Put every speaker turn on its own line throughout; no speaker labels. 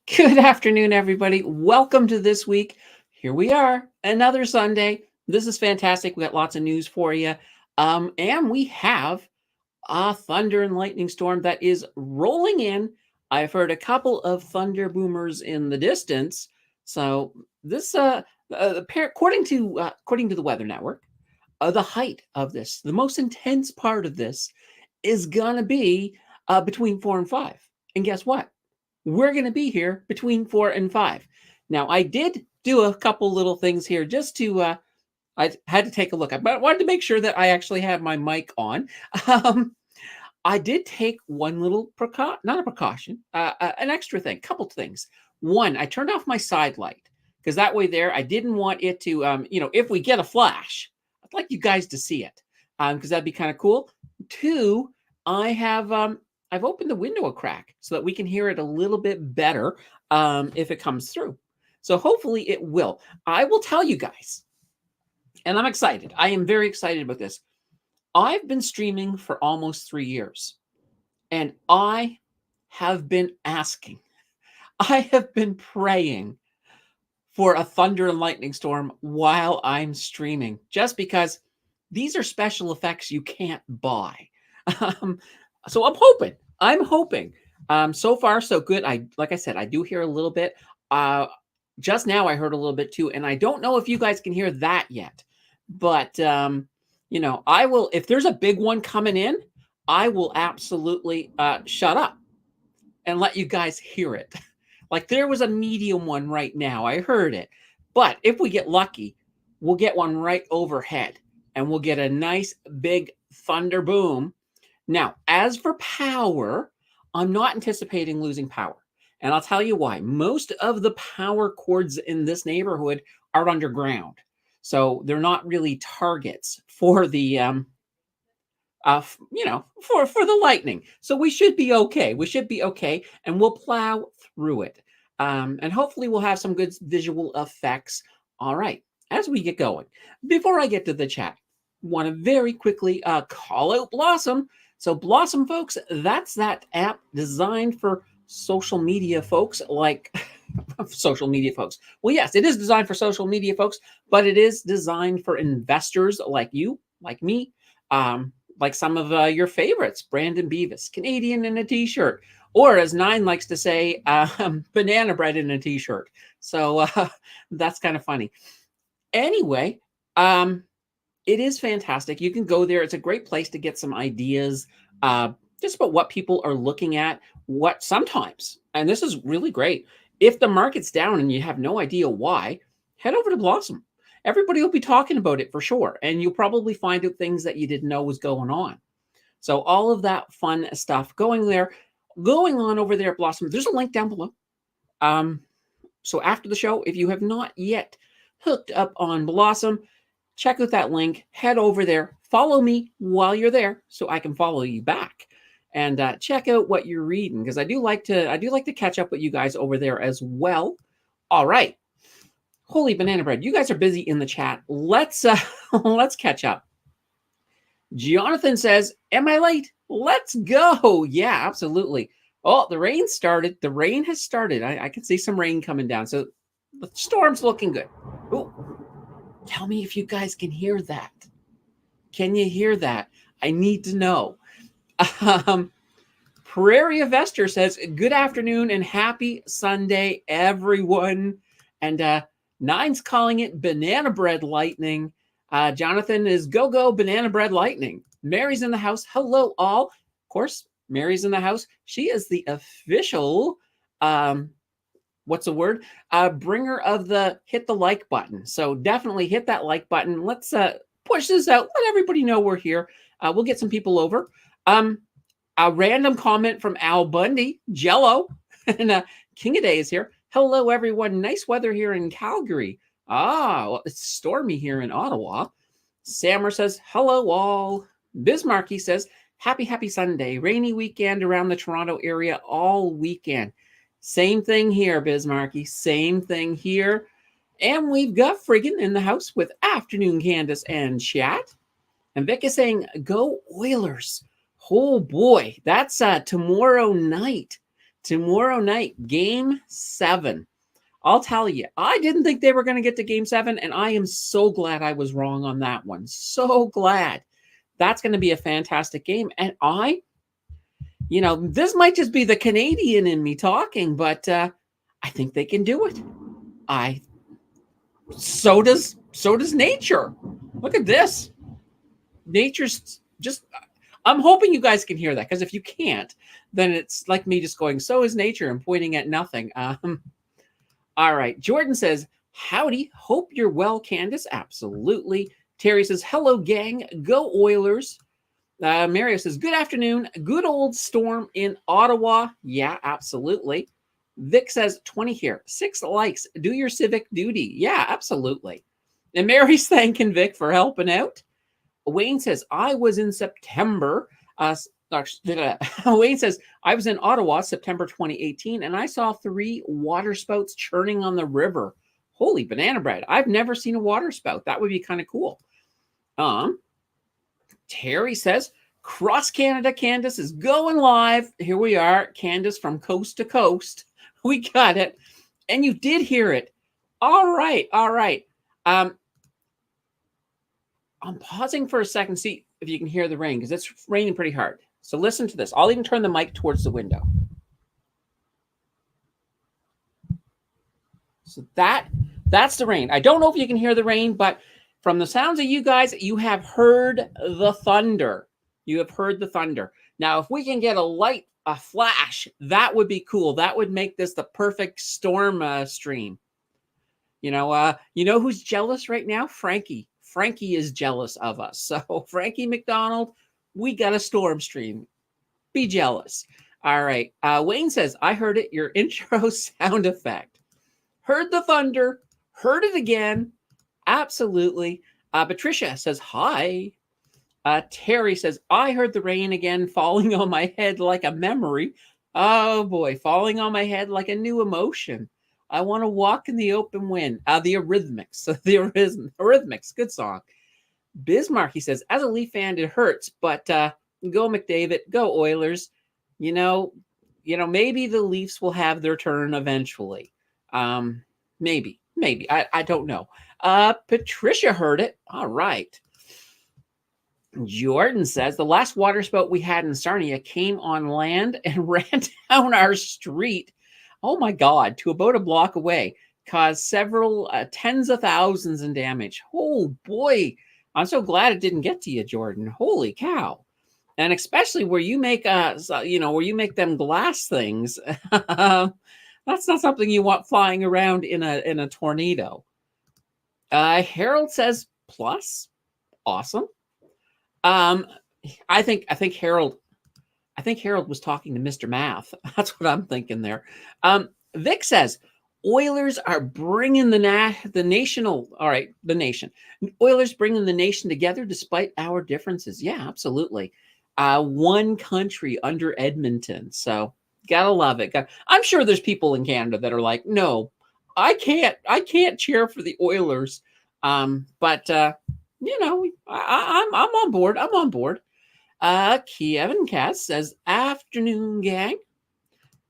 Good afternoon, everybody. Welcome to this week. Here we are, another Sunday. This is fantastic. We got lots of news for you. And we have a thunder and lightning storm that is rolling in. I've heard a couple of thunder boomers in the distance. So this, according to the Weather Network, the height of this, the most intense part of this, is gonna be between 4 and 5. And guess what? We're going to be here between 4 and 5. Now, I did do a couple little things here just to, I had to take a look. I wanted to make sure that I actually have my mic on. Um, I did take one little not a precaution, an extra thing, couple things. One, I turned off my side light because that way there, I didn't want it to, if we get a flash, I'd like you guys to see it because that'd be kind of cool. Two, I have I've opened the window a crack so that we can hear it a little bit better if it comes through. So hopefully it will. I will tell you guys, and I'm excited. I am very excited about this. I've been streaming for almost 3 years, and I have been asking, I have been praying for a thunder and lightning storm while I'm streaming, just because these are special effects you can't buy. Um, so I'm hoping. So far, so good. Like I said, I do hear a little bit. Uh, just now, I heard a little bit too, and I don't know if you guys can hear that yet. But I will. If there's a big one coming in, I will absolutely shut up and let you guys hear it. Like there was a medium one right now. I heard it. But if we get lucky, we'll get one right overhead and we'll get a nice big thunder boom. Now, as for power, I'm not anticipating losing power. And I'll tell you why. Most of the power cords in this neighborhood are underground. So they're not really targets for the for the lightning. So we should be okay. We should be okay, and we'll plow through it. And hopefully we'll have some good visual effects. All right, as we get going. Before I get to the chat, want to very quickly call out Blossom. So Blossom, folks, that's that app designed for social media folks like social media folks. Well, yes, it is designed for social media folks, but it is designed for investors like you, like me, like some of your favorites, Brandon Beavis, Canadian in a t-shirt, or as Nine likes to say, banana bread in a t-shirt. So that's kind of funny. Anyway, it is fantastic. You can go there. It's a great place to get some ideas just about what people are looking at, what sometimes, and this is really great. If the market's down and you have no idea why, head over to Blossom. Everybody will be talking about it for sure. And you'll probably find out things that you didn't know was going on. So all of that fun stuff going on over there at Blossom. There's a link down below. So after the show, if you have not yet hooked up on Blossom, check out that link, head over there, follow me while you're there so I can follow you back. And check out what you're reading, because I do like to catch up with you guys over there as well. All right. Holy banana bread. You guys are busy in the chat. Let's let's catch up. Jonathan says, "Am I late? Let's go." Yeah, absolutely. Oh, the rain started. The rain has started. I can see some rain coming down. So the storm's looking good. Ooh. Tell me if you guys can hear that. Can you hear that? I need to know. Prairie Investor says, "Good afternoon and happy Sunday, everyone." And Nine's calling it banana bread lightning. Jonathan is go banana bread lightning. Mary's in the house. Hello, all. Of course, Mary's in the house. She is the official, what's the word? Bringer of the hit the like button. So definitely hit that like button. Let's push this out. Let everybody know we're here. We'll get some people over. A random comment from Al Bundy, Jello, and King of Day is here. Hello, everyone. Nice weather here in Calgary. Well, it's stormy here in Ottawa. Sammer says, hello, all. Bismarcky says, happy Sunday. Rainy weekend around the Toronto area all weekend. Same thing here, Bismarcky. Same thing here. And we've got Friggin in the house with Afternoon Candace and chat. And Vic is saying, go Oilers. Oh boy, that's tomorrow night. Tomorrow night, Game 7. I'll tell you, I didn't think they were going to get to Game 7, and I am so glad I was wrong on that one. So glad. That's going to be a fantastic game. And this might just be the Canadian in me talking, but I think they can do it. So does nature. Look at this. Nature's just, I'm hoping you guys can hear that, because if you can't, then it's like me just going, so is nature, and pointing at nothing. All right. Jordan says, howdy. Hope you're well, Candace. Absolutely. Terry says, hello, gang. Go Oilers. Mario says, good afternoon. Good old storm in Ottawa. Yeah, absolutely. Vic says, 20 here. 6 likes. Do your civic duty. Yeah, absolutely. And Mary's thanking Vic for helping out. Wayne says, I was in September. Wayne says, I was in Ottawa, September 2018, and I saw 3 waterspouts churning on the river. Holy banana bread. I've never seen a waterspout. That would be kind of cool. Terry says, Cross Canada, Candace is going live. Here we are, Candace from coast to coast. We got it. And you did hear it. All right. I'm pausing for a second, see if you can hear the rain, because it's raining pretty hard. So listen to this. I'll even turn the mic towards the window. So that's the rain. I don't know if you can hear the rain, but from the sounds of you guys, you have heard the thunder. You have heard the thunder. Now, if we can get a flash, that would be cool. That would make this the perfect storm stream. You know who's jealous right now? Frankie. Frankie is jealous of us. So Frankie McDonald, we got a storm stream. Be jealous. All right. Wayne says, I heard it. Your intro sound effect. Heard the thunder. Heard it again. Absolutely. Patricia says, hi. Terry says, I heard the rain again falling on my head like a memory. Oh boy, falling on my head like a new emotion. I want to walk in the open wind. The Eurythmics. The Eurythmics. Good song. Bismarck, he says, as a Leaf fan, it hurts, but go McDavid, go Oilers. You know, maybe the Leafs will have their turn eventually. Maybe. I don't know. Patricia heard it. All right. Jordan says, the last waterspout we had in Sarnia came on land and ran down our street. Oh my God, to about a block away, caused several tens of thousands in damage. Oh boy, I'm so glad it didn't get to you, Jordan. Holy cow. And especially where you make them glass things. That's not something you want flying around in a tornado. Harold says plus. Awesome. I think Harold was talking to Mr. Math. That's what I'm thinking there. Vic says, Oilers are bringing the nation. Oilers bringing the nation together despite our differences. Yeah, absolutely. One country under Edmonton. So gotta love it. I'm sure there's people in Canada that are like, no, I can't cheer for the Oilers. But I'm on board. I'm on board. Kevin Cass says, afternoon, gang.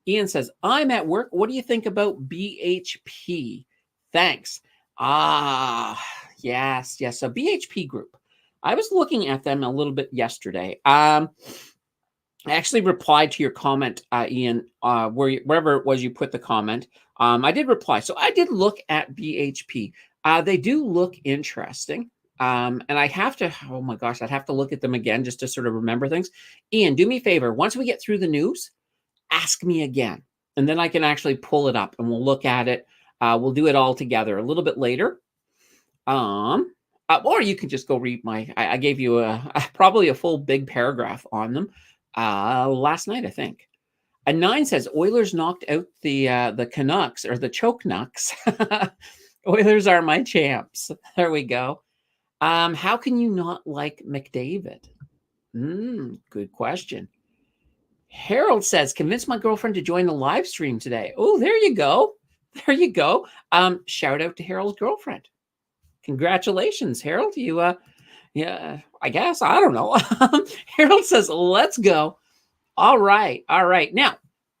Ian says, I'm at work. What do you think about BHP? Thanks. Yes. So BHP Group. I was looking at them a little bit yesterday. I actually replied to your comment, Ian, wherever it was you put the comment. I did reply. So I did look at BHP. They do look interesting. And I have to, oh my gosh, I'd have to look at them again just to sort of remember things. Ian, do me a favor. Once we get through the news, ask me again. And then I can actually pull it up and we'll look at it. We'll do it all together a little bit later. Or you can just go read I gave you probably a full big paragraph on them last night, I think. A 9 says, Oilers knocked out the Canucks or the Chokenucks. Oilers are my champs. There we go. How can you not like McDavid? Good question. Harold says, convince my girlfriend to join the live stream today. Oh, there you go. There you go. Shout out to Harold's girlfriend. Congratulations, Harold. You, yeah, I guess. I don't know. Harold says, let's go. All right. Now,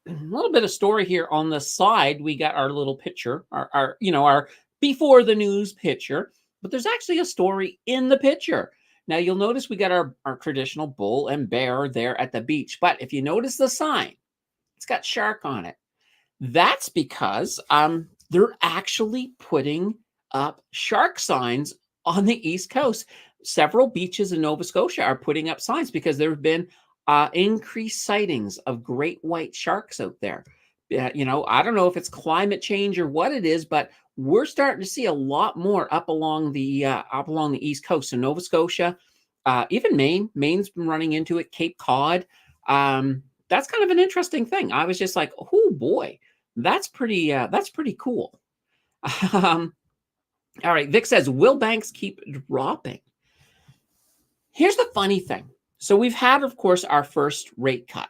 a little bit of story here on the side. We got our little picture, our before the news picture, but there's actually a story in the picture. Now you'll notice we got our traditional bull and bear there at the beach, but if you notice the sign, it's got shark on it. That's because they're actually putting up shark signs on the East Coast. Several beaches in Nova Scotia are putting up signs because there have been increased sightings of great white sharks out there. I don't know if it's climate change or what it is, but we're starting to see a lot more up along the East Coast. So Nova Scotia, even Maine. Maine's been running into it. Cape Cod. That's kind of an interesting thing. I was just like, oh boy, that's pretty cool. All right, Vic says, will banks keep dropping? Here's the funny thing. So we've had, of course, our first rate cut.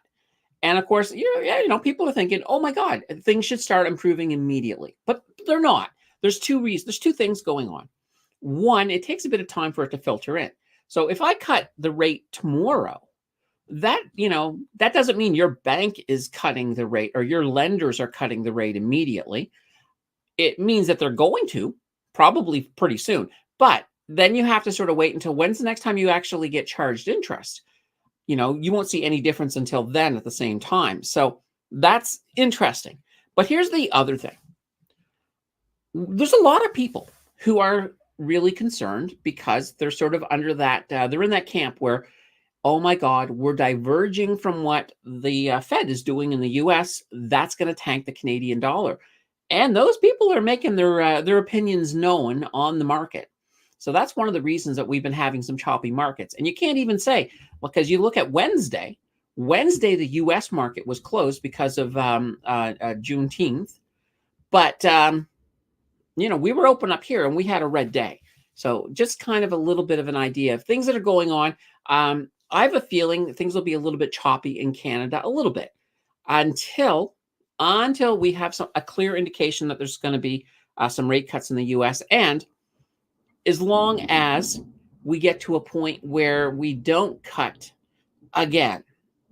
And of course, people are thinking, oh my God, things should start improving immediately. But they're not. There's two reasons. There's two things going on. One, it takes a bit of time for it to filter in. So if I cut the rate tomorrow, that doesn't mean your bank is cutting the rate or your lenders are cutting the rate immediately. It means that they're going to probably pretty soon. But then you have to sort of wait until when's the next time you actually get charged interest. You won't see any difference until then at the same time. So that's interesting. But here's the other thing. There's a lot of people who are really concerned because they're sort of under that, they're in that camp where, oh my God, we're diverging from what the Fed is doing in the US. That's going to tank the Canadian dollar. And those people are making their opinions known on the market. So that's one of the reasons that we've been having some choppy markets. And you can't even say, because you look at Wednesday, the US market was closed because of Juneteenth. But, we were open up here and we had a red day. So just kind of a little bit of an idea of things that are going on. I have a feeling things will be a little bit choppy in Canada, a little bit, until we have a clear indication that there's going to be some rate cuts in the US. And as long as we get to a point where we don't cut again.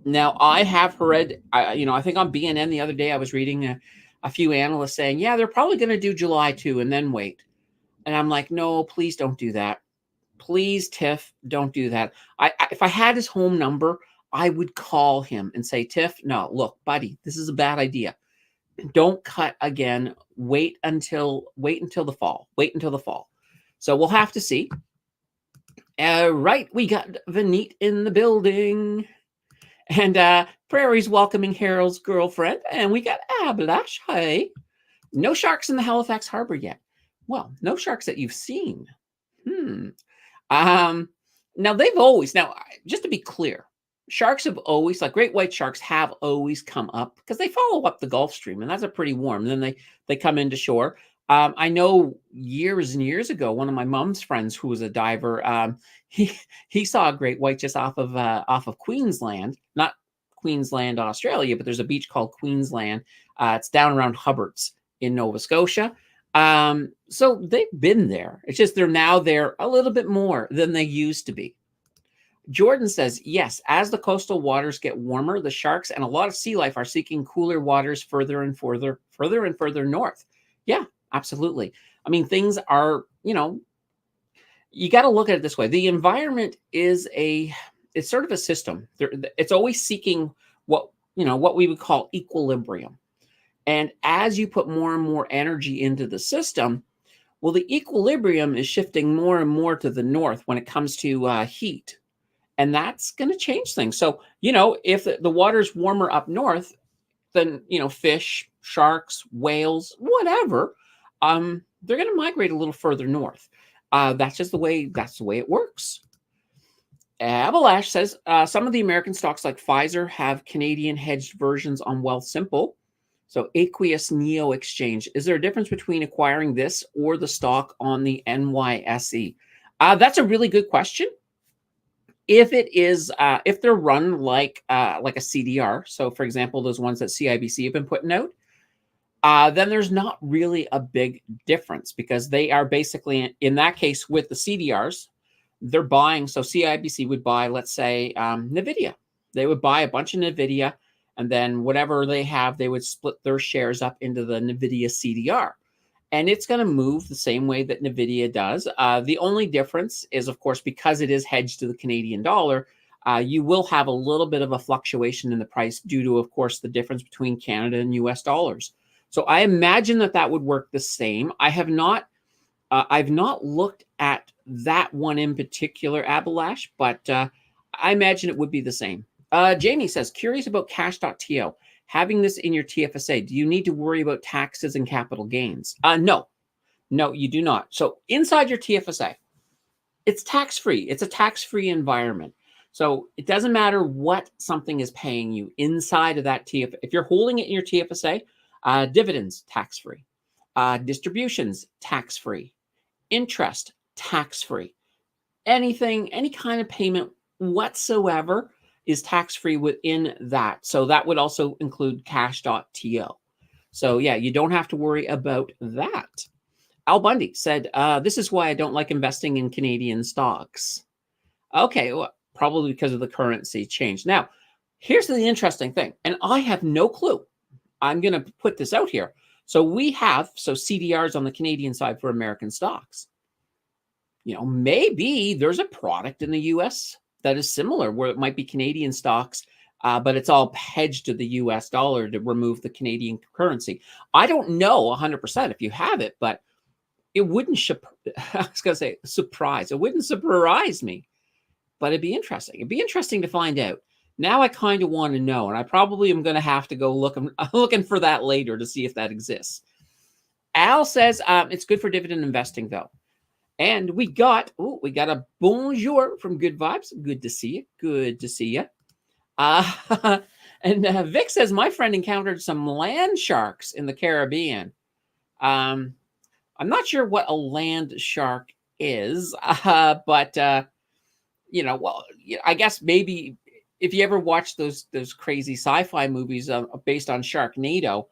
Now, I have read, I think on BNN the other day, I was reading a few analysts saying, yeah, they're probably going to do July 2 and then wait. And I'm like, no, please don't do that. Please, Tiff, don't do that. If I had his home number, I would call him and say, Tiff, no, look, buddy, this is a bad idea. Don't cut again. Wait until the fall. Wait until the fall. So we'll have to see. Right, we got Vineet in the building. And Prairie's welcoming Harold's girlfriend. And we got Ablash. Hey. No sharks in the Halifax Harbor yet. Well, no sharks that you've seen. Now they've always, just to be clear, sharks have always, like great white sharks have always come up because they follow up the Gulf Stream, and that's a pretty warm. And then they come into shore. I know years and years ago, one of my mom's friends who was a diver, he saw a great white just off of Queensland, not Queensland, Australia, but there's a beach called Queensland. It's down around Hubbards in Nova Scotia. So they've been there. It's just they're now there a little bit more than they used to be. Jordan says, yes, as the coastal waters get warmer, the sharks and a lot of sea life are seeking cooler waters further and further north. Yeah, absolutely. I mean, things are, you got to look at it this way. The environment is it's sort of a system. It's always seeking what we would call equilibrium. And as you put more and more energy into the system, well, the equilibrium is shifting more and more to the north when it comes to heat. And that's going to change things. So, if the water's warmer up north, then, fish, sharks, whales, whatever, they're going to migrate a little further north. That's the way it works. Abalash says, some of the American stocks like Pfizer have Canadian hedged versions on Wealthsimple. So Aqueous Neo Exchange. Is there a difference between acquiring this or the stock on the NYSE? That's a really good question. If it is, if they're run like a CDR, so for example, those ones that CIBC have been putting out, then there's not really a big difference because they are basically, in that case, with the CDRs, they're buying. So CIBC would buy, let's say, NVIDIA. They would buy a bunch of NVIDIA. And then whatever they have, they would split their shares up into the NVIDIA CDR. And it's going to move the same way that NVIDIA does. The only difference is, of course, because it is hedged to the Canadian dollar, you will have a little bit of a fluctuation in the price due to, of course, the difference between Canada and US dollars. So I imagine that that would work the same. I've not looked at that one in particular, Abalash, but I imagine it would be the same. Jamie says, curious about cash.to. Having this in your TFSA, do you need to worry about taxes and capital gains? No, you do not. So inside your TFSA, it's tax-free. It's a tax-free environment. So it doesn't matter what something is paying you inside of that TFSA. If you're holding it in your TFSA, dividends, tax-free. Distributions, tax-free. Interest, tax-free. Anything, any kind of payment whatsoever is tax-free within that. So that would also include cash.to. So yeah, you don't have to worry about that. Al Bundy said, this is why I don't like investing in Canadian stocks. Okay, well, probably because of the currency change. Now, here's the interesting thing, and I have no clue. I'm going to put this out here. So we have, CDRs on the Canadian side for American stocks. You know, maybe there's a product in the US that is similar where it might be Canadian stocks, but it's all hedged to the US dollar to remove the Canadian currency. I don't know 100% if you have it, but it wouldn't, I was going to say surprise. It wouldn't surprise me, but it'd be interesting. It'd be interesting to find out. Now I kind of want to know, and I probably am going to have to go looking for that later to see if that exists. Al says it's good for dividend investing, though. And we got a bonjour from Good Vibes. Good to see you. Good to see you. And Vic says, my friend encountered some land sharks in the Caribbean. I'm not sure what a land shark is, but you know, well, I guess maybe if you ever watch those crazy sci-fi movies based on Sharknado,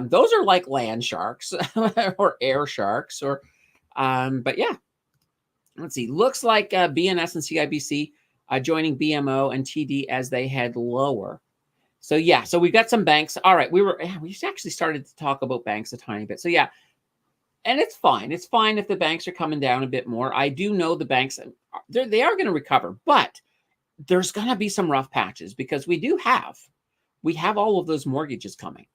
those are like land sharks or air sharks, or but yeah. Let's see. Looks like BNS and CIBC joining BMO and TD as they head lower. So yeah, so we've got some banks. All right, we actually started to talk about banks a tiny bit. So yeah, and it's fine. It's fine if the banks are coming down a bit more. I do know the banks, they are going to recover, but there's going to be some rough patches because we have all of those mortgages coming.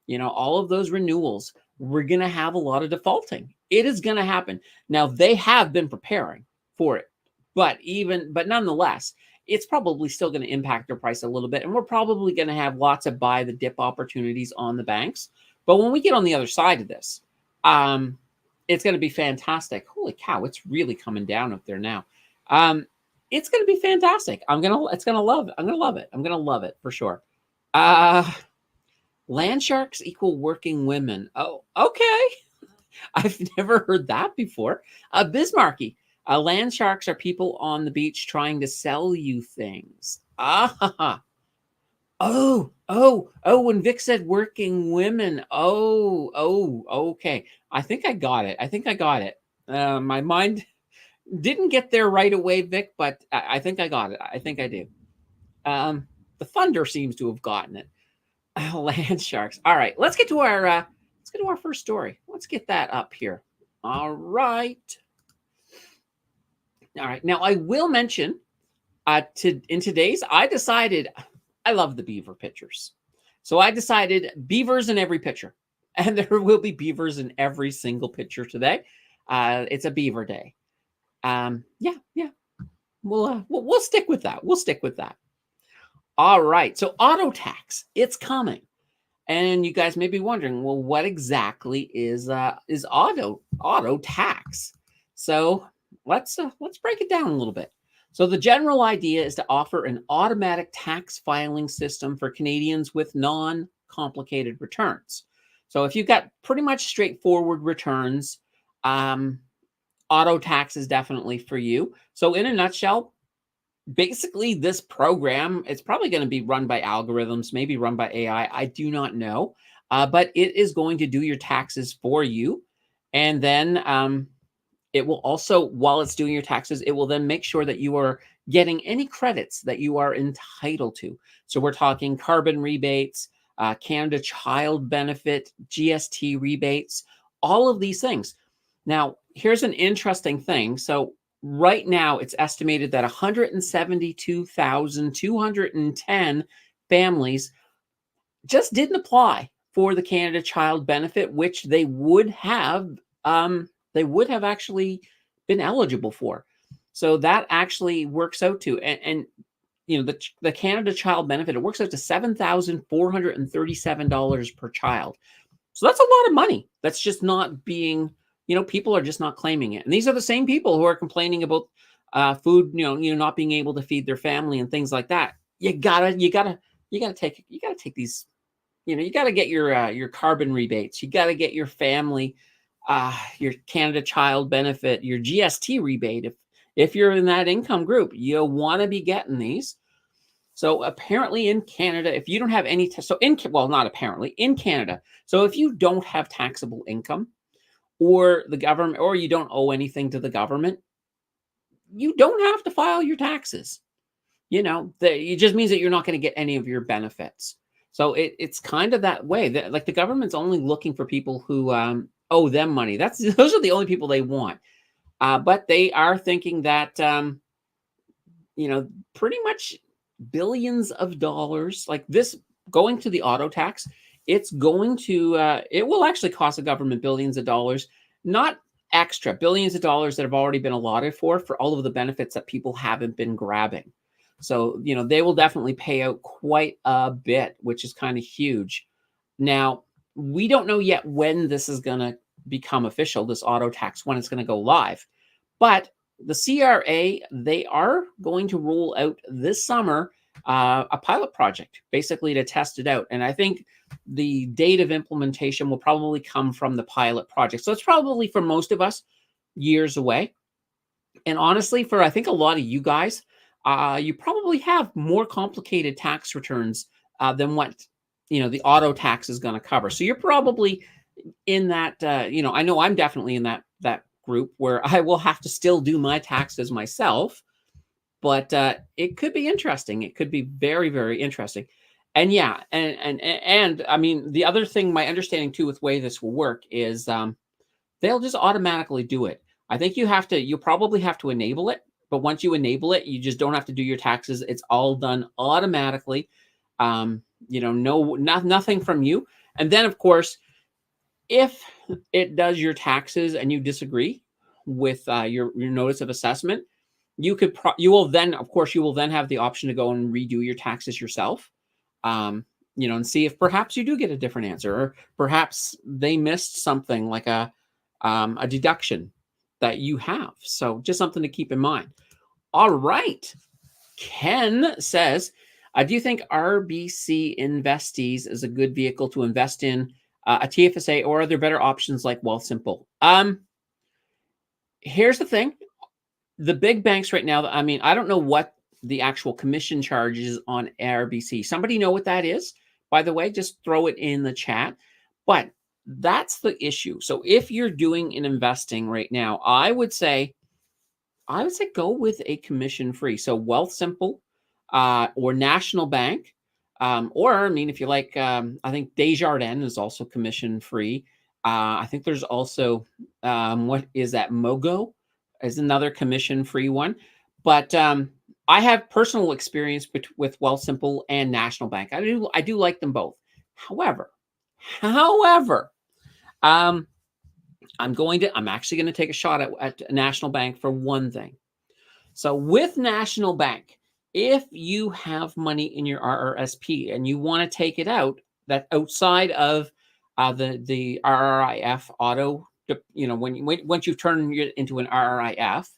You know, all of those renewals, we're going to have a lot of defaulting. It is going to happen. Now, they have been preparing for it, but nonetheless, it's probably still going to impact their price a little bit. And we're probably going to have lots of buy the dip opportunities on the banks. But when we get on the other side of this, it's going to be fantastic. Holy cow, it's really coming down up there now. It's going to be fantastic. I'm going to love it for sure. Land sharks equal working women. Oh, okay. I've never heard that before. Bismarcky. Land sharks are people on the beach trying to sell you things. Oh, when Vic said working women. Oh, okay. I think I got it. My mind didn't get there right away, Vic, but I think I got it. I think I do. The Thunder seems to have gotten it. Land sharks. All right, let's get to our first story. Let's get that up here. All right. Now I will mention in today's, I decided I love the beaver pictures. So I decided beavers in every picture. And there will be beavers in every single picture today. It's a beaver day. Yeah. We'll stick with that. All right. So auto tax, it's coming. And you guys may be wondering, well, what exactly is auto tax? So let's break it down a little bit. So the general idea is to offer an automatic tax filing system for Canadians with non-complicated returns. So if you've got pretty much straightforward returns, auto tax is definitely for you. So in a nutshell, basically this program, it's probably going to be run by algorithms, maybe run by AI. I do not know, but it is going to do your taxes for you. And then it will also, while it's doing your taxes, it will then make sure that you are getting any credits that you are entitled to. So we're talking carbon rebates, Canada Child Benefit, GST rebates, all of these things. Now, here's an interesting thing. So right now, it's estimated that 172,210 families just didn't apply for the Canada Child Benefit, which they would have actually been eligible for. So that actually works out to, and the Canada Child Benefit, it works out to $7,437 per child. So that's a lot of money. That's just not being, people are just not claiming it. And these are the same people who are complaining about food, not being able to feed their family and things like that. You gotta take these. You got to get your carbon rebates. You got to get your family, your Canada Child Benefit, your GST rebate. If you're in that income group, you want to be getting these. So apparently in Canada, if you don't have any, not apparently, in Canada, so if you don't have taxable income or the government, or you don't owe anything to the government, you don't have to file your taxes. It just means that you're not going to get any of your benefits. So it's kind of that way. That, like, the government's only looking for people who owe them money. Those are the only people they want. But they are thinking that pretty much billions of dollars, like this, going to the auto tax. It's going to it will actually cost the government billions of dollars, not extra billions of dollars that have already been allotted for all of the benefits that people haven't been grabbing. So, they will definitely pay out quite a bit, which is kind of huge. Now, we don't know yet when this is going to become official, this auto tax, when it's going to go live. But the CRA, they are going to roll out this summer a pilot project, basically to test it out. And I think the date of implementation will probably come from the pilot project. So it's probably, for most of us, years away. And honestly, for I think a lot of you guys, you probably have more complicated tax returns than what the auto tax is going to cover. So you're probably in that. I know I'm definitely in that group where I will have to still do my taxes myself. But it could be interesting. It could be very, very interesting. And yeah, and I mean, the other thing, my understanding too, with the way this will work is they'll just automatically do it. I think you probably have to enable it. But once you enable it, you just don't have to do your taxes. It's all done automatically. Nothing from you. And then, of course, if it does your taxes and you disagree with your notice of assessment, you will then have the option to go and redo your taxes yourself. And see if perhaps you do get a different answer, or perhaps they missed something like a deduction that you have. So just something to keep in mind. All right. Ken says, do you think RBC Investees is a good vehicle to invest in a TFSA, or are there better options like Wealthsimple? Here's the thing. The big banks right now, I mean, I don't know what the actual commission charge is on RBC. Somebody know what that is? By the way, just throw it in the chat. But that's the issue. So if you're doing an investing right now, I would say go with a commission-free. So Wealthsimple or National Bank, or I mean, if you like, I think Desjardins is also commission-free. I think there's also what is that? Mogo is another commission-free one. But I have personal experience with Wealthsimple and National Bank. I do like them both. However, I'm actually going to take a shot at National Bank for one thing. So with National Bank, if you have money in your RRSP and you want to take it out, that outside of the RRIF auto, once you've turned it into an RRIF,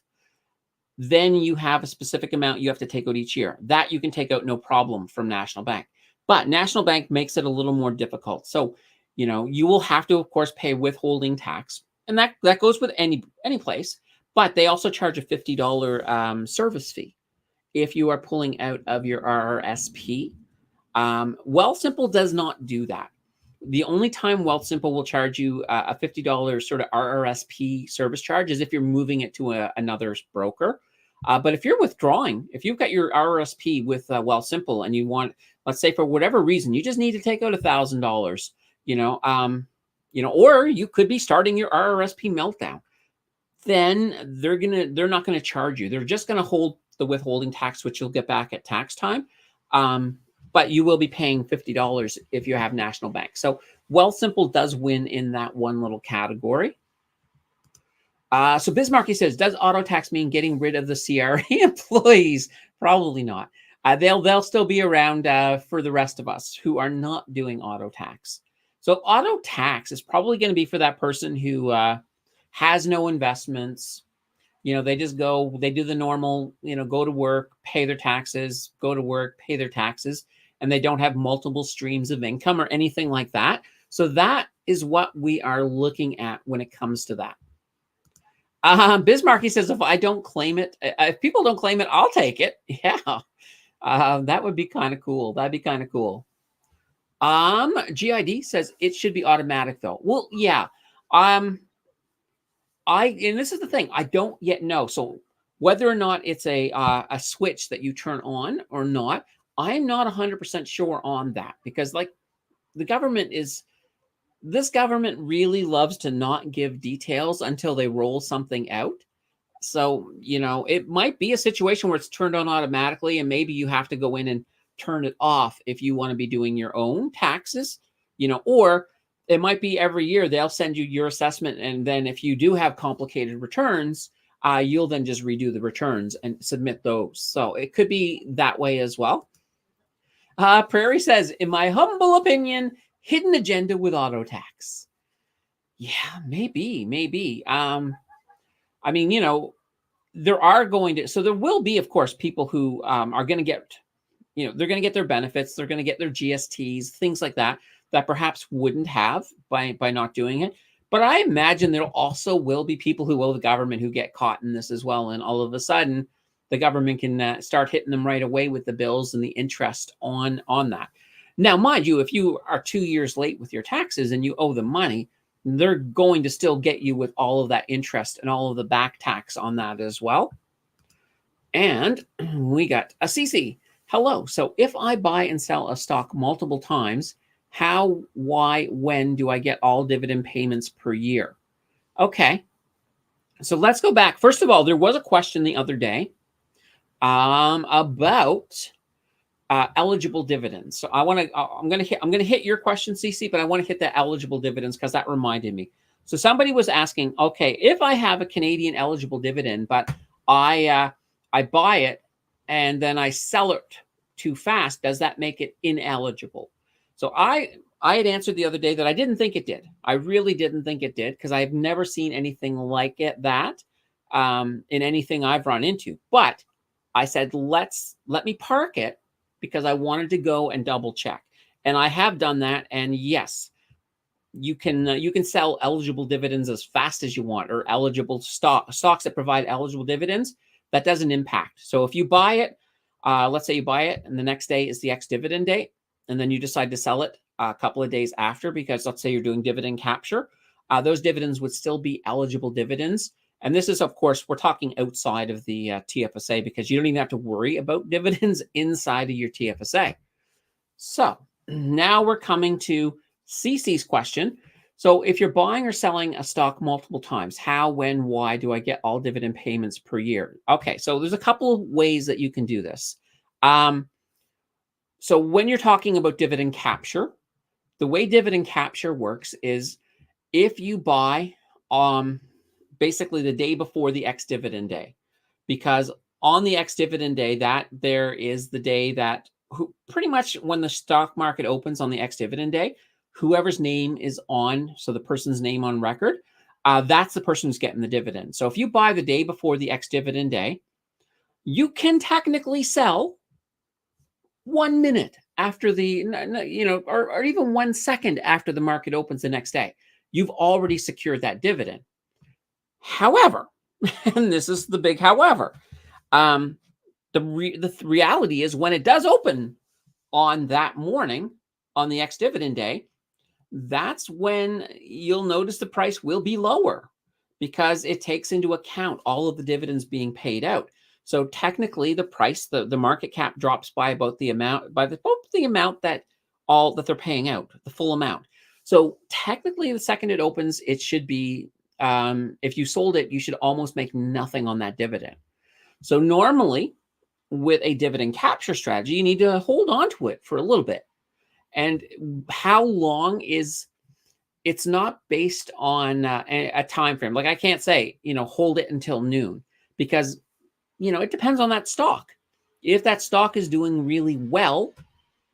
then you have a specific amount you have to take out each year. That you can take out no problem from National Bank. But National Bank makes it a little more difficult. So, you will have to, of course, pay withholding tax. And that goes with any place. But they also charge a $50 service fee if you are pulling out of your RRSP. Wealthsimple does not do that. The only time Wealthsimple will charge you a $50 sort of RRSP service charge is if you're moving it to another broker. But if you're withdrawing, if you've got your RRSP with Wealthsimple and you want, let's say for whatever reason, you just need to take out $1,000, or you could be starting your RRSP meltdown, then they're not gonna charge you. They're just gonna hold the withholding tax, which you'll get back at tax time. But you will be paying $50 if you have National Bank. So Wealthsimple does win in that one little category. So Bismarcky says, does auto tax mean getting rid of the CRA employees? Probably not. They'll still be around for the rest of us who are not doing auto tax. So auto tax is probably going to be for that person who has no investments. They just go, they do the normal, go to work, pay their taxes, go to work, pay their taxes, and they don't have multiple streams of income or anything like that. So that is what we are looking at when it comes to that. Bismarcky says, if I don't claim it, if people don't claim it, I'll take it. Yeah. That would be kind of cool. That'd be kind of cool. GID says it should be automatic though. Well, yeah. And this is the thing, I don't yet know. So whether or not it's a switch that you turn on or not, I'm not 100% sure on that, because like this government really loves to not give details until they roll something out. So, it might be a situation where it's turned on automatically and maybe you have to go in and turn it off if you want to be doing your own taxes, or it might be every year they'll send you your assessment. And then if you do have complicated returns, you'll then just redo the returns and submit those. So it could be that way as well. Prairie says, in my humble opinion, hidden agenda with auto tax. Yeah, maybe. I mean, there are going to, so there will be, of course, people who are going to get, they're going to get their benefits, they're going to get their GSTs, things like that perhaps wouldn't have by not doing it. But I imagine there also will be people who owe the government who get caught in this as well. And all of a sudden, the government can start hitting them right away with the bills and the interest on that. Now, mind you, if you are 2 years late with your taxes and you owe them money, they're going to still get you with all of that interest and all of the back tax on that as well. And we got a CC. Hello. So if I buy and sell a stock multiple times, how, why, when do I get all dividend payments per year? Okay. So let's go back. First of all, there was a question the other day about eligible dividends. So I'm going to hit your question, CC, but I want to hit the eligible dividends because that reminded me. So somebody was asking, okay, if I have a Canadian eligible dividend, but I buy it and then I sell it too fast, does that make it ineligible? So I had answered the other day that I didn't think it did. I really didn't think it did, because I've never seen anything like that in anything I've run into. But I said, let me park it, because I wanted to go and double check. And I have done that. And yes, you can sell eligible dividends as fast as you want, or eligible stocks that provide eligible dividends. That doesn't impact. So if you buy it, let's say you buy it and the next day is the ex-dividend date, and then you decide to sell it a couple of days after, because let's say you're doing dividend capture, those dividends would still be eligible dividends. And this is, of course, we're talking outside of the TFSA, because you don't even have to worry about dividends inside of your TFSA. So now we're coming to CC's question. So if you're buying or selling a stock multiple times, how, when, why do I get all dividend payments per year? Okay, so there's a couple of ways that you can do this. So when you're talking about dividend capture, the way dividend capture works is if you buy basically the day before the ex-dividend day, because on the ex-dividend day, that there is the day that pretty much when the stock market opens on the ex-dividend day, whoever's name is on, so the person's name on record, that's the person who's getting the dividend. So if you buy the day before the ex-dividend day, you can technically sell 1 minute after the, or even 1 second after the market opens the next day. You've already secured that dividend. However, and this is the big however, the reality is when it does open on that morning, on the ex-dividend day, that's when you'll notice the price will be lower, because it takes into account all of the dividends being paid out. So technically, the price, the market cap drops by about the amount, about the amount that all that they're paying out, the full amount. So technically, the second it opens, it should be, if you sold it, you should almost make nothing on that dividend. So normally, with a dividend capture strategy, you need to hold on to it for a little bit. And how long is, it's not based on a time frame. Like I can't say, hold it until noon, because it depends on that stock. If that stock is doing really well,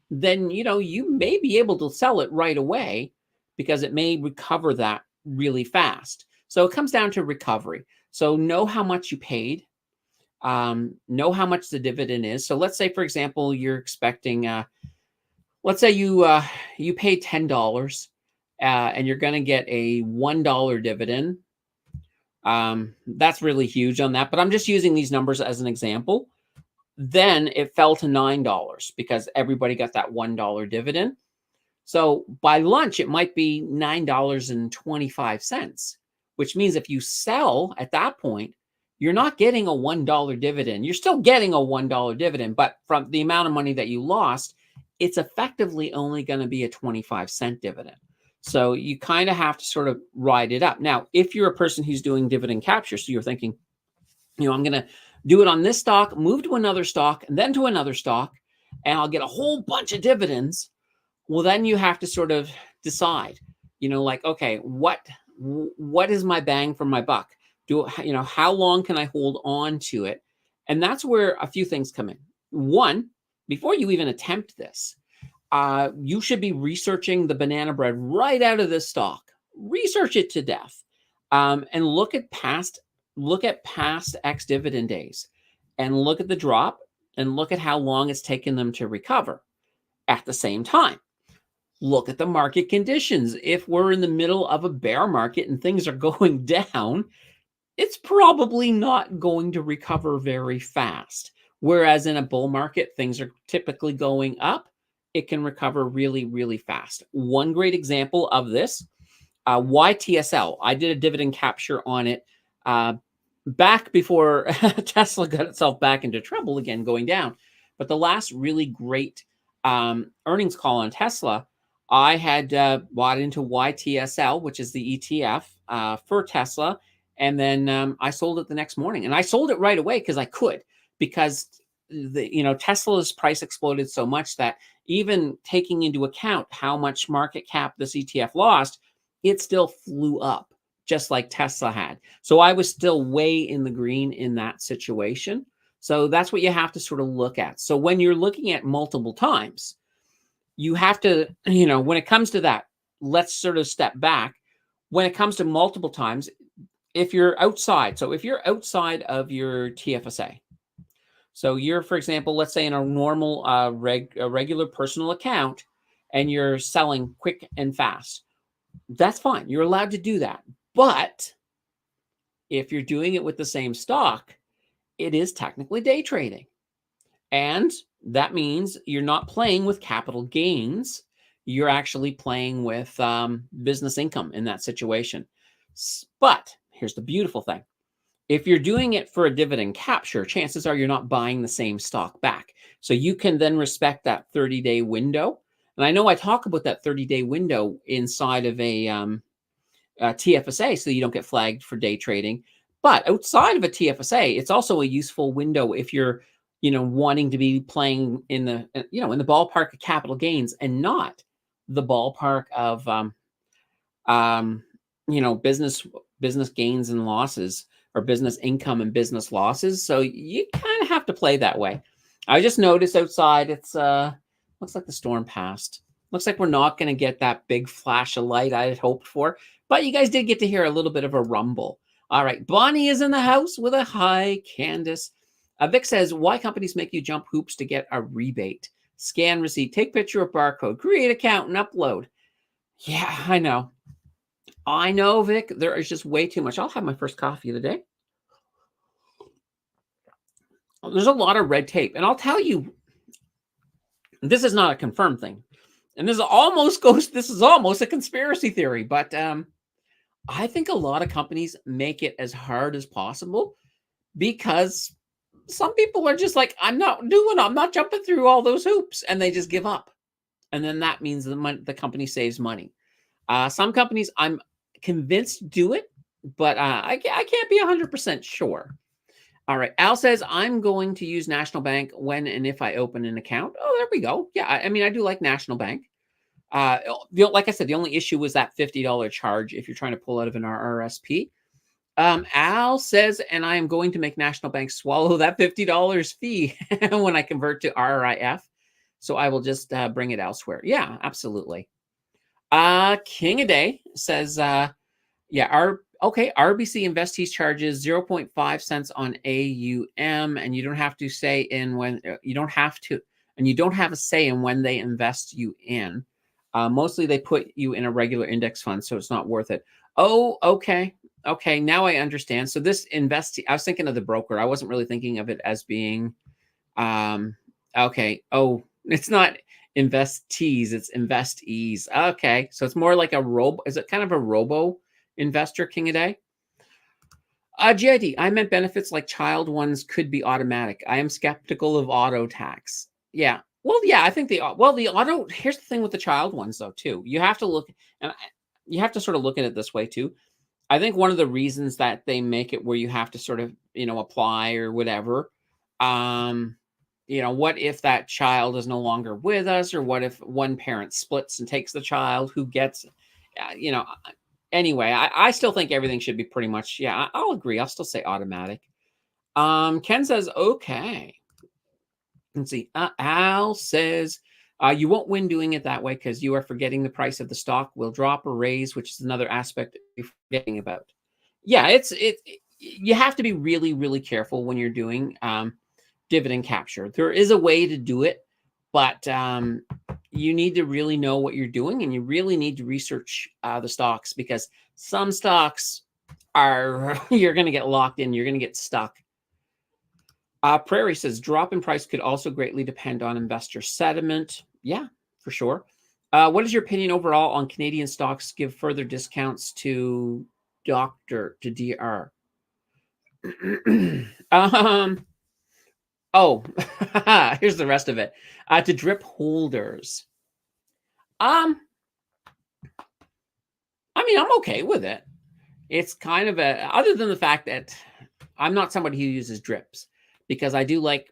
then you may be able to sell it right away because it may recover that really fast. So it comes down to recovery. So know how much you paid, know how much the dividend is. So let's say, for example, you're expecting, let's say you pay $10, and you're going to get a $1 dividend. That's really huge on that, but I'm just using these numbers as an example. Then it fell to $9 because everybody got that $1 dividend. So by lunch, it might be $9.25, which means if you sell at that point, you're not getting a $1 dividend. You're still getting a $1 dividend, but from the amount of money that you lost, it's effectively only going to be a 25-cent dividend. So you kind of have to sort of ride it up. Now, if you're a person who's doing dividend capture, so you're thinking, I'm going to do it on this stock, move to another stock, and then to another stock, and I'll get a whole bunch of dividends. Well, then you have to sort of decide, like, okay, what is my bang for my buck? How long can I hold on to it? And that's where a few things come in. One, before you even attempt this, you should be researching the banana bread right out of this stock. Research it to death, and look at past ex-dividend days, and look at the drop, and look at how long it's taken them to recover. At the same time, look at the market conditions. If we're in the middle of a bear market and things are going down, it's probably not going to recover very fast. Whereas in a bull market, things are typically going up. It can recover really, really fast. One great example of this, YTSL. I did a dividend capture on it back before Tesla got itself back into trouble again, going down. But the last really great earnings call on Tesla, I had bought into YTSL, which is the ETF for Tesla. And then I sold it the next morning, and I sold it right away because I could, because Tesla's price exploded so much that even taking into account how much market cap this ETF lost, it still flew up just like Tesla had. So I was still way in the green in that situation. So that's what you have to sort of look at. So when you're looking at multiple times, you have to, when it comes to that, let's sort of step back. When it comes to multiple times, if you're outside, so if you're outside of your TFSA, so you're, for example, let's say in a normal regular personal account, and you're selling quick and fast, that's fine. You're allowed to do that. But if you're doing it with the same stock, it is technically day trading. And that means you're not playing with capital gains. You're actually playing with business income in that situation. But here's the beautiful thing. If you're doing it for a dividend capture, chances are you're not buying the same stock back. So you can then respect that 30-day window. And I know I talk about that 30-day window inside of a TFSA so you don't get flagged for day trading. But outside of a TFSA, it's also a useful window if you're, wanting to be playing in the, in the ballpark of capital gains and not the ballpark of, business gains and losses, or business income and business losses. So you kind of have to play that way. I just noticed outside, it's looks like the storm passed. Looks like we're not going to get that big flash of light I had hoped for, but you guys did get to hear a little bit of a rumble. All right, Bonnie is in the house with a hi, Candace. Vic says, why companies make you jump hoops to get a rebate? Scan receipt, take picture of barcode, create account, and upload. Yeah, I know. I know, Vic. There is just way too much. I'll have my first coffee of the day. There's a lot of red tape. And I'll tell you, this is not a confirmed thing. And this is almost a conspiracy theory. But I think a lot of companies make it as hard as possible because some people are just like, I'm not jumping through all those hoops, and they just give up. And then that means the company saves money. Some companies I'm convinced do it, but I can't be 100% sure. All right. Al says, I'm going to use National Bank when and if I open an account. Oh, there we go. Yeah. I mean, I do like National Bank. Like I said, the only issue was that $50 charge if you're trying to pull out of an RRSP. Al says, and I am going to make National Bank swallow that $50 fee when I convert to RRIF. So I will just bring it elsewhere. Yeah, absolutely. King a Day says, yeah, RBC Investees charges 0.5 cents on AUM, and you don't have to say in when you don't have to, and you don't have a say in when they invest you in. Mostly they put you in a regular index fund, so it's not worth it. Oh, okay. Okay, now I understand. So this investee, I was thinking of the broker. I wasn't really thinking of it as being, okay. Oh, it's not investees, it's investees. Okay, so it's more like a is it kind of a robo investor, King a Day? GID, I meant benefits like child ones could be automatic. I am skeptical of auto tax. Yeah. Well, yeah, I think the auto, here's the thing with the child ones though, too. You have to look, and you have to sort of look at it this way too. I think one of the reasons that they make it where you have to sort of, apply or whatever, what if that child is no longer with us, or what if one parent splits and takes the child, who gets, anyway, I still think everything should be pretty much, yeah, I'll agree. I'll still say automatic. Ken says, okay. Let's see. Al says, you won't win doing it that way because you are forgetting the price of the stock will drop or raise, which is another aspect you're forgetting about. Yeah, you have to be really, really careful when you're doing dividend capture. There is a way to do it, but you need to really know what you're doing, and you really need to research the stocks, because some stocks are you're going to get locked in. You're going to get stuck. Prairie says, drop in price could also greatly depend on investor sentiment. Yeah, for sure. What is your opinion overall on Canadian stocks give further discounts to DR? Oh, here's the rest of it. To drip holders. I mean, I'm okay with it. It's kind of other than the fact that I'm not somebody who uses drips, because I do like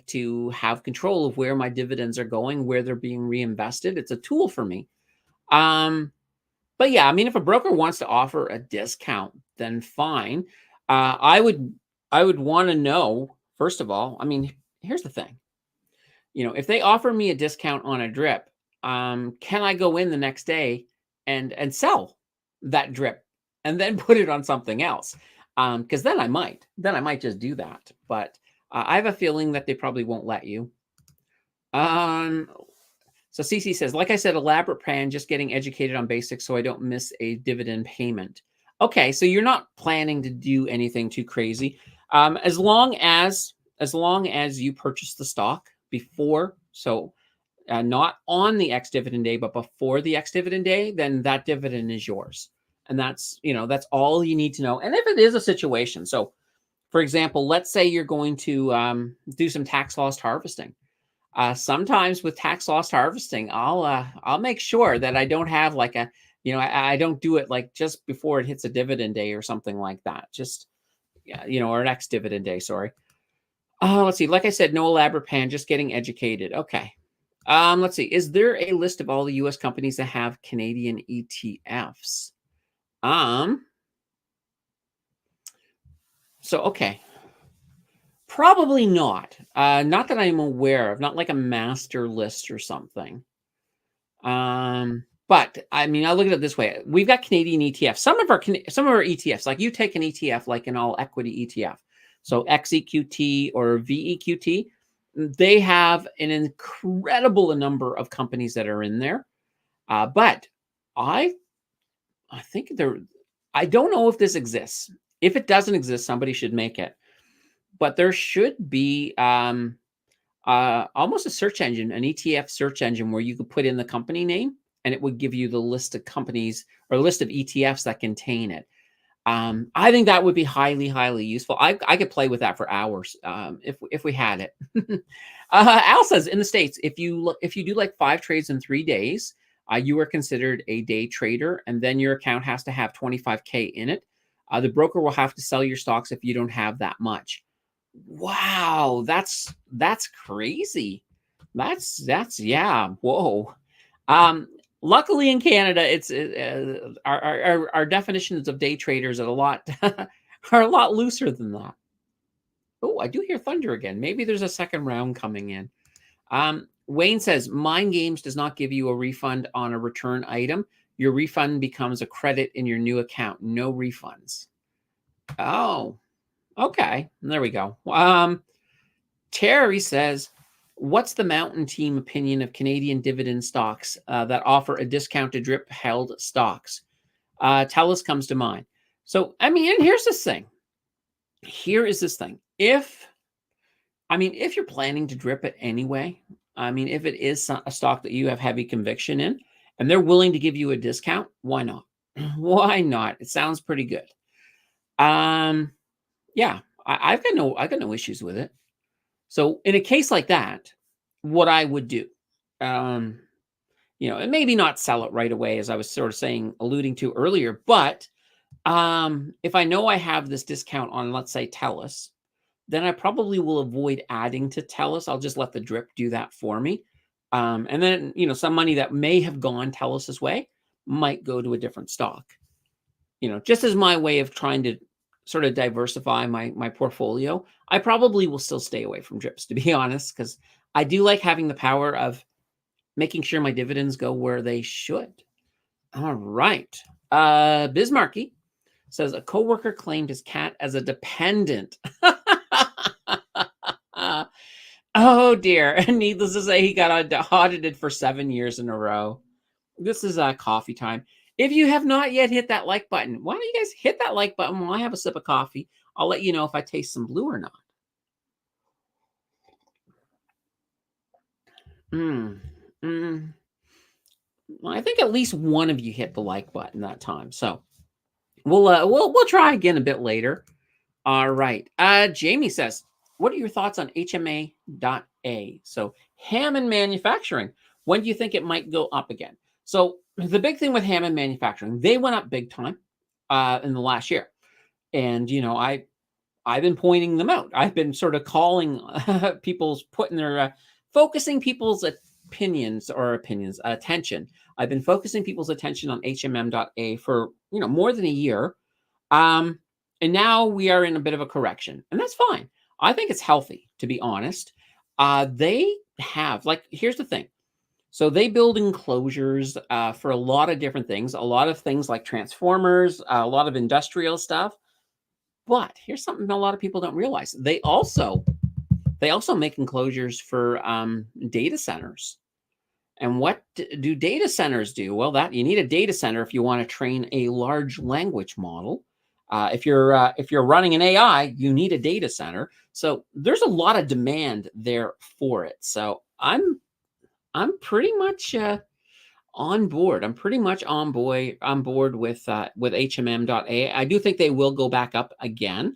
to have control of where my dividends are going, where they're being reinvested. It's a tool for me. But yeah, I mean, if a broker wants to offer a discount, then fine. I would want to know, first of all, I mean, here's the thing. If they offer me a discount on a drip, can I go in the next day and sell that drip and then put it on something else? Because then I might just do that. But I have a feeling that they probably won't let you. So CC says, like I said, elaborate plan, just getting educated on basics so I don't miss a dividend payment. Okay, so you're not planning to do anything too crazy. As long as you purchase the stock before, so not on the ex-dividend day, but before the ex-dividend day, then that dividend is yours. And that's all you need to know. And if it is a situation, so for example, let's say you're going to do some tax loss harvesting. Sometimes with tax loss harvesting, I'll make sure that I don't have like I don't do it like just before it hits a dividend day or something like that. Just, or next dividend day, sorry. Let's see. Like I said, no elaborate plan, just getting educated. Okay. Let's see. Is there a list of all the U.S. companies that have Canadian ETFs? So, okay. Probably not. Not that I'm aware of. Not like a master list or something. But I mean, I look at it this way: we've got Canadian ETFs. Some of our ETFs, like you take an ETF, like an all equity ETF, so XEQT or VEQT, they have an incredible number of companies that are in there. But I think I don't know if this exists. If it doesn't exist, somebody should make it. But there should be almost a search engine, an ETF search engine, where you could put in the company name and it would give you the list of companies or list of ETFs that contain it. I think that would be highly, highly useful. I could play with that for hours if we had it. Al says in the States, if you do like 5 trades in 3 days, you are considered a day trader, and then your account has to have 25K in it. The broker will have to sell your stocks if you don't have that much. Wow, that's crazy. That's yeah. Whoa. Um, Luckily in Canada, it's our definitions of day traders are a lot are a lot looser than that. Oh, I do hear thunder again. Maybe there's a second round coming in. Wayne says, Mind Games does not give you a refund on a return item. Your refund becomes a credit in your new account. No refunds. Oh, okay. There we go. Terry says, what's the Mountain Team opinion of Canadian dividend stocks that offer a discounted drip held stocks? TELUS comes to mind. So, I mean, and here's this thing. Here is this thing. If you're planning to drip it anyway, if it is a stock that you have heavy conviction in and they're willing to give you a discount, why not? Why not? It sounds pretty good. Yeah, I've got no issues with it. So in a case like that, what I would do, and maybe not sell it right away, as I was sort of alluding to earlier, but if I know I have this discount on, let's say, TELUS, then I probably will avoid adding to TELUS. I'll just let the drip do that for me. And then, some money that may have gone TELUS's way might go to a different stock, just as my way of trying to sort of diversify my portfolio. I probably will still stay away from drips, to be honest, because I do like having the power of making sure my dividends go where they should. All right. Bismarcky says a coworker claimed his cat as a dependent. Oh dear. And needless to say, he got audited for 7 years in a row. This is coffee time. If you have not yet hit that like button, why don't you guys hit that like button while I have a sip of coffee? I'll let you know if I taste some blue or not. Well, I think at least one of you hit the like button that time. So we'll try again a bit later. All right. Jamie says, what are your thoughts on HMA.A? So Hammond Manufacturing. When do you think it might go up again? So the big thing with Hammond Manufacturing, they went up big time in the last year. And, I've been pointing them out. I've been sort of calling focusing people's attention. I've been focusing people's attention on HMM.A for, more than a year. And now we are in a bit of a correction, and that's fine. I think it's healthy, to be honest. They have, here's the thing. So they build enclosures for a lot of different things, a lot of things like transformers, a lot of industrial stuff. But here's something a lot of people don't realize. They also make enclosures for data centers. And what do data centers do? Well, you need a data center if you want to train a large language model. If you're running an AI, you need a data center. So there's a lot of demand there for it. So I'm pretty much on board. I'm pretty much on board with HMM.A. I do think they will go back up again.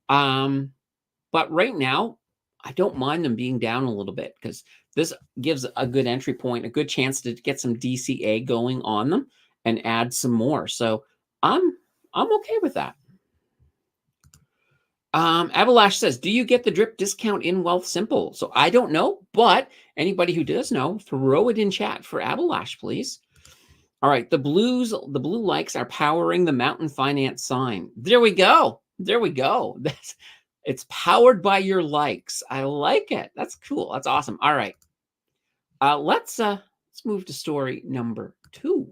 But right now, I don't mind them being down a little bit because this gives a good entry point, a good chance to get some DCA going on them and add some more. So I'm okay with that. Abalash says, do you get the drip discount in Wealthsimple? So I don't know, but anybody who does know, throw it in chat for Abalash, please. All right, the blue likes are powering the Mountain Finance sign. There we go. It's powered by your likes. I like it. That's cool. That's awesome. All right. Let's move to story number 2.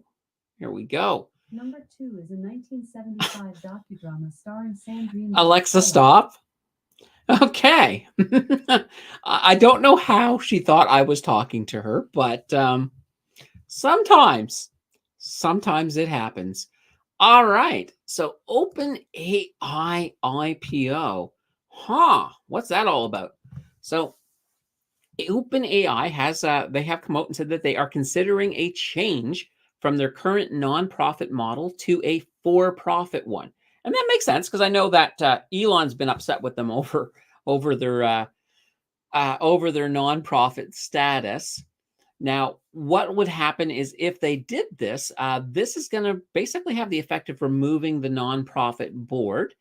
Here we go.
Number 2 is a 1975 docudrama starring Sandrine.
Alexa, stop. Okay. I don't know how she thought I was talking to her, but sometimes it happens. All right. So OpenAI IPO. What's that all about? So OpenAI they have come out and said that they are considering a change from their current nonprofit model to a for-profit one. And that makes sense because I know that Elon's been upset with them over their nonprofit status. Now, what would happen is if they did this, this is going to basically have the effect of removing the nonprofit board.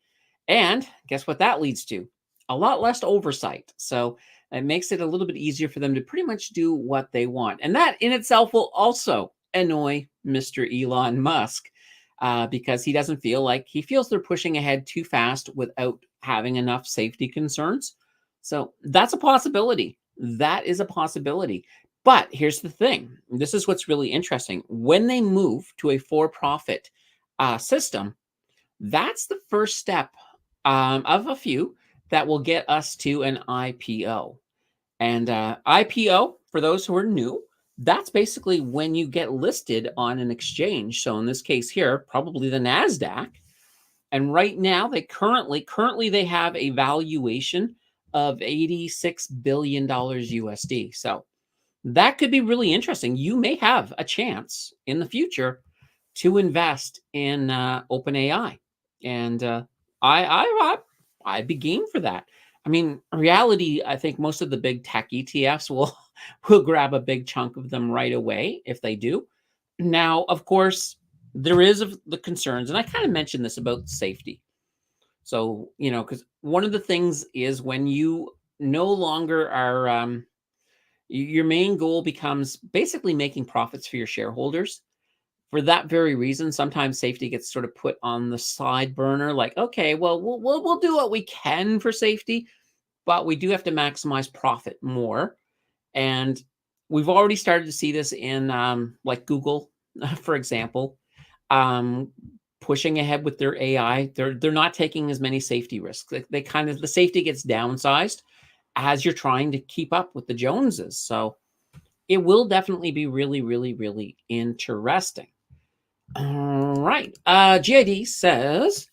And guess what that leads to? A lot less oversight. So it makes it a little bit easier for them to pretty much do what they want. And that in itself will also annoy Mr. Elon Musk because he doesn't feel like he feels they're pushing ahead too fast without having enough safety concerns. So that's a possibility. That is a possibility. But here's the thing. This is what's really interesting. When they move to a for-profit system, that's the first step of a few that will get us to an IPO. And IPO, for those who are new, that's basically when you get listed on an exchange. So in this case here, probably the NASDAQ. And right now, they currently they have a valuation of $86 billion USD. So that could be really interesting. You may have a chance in the future to invest in OpenAI, and I'd be game for that. I mean, in reality, I think most of the big tech ETFs will will grab a big chunk of them right away if they do. Now, of course, there is the concerns, and I kind of mentioned this about safety. So, because one of the things is when you no longer are your main goal becomes basically making profits for your shareholders. For that very reason, sometimes safety gets sort of put on the side burner. Like, okay, well, we'll do what we can for safety, but we do have to maximize profit more. And we've already started to see this in like Google, for example, um, pushing ahead with their AI. They're not taking as many safety risks. They kind of the safety gets downsized as you're trying to keep up with the Joneses. So it will definitely be really, really, really interesting. All right. GID says,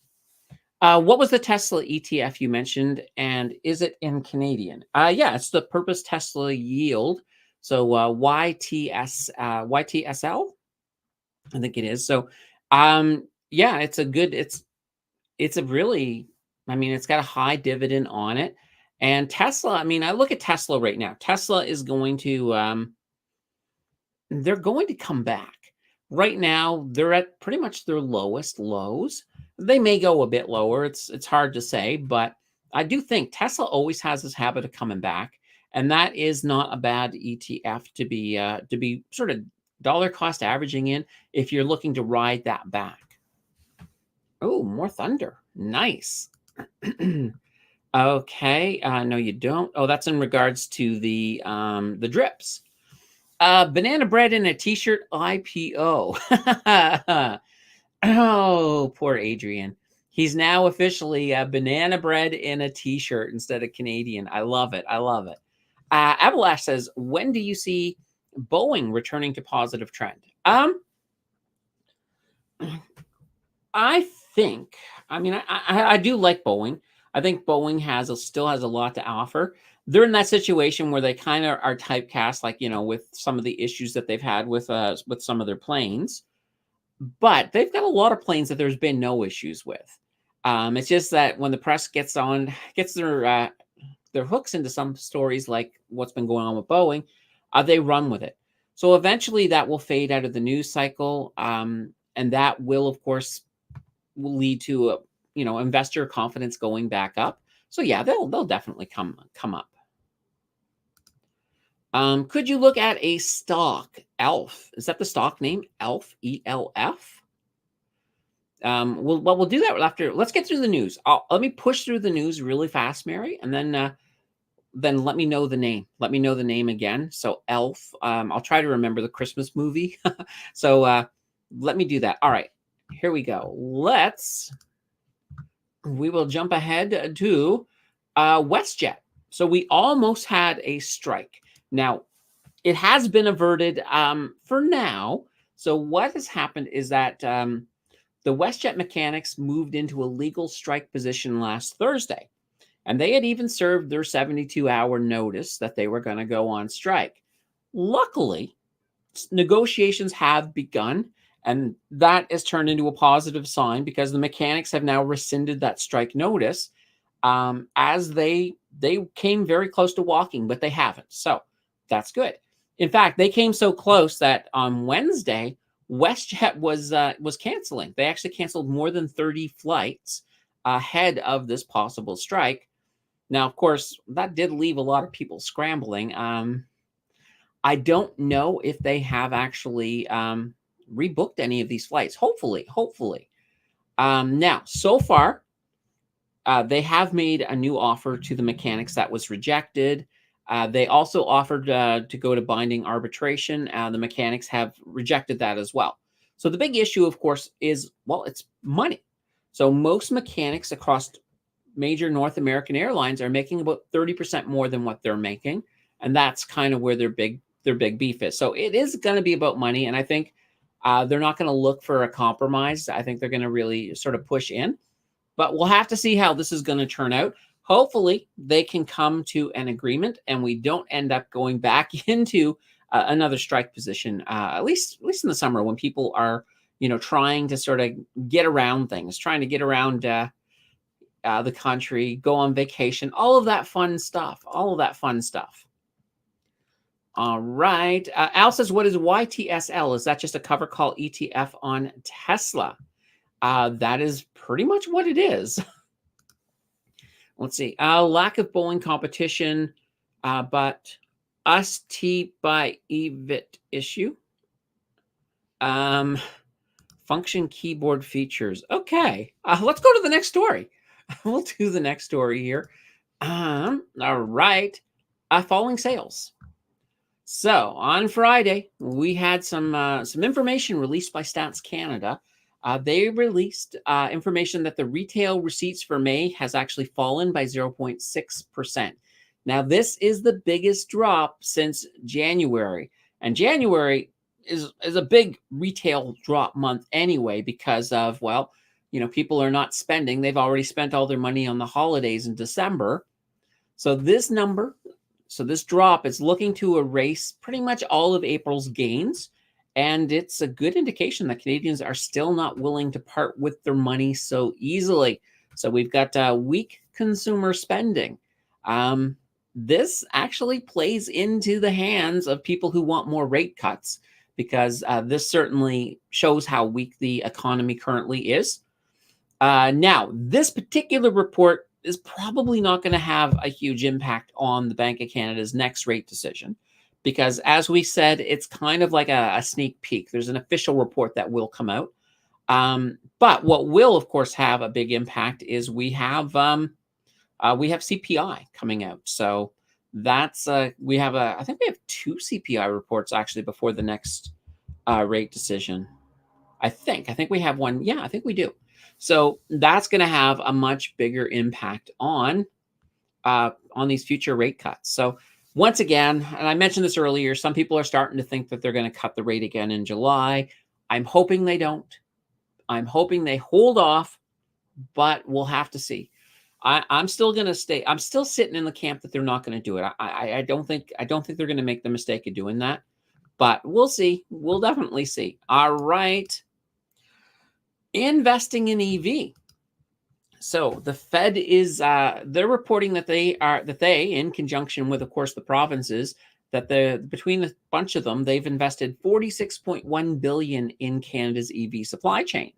what was the Tesla ETF you mentioned, and is it in Canadian? Yeah, it's the Purpose Tesla Yield. So YTSL, I think it is. So, yeah, it's a really, I mean, it's got a high dividend on it. And Tesla, I mean, I look at Tesla right now. Tesla is going to, they're going to come back. Right now, they're at pretty much their lowest lows. They may go a bit lower. It's hard to say, but I do think Tesla always has this habit of coming back, and that is not a bad ETF to be sort of dollar cost averaging in if you're looking to ride that back. Oh, more thunder. Nice. Okay. No, you don't. Oh, that's in regards to the drips. Banana bread in a t-shirt IPO. Oh, poor Adrian. He's now officially banana bread in a t-shirt instead of Canadian. I love it. I love it. Abalash says, when do you see Boeing returning to positive trend? I think, I mean, I do like Boeing. I think Boeing still has a lot to offer. They're in that situation where they kind of are typecast, like, with some of the issues that they've had with some of their planes. But they've got a lot of planes that there's been no issues with. It's just that when the press gets their hooks into some stories like what's been going on with Boeing, they run with it. So eventually that will fade out of the news cycle, and that will, of course, will lead to investor confidence going back up. So yeah, they'll definitely come up. Could you look at a stock, ELF? Is that the stock name, ELF? ELF? We'll do that after. Let's get through the news. Let me push through the news really fast, Mary, and then let me know the name. Let me know the name again. So ELF. I'll try to remember the Christmas movie. So let me do that. All right, here we go. We will jump ahead to WestJet. So we almost had a strike. Now, it has been averted for now. So what has happened is that the WestJet mechanics moved into a legal strike position last Thursday. And they had even served their 72-hour notice that they were going to go on strike. Luckily, negotiations have begun, And that has turned into a positive sign because the mechanics have now rescinded that strike notice, as they came very close to walking, but they haven't. So that's good. In fact, they came so close that on Wednesday, WestJet was canceling. They actually canceled more than 30 flights ahead of this possible strike. Now, of course, that did leave a lot of people scrambling. I don't know if they have actually rebooked any of these flights. Hopefully. Now, so far, they have made a new offer to the mechanics that was rejected. They also offered to go to binding arbitration. The mechanics have rejected that as well. So the big issue, of course, is, well, it's money. So most mechanics across major North American airlines are making about 30% more than what they're making. And that's kind of where their big beef is. So it is going to be about money. And I think they're not going to look for a compromise. I think they're going to really sort of push in. But we'll have to see how this is going to turn out. Hopefully, they can come to an agreement and we don't end up going back into another strike position, at least in the summer when people are, trying to sort of get around things, trying to get around the country, go on vacation, all of that fun stuff. All right. Al says, what is YTSL? Is that just a cover call ETF on Tesla? That is pretty much what it is. Let's see. Lack of bowling competition, but us T by EVIT issue. Function keyboard features. Okay. Let's go to the next story. We'll do the next story here. All right. Falling sales. So on Friday, we had some information released by Stats Canada. They released information that the retail receipts for May has actually fallen by 0.6%. Now, this is the biggest drop since January. And January is a big retail drop month anyway because of, well, people are not spending. They've already spent all their money on the holidays in December. So this drop is looking to erase pretty much all of April's gains. And it's a good indication that Canadians are still not willing to part with their money so easily. So we've got weak consumer spending. This actually plays into the hands of people who want more rate cuts because this certainly shows how weak the economy currently is. Now, this particular report is probably not going to have a huge impact on the Bank of Canada's next rate decision. Because as we said, it's kind of like a sneak peek. There's an official report that will come out. But what will, of course, have a big impact is we have CPI coming out. So that's I think we have 2 CPI reports actually before the next rate decision. I think we have one. Yeah, I think we do. So that's going to have a much bigger impact on these future rate cuts. So once again, and I mentioned this earlier, some people are starting to think that they're going to cut the rate again in July. I'm hoping they don't. I'm hoping they hold off, but we'll have to see. I'm still going to stay. I'm still sitting in the camp that they're not going to do it. I don't think they're going to make the mistake of doing that, but we'll see. We'll definitely see. All right. Investing in EV. So the Fed is they're reporting that they, in conjunction with, of course, the provinces, that between the bunch of them, they've invested $46.1 billion in Canada's EV supply chain.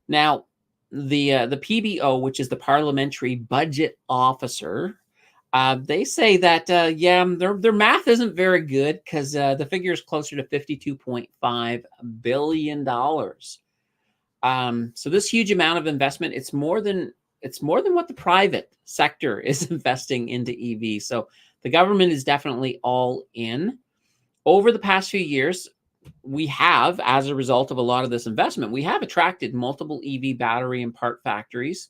Now, the PBO, which is the Parliamentary Budget Officer, they say that their math isn't very good because the figure is closer to $52.5 billion. So this huge amount of investment, it's more than what the private sector is investing into EV. So the government is definitely all in. Over the past few years, we have, as a result of a lot of this investment, we have attracted multiple EV battery and part factories.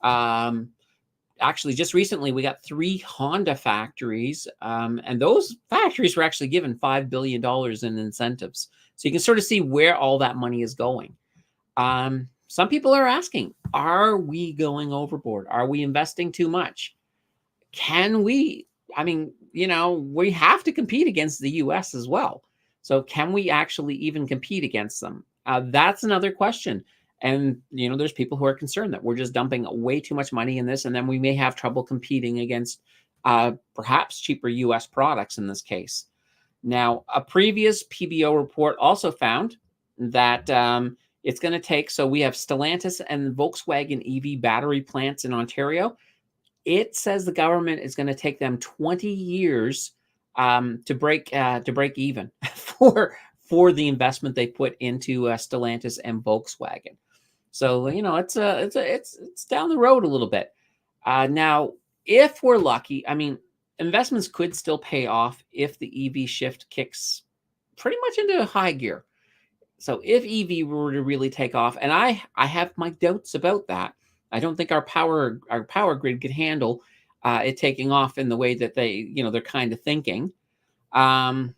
Actually, just recently, we got 3 Honda factories, and those factories were actually given $5 billion in incentives. So you can sort of see where all that money is going. Some people are asking, are we going overboard? Are we investing too much? Can we? I mean, we have to compete against the US as well. So can we actually even compete against them? That's another question. And, there's people who are concerned that we're just dumping way too much money in this, and then we may have trouble competing against perhaps cheaper US products in this case. Now, a previous PBO report also found that it's going to take, so we have Stellantis and Volkswagen EV battery plants in Ontario. It says the government is going to take them 20 years to break even for the investment they put into Stellantis and Volkswagen. So it's down the road a little bit. Now, if we're lucky, I mean, investments could still pay off if the EV shift kicks pretty much into high gear. So if EV were to really take off, and I have my doubts about that. I don't think our power grid could handle it taking off in the way that they're kind of thinking. So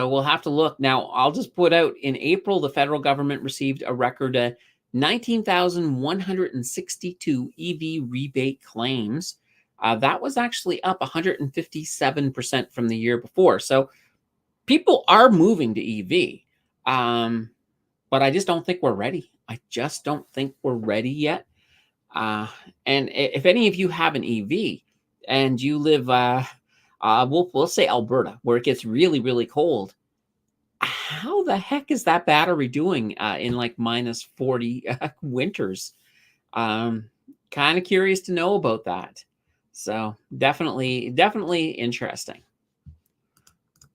we'll have to look. Now, I'll just put out, in April, the federal government received a record 19,162 EV rebate claims. That was actually up 157% from the year before. So people are moving to EV, but I just don't think we're ready. I just don't think we're ready yet. And if any of you have an EV and you live, we'll say Alberta, where it gets really, really cold, how the heck is that battery doing in like minus 40 winters? Kind of curious to know about that. So definitely interesting.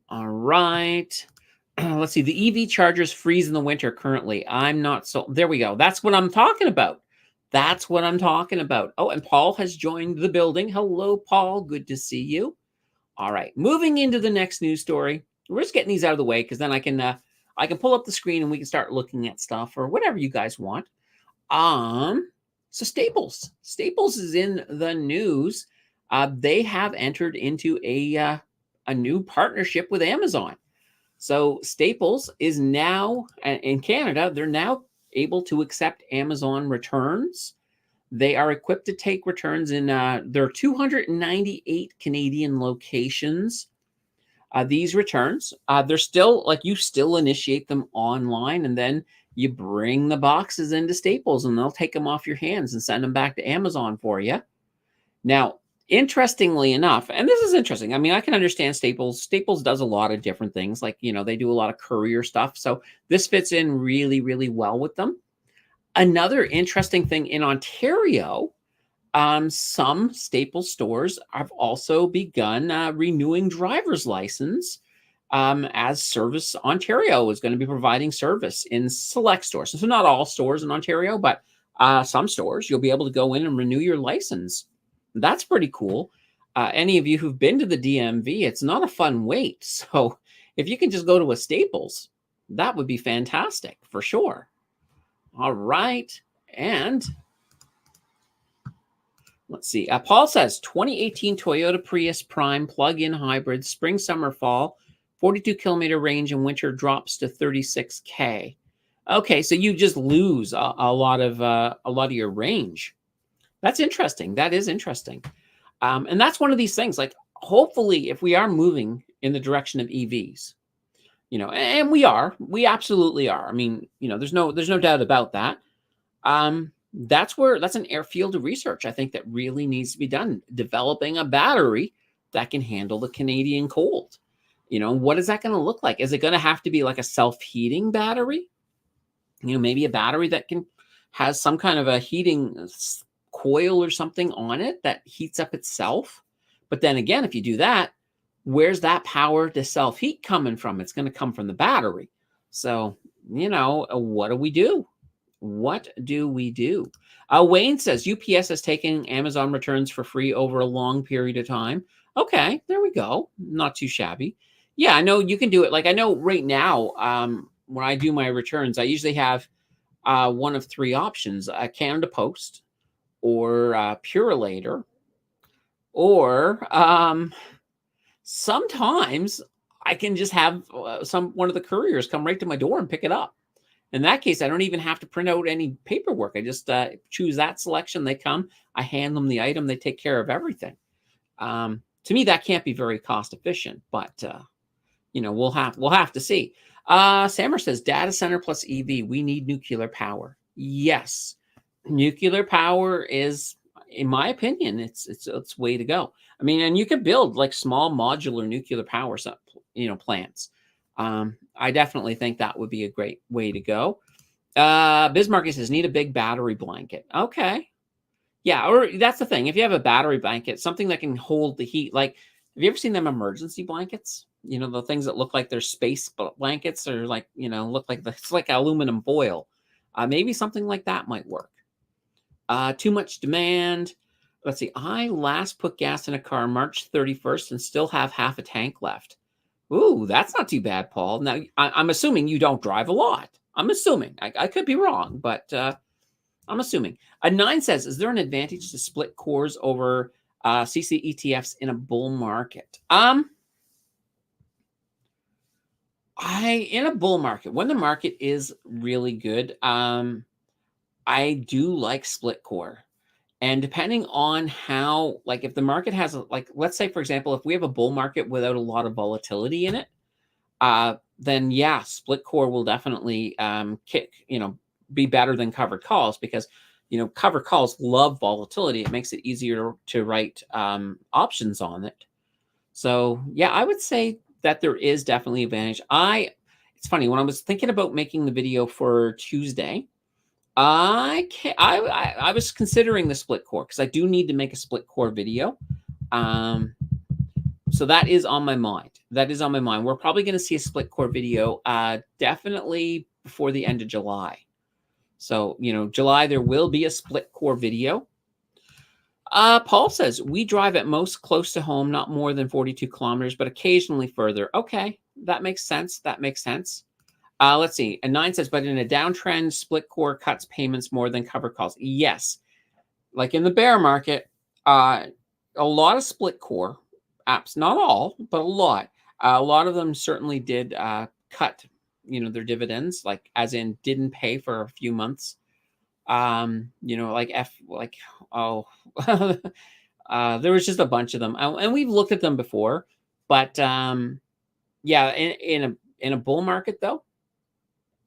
All right. Let's see. The EV chargers freeze in the winter currently. I'm not so. There we go. That's what I'm talking about. That's what I'm talking about. Oh, and Paul has joined the building. Hello, Paul. Good to see you. All right. Moving into the next news story. We're just getting these out of the way because then I can pull up the screen and we can start looking at stuff or whatever you guys want. So Staples is in the news. They have entered into a new partnership with Amazon. So Staples is now in Canada. They're now able to accept Amazon returns. They are equipped to take returns in their 298 Canadian locations. These returns, they're still you still initiate them online, and then you bring the boxes into Staples, and they'll take them off your hands and send them back to Amazon for you. Now, interestingly enough, and this is interesting. I mean, I can understand Staples. Staples does a lot of different things. They do a lot of courier stuff. So this fits in really, really well with them. Another interesting thing in Ontario, some Staples stores have also begun renewing driver's license as Service Ontario is going to be providing service in select stores. So not all stores in Ontario, but some stores, you'll be able to go in and renew your license. That's pretty cool. Any of you who've been to the DMV, it's not a fun wait. So if you can just go to a Staples, that would be fantastic for sure. All right. And let's see. Paul says 2018 Toyota Prius Prime plug-in hybrid, spring, summer, fall, 42-kilometer range, and winter drops to 36K. Okay, so you just lose a lot of your range. That's interesting. That is interesting. And that's one of these things. Hopefully, if we are moving in the direction of EVs, and we absolutely are. I mean, there's no doubt about that. That's an airfield of research, I think, that really needs to be done. Developing a battery that can handle the Canadian cold. What is that going to look like? Is it going to have to be like a self-heating battery? Maybe a battery that has some kind of a heating coil or something on it that heats up itself. But then again, if you do that, where's that power to self-heat coming from? It's going to come from the battery. So, what do we do? What do we do? Wayne says UPS is taking Amazon returns for free over a long period of time. Okay, there we go. Not too shabby. Yeah, I know you can do it. I know right now, when I do my returns, I usually have one of three options: Canada Post, or Purolator, or sometimes I can just have one of the couriers come right to my door and pick it up. In that case, I don't even have to print out any paperwork. I just choose that selection. They come, I hand them the item, they take care of everything. To me, that can't be very cost efficient, but we'll have to see. Sammer says data center plus EV. We need nuclear power. Yes, nuclear power is, in my opinion, it's way to go. I mean, and you could build like small modular nuclear power, plants. I definitely think that would be a great way to go. Bismarck says need a big battery blanket. Okay, yeah, or that's the thing. If you have a battery blanket, something that can hold the heat, like have you ever seen them emergency blankets? You know, the things that look like they're space blankets, or like, look like it's like aluminum foil. Maybe something like that might work. Too much demand. Let's see. I last put gas in a car March 31st and still have half a tank left. Ooh, that's not too bad, Paul. Now, I'm assuming you don't drive a lot. I'm assuming. I could be wrong, but I'm assuming. A 9 says, is there an advantage to split cores over CC ETFs in a bull market? In a bull market, when the market is really good, I do like split core. And depending on how, like if the market has, let's say, for example, if we have a bull market without a lot of volatility in it, then yeah, split core will definitely be better than covered calls, because covered calls love volatility. It makes it easier to write options on it. So yeah, I would say that there is definitely advantage. It's funny, when I was thinking about making the video for Tuesday, I was considering the split core, because I do need to make a split core video. So that is on my mind. We're probably going to see a split core video definitely before the end of July. So, July, there will be a split core video. Paul says, we drive at most close to home, not more than 42 kilometers, but occasionally further. Okay, that makes sense. Let's see. A 9 says, but in a downtrend, split core cuts payments more than covered calls. Yes. Like in the bear market, a lot of split core apps, not all, but a lot of them certainly did cut, their dividends, like as in didn't pay for a few months. There was just a bunch of them, and we've looked at them before. But yeah, in a bull market though,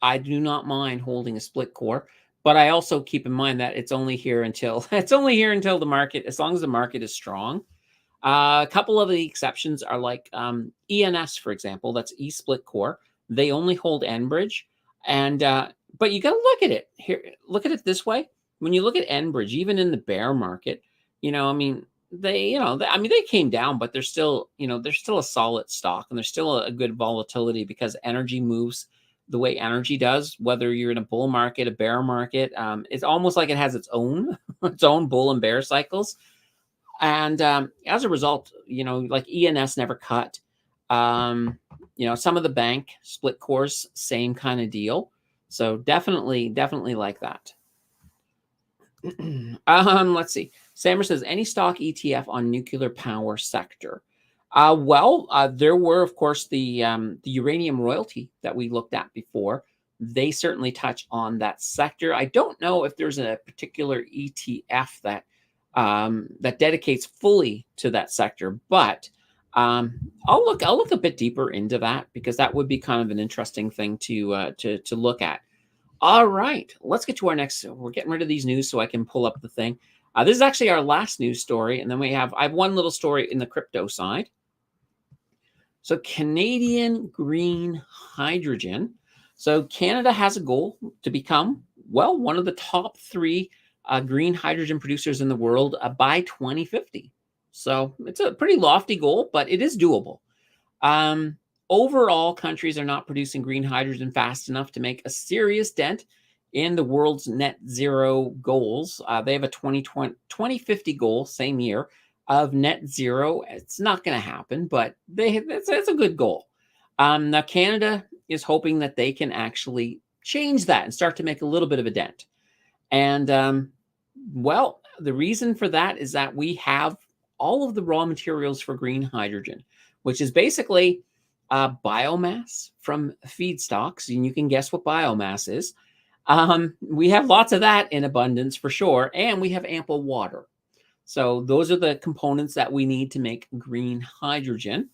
I do not mind holding a split core, but I also keep in mind that it's only here until the market, as long as the market is strong. A couple of the exceptions are like ENS, for example. That's E-split core. They only hold Enbridge, and but you got to look at it here. Look at it this way: when you look at Enbridge, even in the bear market, they came down, but they're still a solid stock, and there's still a good volatility, because energy moves the way energy does, whether you're in a bull market, a bear market. It's almost like it has its own bull and bear cycles. And as a result, like ENS never cut. Some of the bank split cores, same kind of deal. So definitely like that. Let's see. Sammer says, any stock ETF on nuclear power sector? There were, of course, the uranium royalty that we looked at before. They certainly touch on that sector. I don't know if there's a particular ETF that dedicates fully to that sector, but I'll look a bit deeper into that, because that would be kind of an interesting thing to look at. All right, let's get to our next. We're getting rid of these news so I can pull up the thing. This is actually our last news story, and then I have one little story in the crypto side. So Canadian green hydrogen. So Canada has a goal to become, one of the top 3 green hydrogen producers in the world by 2050. So it's a pretty lofty goal, but it is doable. Overall, countries are not producing green hydrogen fast enough to make a serious dent in the world's net zero goals. They have a 2050 goal, same year, of net zero. It's not going to happen, but it's a good goal. Now, Canada is hoping that they can actually change that and start to make a little bit of a dent. And, the reason for that is that we have all of the raw materials for green hydrogen, which is basically biomass from feedstocks. And you can guess what biomass is. We have lots of that in abundance for sure. And we have ample water. So those are the components that we need to make green hydrogen.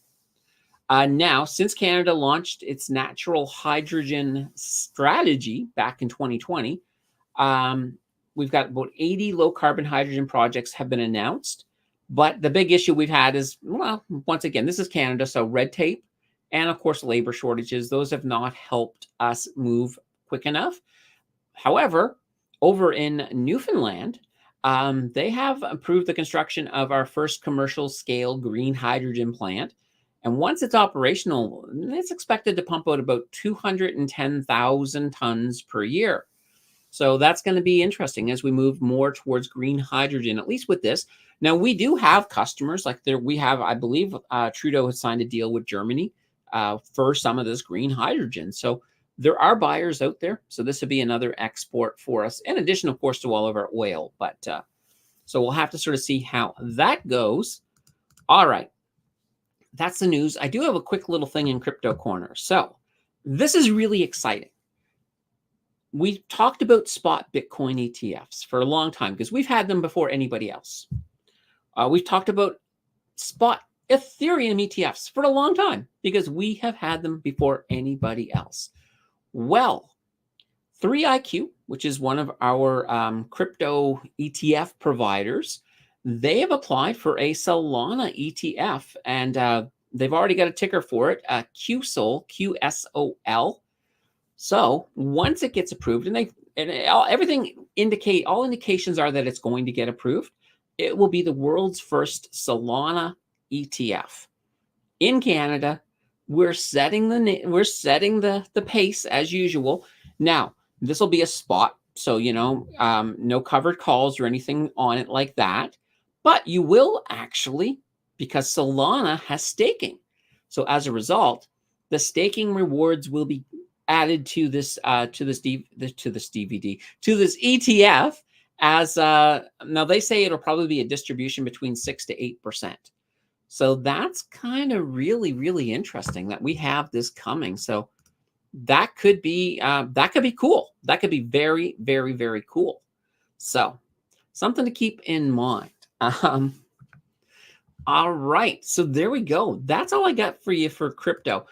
Now, since Canada launched its natural hydrogen strategy back in 2020, we've got about 80 low carbon hydrogen projects have been announced. But the big issue we've had is, well, once again, this is Canada, so red tape and, of course, labor shortages. Those have not helped us move quick enough. However, over in Newfoundland, they have approved the construction of our first commercial scale green hydrogen plant. And once it's operational, it's expected to pump out about 210,000 tons per year. So that's going to be interesting as we move more towards green hydrogen, at least with this. Now, we do have customers like there. We have, I believe, Trudeau has signed a deal with Germany for some of this green hydrogen. So there are buyers out there. So this would be another export for us, in addition, of course, to all of our oil. But so we'll have to sort of see how that goes. All right. That's the news. I do have a quick little thing in Crypto Corner. So this is really exciting. We've talked about spot Bitcoin ETFs for a long time because we've had them before anybody else. We've talked about spot Ethereum ETFs for a long time because we have had them before anybody else. Well, 3iQ, which is one of our crypto ETF providers, they have applied for a Solana ETF, and they've already got a ticker for it, QSOL, QSOL. So once it gets approved, all indications are that it's going to get approved, it will be the world's first Solana ETF in Canada. We're setting the pace as usual. Now, this will be a spot, so no covered calls or anything on it like that. But you will actually, because Solana has staking. So as a result, the staking rewards will be added to this ETF as now they say it'll probably be a distribution between 6 to 8%. So that's kind of really interesting that we have this coming. So that could be cool. That could be very cool. So something to keep in mind. All right, so there we go. That's all I got for you for crypto.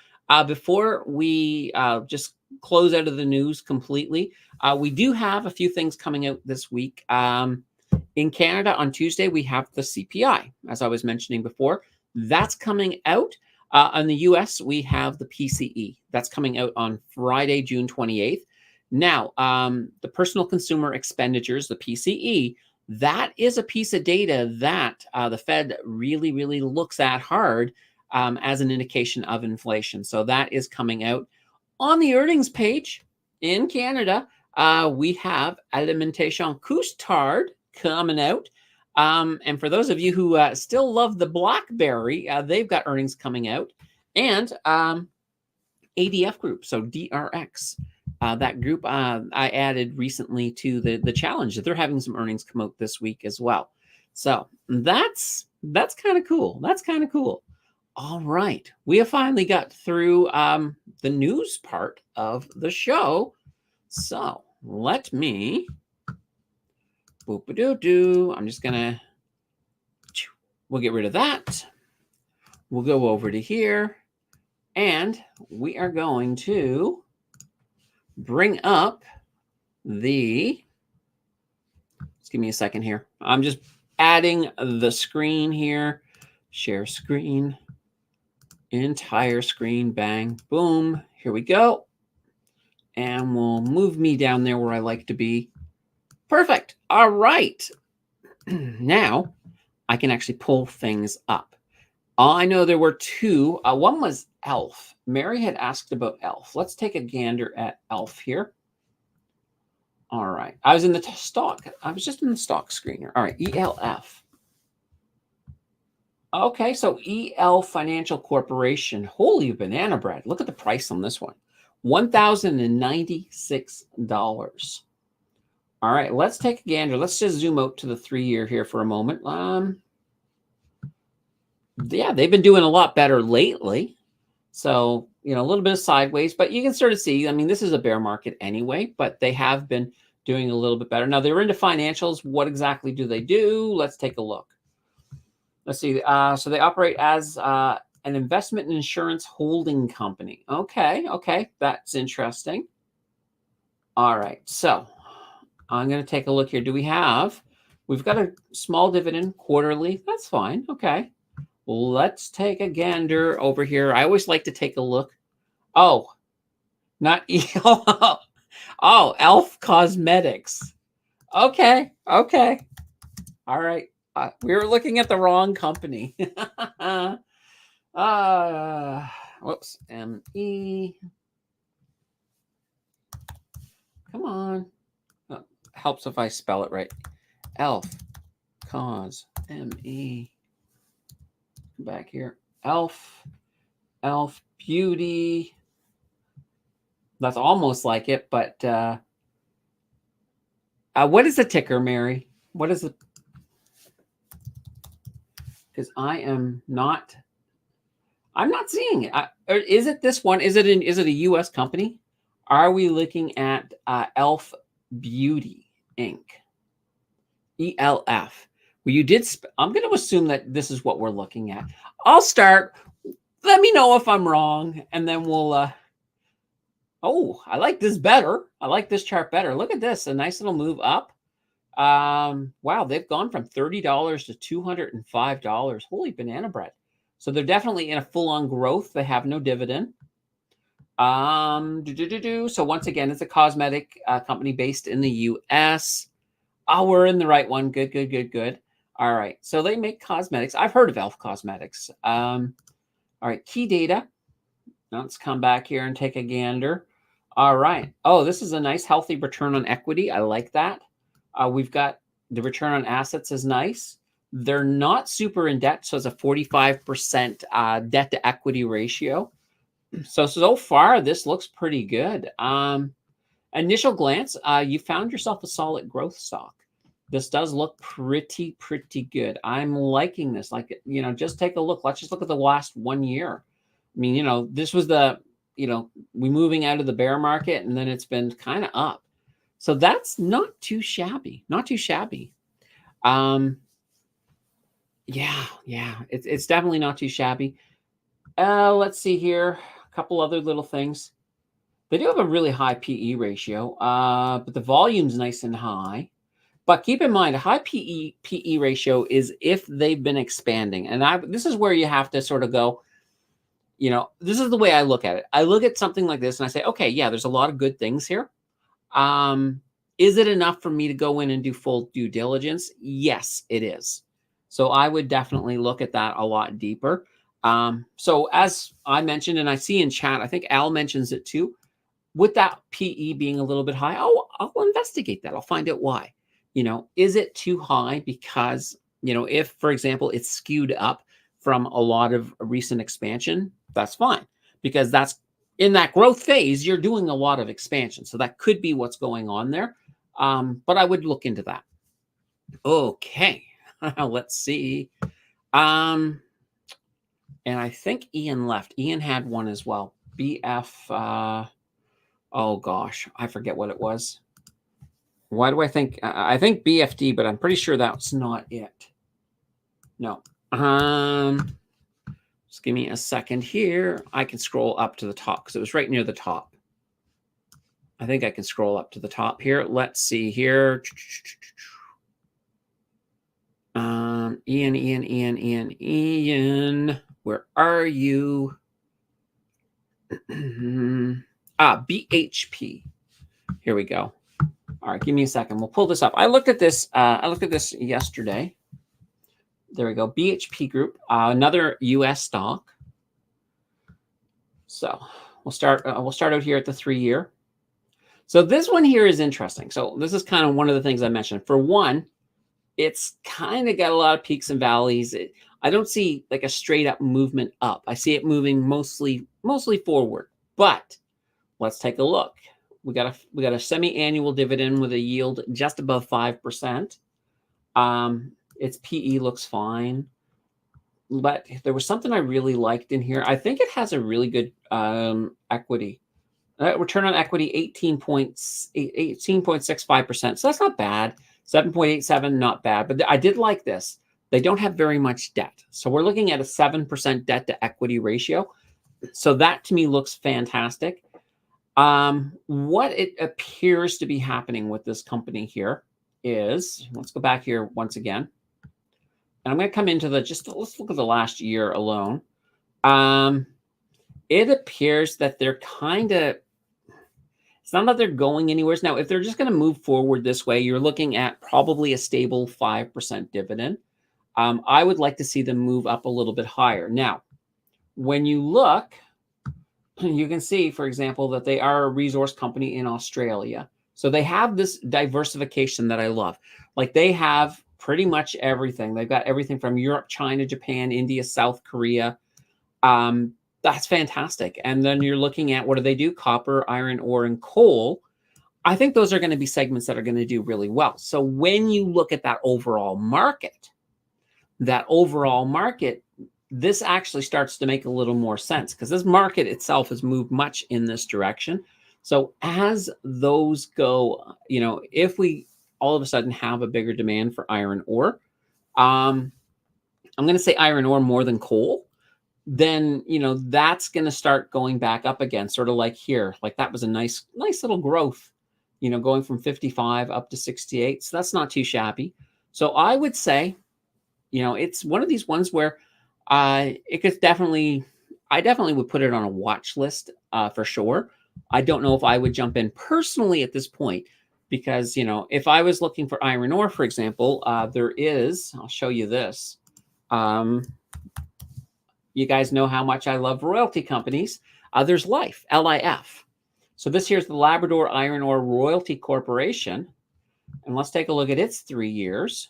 Before we just close out of the news completely, we do have a few things coming out this week. In Canada on Tuesday, we have the CPI, as I was mentioning before. That's coming out. In the US, we have the PCE. That's coming out on Friday, June 28th. Now, the personal consumer expenditures, the PCE, that is a piece of data that the Fed really looks at hard as an indication of inflation. So that is coming out. On the earnings page in Canada, we have Alimentation Couche-Tard coming out. And for those of you who still love the BlackBerry, they've got earnings coming out. And ADF Group, so DRX. That group I added recently to the challenge. They're having some earnings come out this week as well. So that's kind of cool. That's kind of cool. All right. We have finally got through the news part of the show. So let me boop-a-doo-doo. I'm just gonna we'll get rid of that. We'll go over to here, and we are going to bring up just give me a second here. I'm just adding the screen here. Share screen, entire screen, bang, boom. Here we go. And we'll move me down there where I like to be. Perfect. All right. Now I can actually pull things up. I know there were two. One was ELF. Mary had asked about ELF. Let's take a gander at ELF here. All right. I was in the stock. I was just in the stock screener. All right. ELF. Okay. So EL Financial Corporation. Holy banana bread. Look at the price on this one. $1,096. All right. Let's take a gander. Let's just zoom out to the 3-year here for a moment. Yeah, they've been doing a lot better lately. So, a little bit of sideways, but you can sort of see, I mean, this is a bear market anyway, but they have been doing a little bit better. Now, they're into financials. What exactly do they do? Let's take a look. Let's see. So they operate as an an investment and insurance holding company. Okay, that's interesting. All right, so I'm going to take a look here. We've got a small dividend quarterly. That's fine. Okay. Let's take a gander over here. I always like to take a look. Oh, not oh, Elf Cosmetics. Okay. All right. We were looking at the wrong company. Whoops. ME. Come on. Oh, helps if I spell it right. Elf Cos ME. Back here. Elf Beauty. That's almost like it, but what is the ticker, Mary? What is it? Because I'm not seeing it. Or is it this one? Is it a U.S. company? Are we looking at Elf Beauty Inc? ELF. Well, you did. I'm going to assume that this is what we're looking at. I'll start. Let me know if I'm wrong, and then we'll. Oh, I like this better. I like this chart better. Look at this. A nice little move up. Wow, they've gone from $30 to $205. Holy banana bread. So they're definitely in a full-on growth. They have no dividend. So once again, it's a cosmetic company based in the U.S. Oh, we're in the right one. Good. All right. So they make cosmetics. I've heard of Elf Cosmetics. All right. Key data. Let's come back here and take a gander. All right. Oh, this is a nice, healthy return on equity. I like that. We've got the return on assets is nice. They're not super in debt, so it's a 45% debt to equity ratio. So far, this looks pretty good. Initial glance, you found yourself a solid growth stock. This does look pretty good. I'm liking this. Like, just take a look. Let's just look at the last 1 year. I mean, this was we moving out of the bear market, and then it's been kind of up. So that's not too shabby. Yeah, it's definitely not too shabby. Let's see here. A couple other little things. They do have a really high PE ratio, but the volume's nice and high. But keep in mind, a high PE ratio is if they've been expanding. And this is where you have to sort of go, this is the way I look at it. I look at something like this and I say, okay, yeah, there's a lot of good things here. Is it enough for me to go in and do full due diligence? Yes, it is. So I would definitely look at that a lot deeper. So as I mentioned, and I see in chat, I think Al mentions it too, with that PE being a little bit high, I'll investigate that. I'll find out why. Is it too high because, if, for example, it's skewed up from a lot of recent expansion, that's fine. Because that's in that growth phase, you're doing a lot of expansion. So that could be what's going on there. But I would look into that. Okay, let's see. And I think Ian left. Ian had one as well. BF, oh gosh, I forget what it was. Why do I think? I think BFD, but I'm pretty sure that's not it. No. Just give me a second here. I can scroll up to the top because it was right near the top. I think I can scroll up to the top here. Let's see here. Ian. Where are you? BHP. Here we go. All right, give me a second. We'll pull this up. I looked at this yesterday. There we go. BHP Group, another U.S. stock. So we'll start out here at the 3-year. So this one here is interesting. So this is kind of one of the things I mentioned. For one, it's kind of got a lot of peaks and valleys. I don't see like a straight up movement up. I see it moving mostly forward. But let's take a look. We got a semi-annual dividend with a yield just above 5%. Its PE looks fine. But there was something I really liked in here. I think it has a really good equity. Return on equity, 18.65%. So that's not bad. 7.87, not bad. But I did like this. They don't have very much debt. So we're looking at a 7% debt to equity ratio. So that to me looks fantastic. What it appears to be happening with this company here is, let's go back here once again. And I'm going to come into let's look at the last year alone. It appears that they're it's not that they're going anywhere. Now, if they're just going to move forward this way, you're looking at probably a stable 5% dividend. I would like to see them move up a little bit higher. Now, when you look, you can see, for example, that they are a resource company in Australia. So they have this diversification that I love. Like they have pretty much everything. They've got everything from Europe, China, Japan, India, South Korea. That's fantastic. And then you're looking at, what do they do? Copper, iron ore, and coal. I think those are going to be segments that are going to do really well. So when you look at that overall market, this actually starts to make a little more sense, because this market itself has moved much in this direction. So as those go, if we all of a sudden have a bigger demand for iron ore, I'm going to say iron ore more than coal, then, that's going to start going back up again, sort of like here. Like that was a nice little growth, going from 55 up to 68. So that's not too shabby. So I would say, it's one of these ones where it could I definitely would put it on a watch list for sure. I don't know if I would jump in personally at this point, because, if I was looking for iron ore, for example, I'll show you this. You guys know how much I love royalty companies. There's LIF. So this here's the Labrador Iron Ore Royalty Corporation. And let's take a look at its 3 years.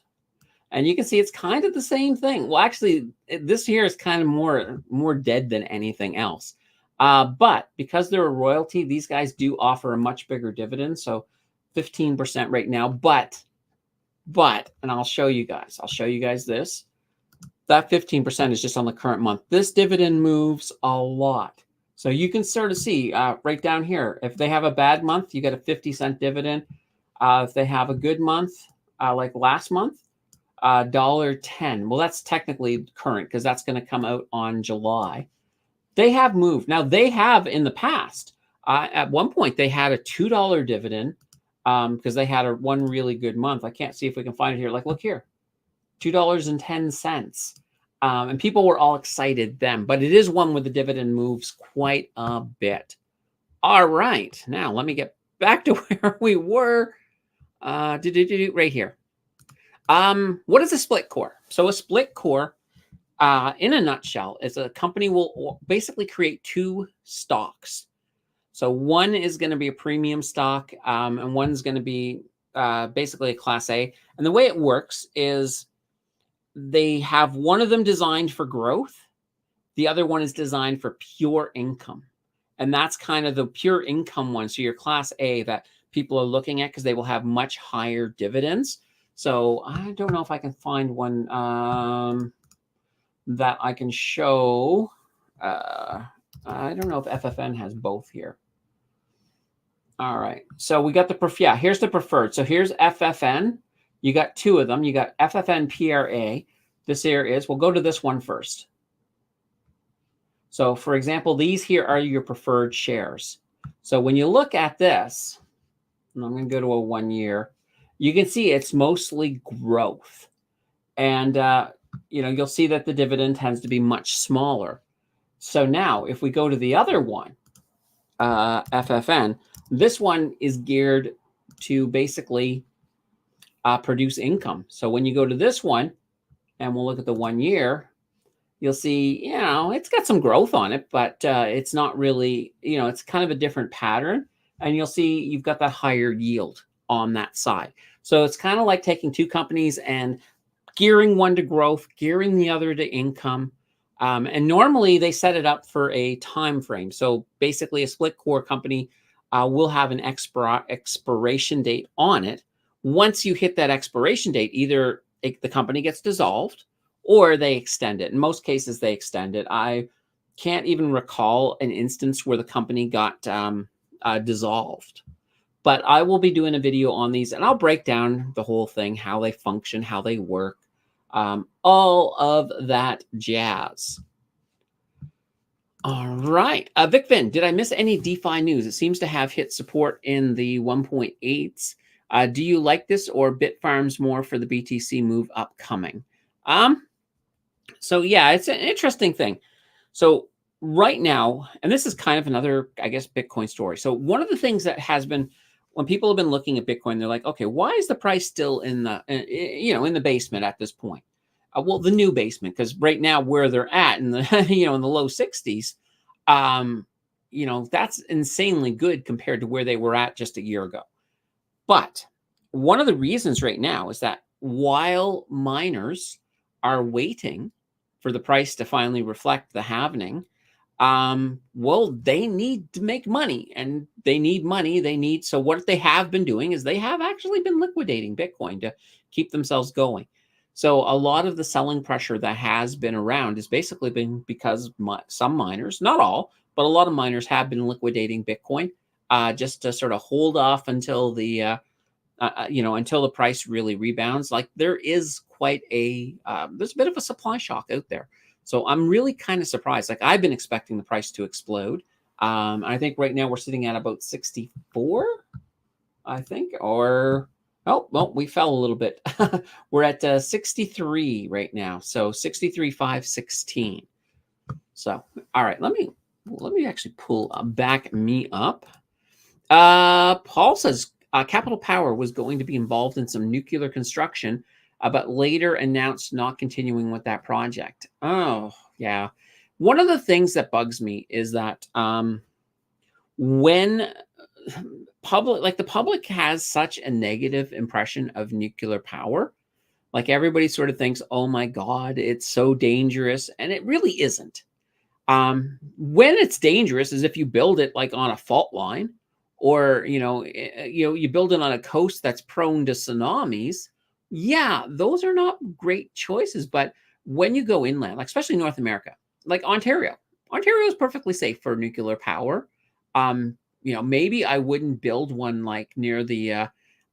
And you can see it's kind of the same thing. Well, actually, this here is kind of more dead than anything else. But because they're a royalty, these guys do offer a much bigger dividend. So 15% right now. But, and I'll show you guys this. That 15% is just on the current month. This dividend moves a lot. So you can sort of see right down here, if they have a bad month, you get a 50-cent dividend. If they have a good month, like last month, $1.10. Well, that's technically current, because that's going to come out on July. They have moved. Now, they have in the past, at one point, they had a $2 dividend because they had one really good month. I can't see if we can find it here. Like, look here. $2.10. And people were all excited then, but it is one where the dividend moves quite a bit. All right. Now, let me get back to where we were. Right here. What is a split core? So a split core, in a nutshell, is a company will basically create two stocks. So one is going to be a premium stock, and one's going to be basically a Class A. And the way it works is, they have one of them designed for growth. The other one is designed for pure income. And that's kind of the pure income one. So your Class A that people are looking at, because they will have much higher dividends. So I don't know if I can find one that I can show. I don't know if FFN has both here. All right. So we got here's the preferred. So here's FFN. You got two of them. You got FFN PRA. This here is, we'll go to this one first. So for example, these here are your preferred shares. So when you look at this, and I'm going to go to a 1 year, you can see it's mostly growth. And, you'll see that the dividend tends to be much smaller. So now if we go to the other one, FFN, this one is geared to basically produce income. So when you go to this one, and we'll look at the 1 year, you'll see, it's got some growth on it, but it's not really, it's kind of a different pattern. And you'll see you've got that higher yield on that side. So it's kind of like taking two companies and gearing one to growth, gearing the other to income. And normally they set it up for a time frame. So basically a split core company will have an expiration date on it. Once you hit that expiration date, either the company gets dissolved or they extend it. In most cases, they extend it. I can't even recall an instance where the company got dissolved. But I will be doing a video on these, and I'll break down the whole thing, how they function, how they work. all of that jazz. All right. VicVin, did I miss any DeFi news? It seems to have hit support in the 1.8s. Do you like this or Bitfarms more for the BTC move upcoming? So yeah, it's an interesting thing. So right now, and this is kind of another, I guess, Bitcoin story. So one of the things that has been, when people have been looking at Bitcoin, they're like, okay, why is the price still in the, in the basement at this point? Well, the new basement, because right now where they're at in the, in the low 60s, that's insanely good compared to where they were at just a year ago. But one of the reasons right now is that while miners are waiting for the price to finally reflect the halvening, well, they need to make money and they need money. So what they have been doing is they have actually been liquidating Bitcoin to keep themselves going. So a lot of the selling pressure that has been around has basically been because some miners, not all, but a lot of miners have been liquidating Bitcoin just to sort of hold off until the until the price really rebounds. Like there is quite there's a bit of a supply shock out there. So I'm really kind of surprised. Like I've been expecting the price to explode. I think right now we're sitting at about 64, I think, or, oh, well, we fell a little bit. We're at 63 right now. So 63,516. So, all right, let me actually pull back me up. Paul says Capital Power was going to be involved in some nuclear construction, but later announced not continuing with that project. Oh, yeah. One of the things that bugs me is that when the public has such a negative impression of nuclear power, like everybody sort of thinks, oh my God, it's so dangerous. And it really isn't. When it's dangerous is if you build it like on a fault line, or you build it on a coast that's prone to tsunamis. Yeah, those are not great choices. But when you go inland, like especially North America, like Ontario is perfectly safe for nuclear power. Maybe I wouldn't build one like near the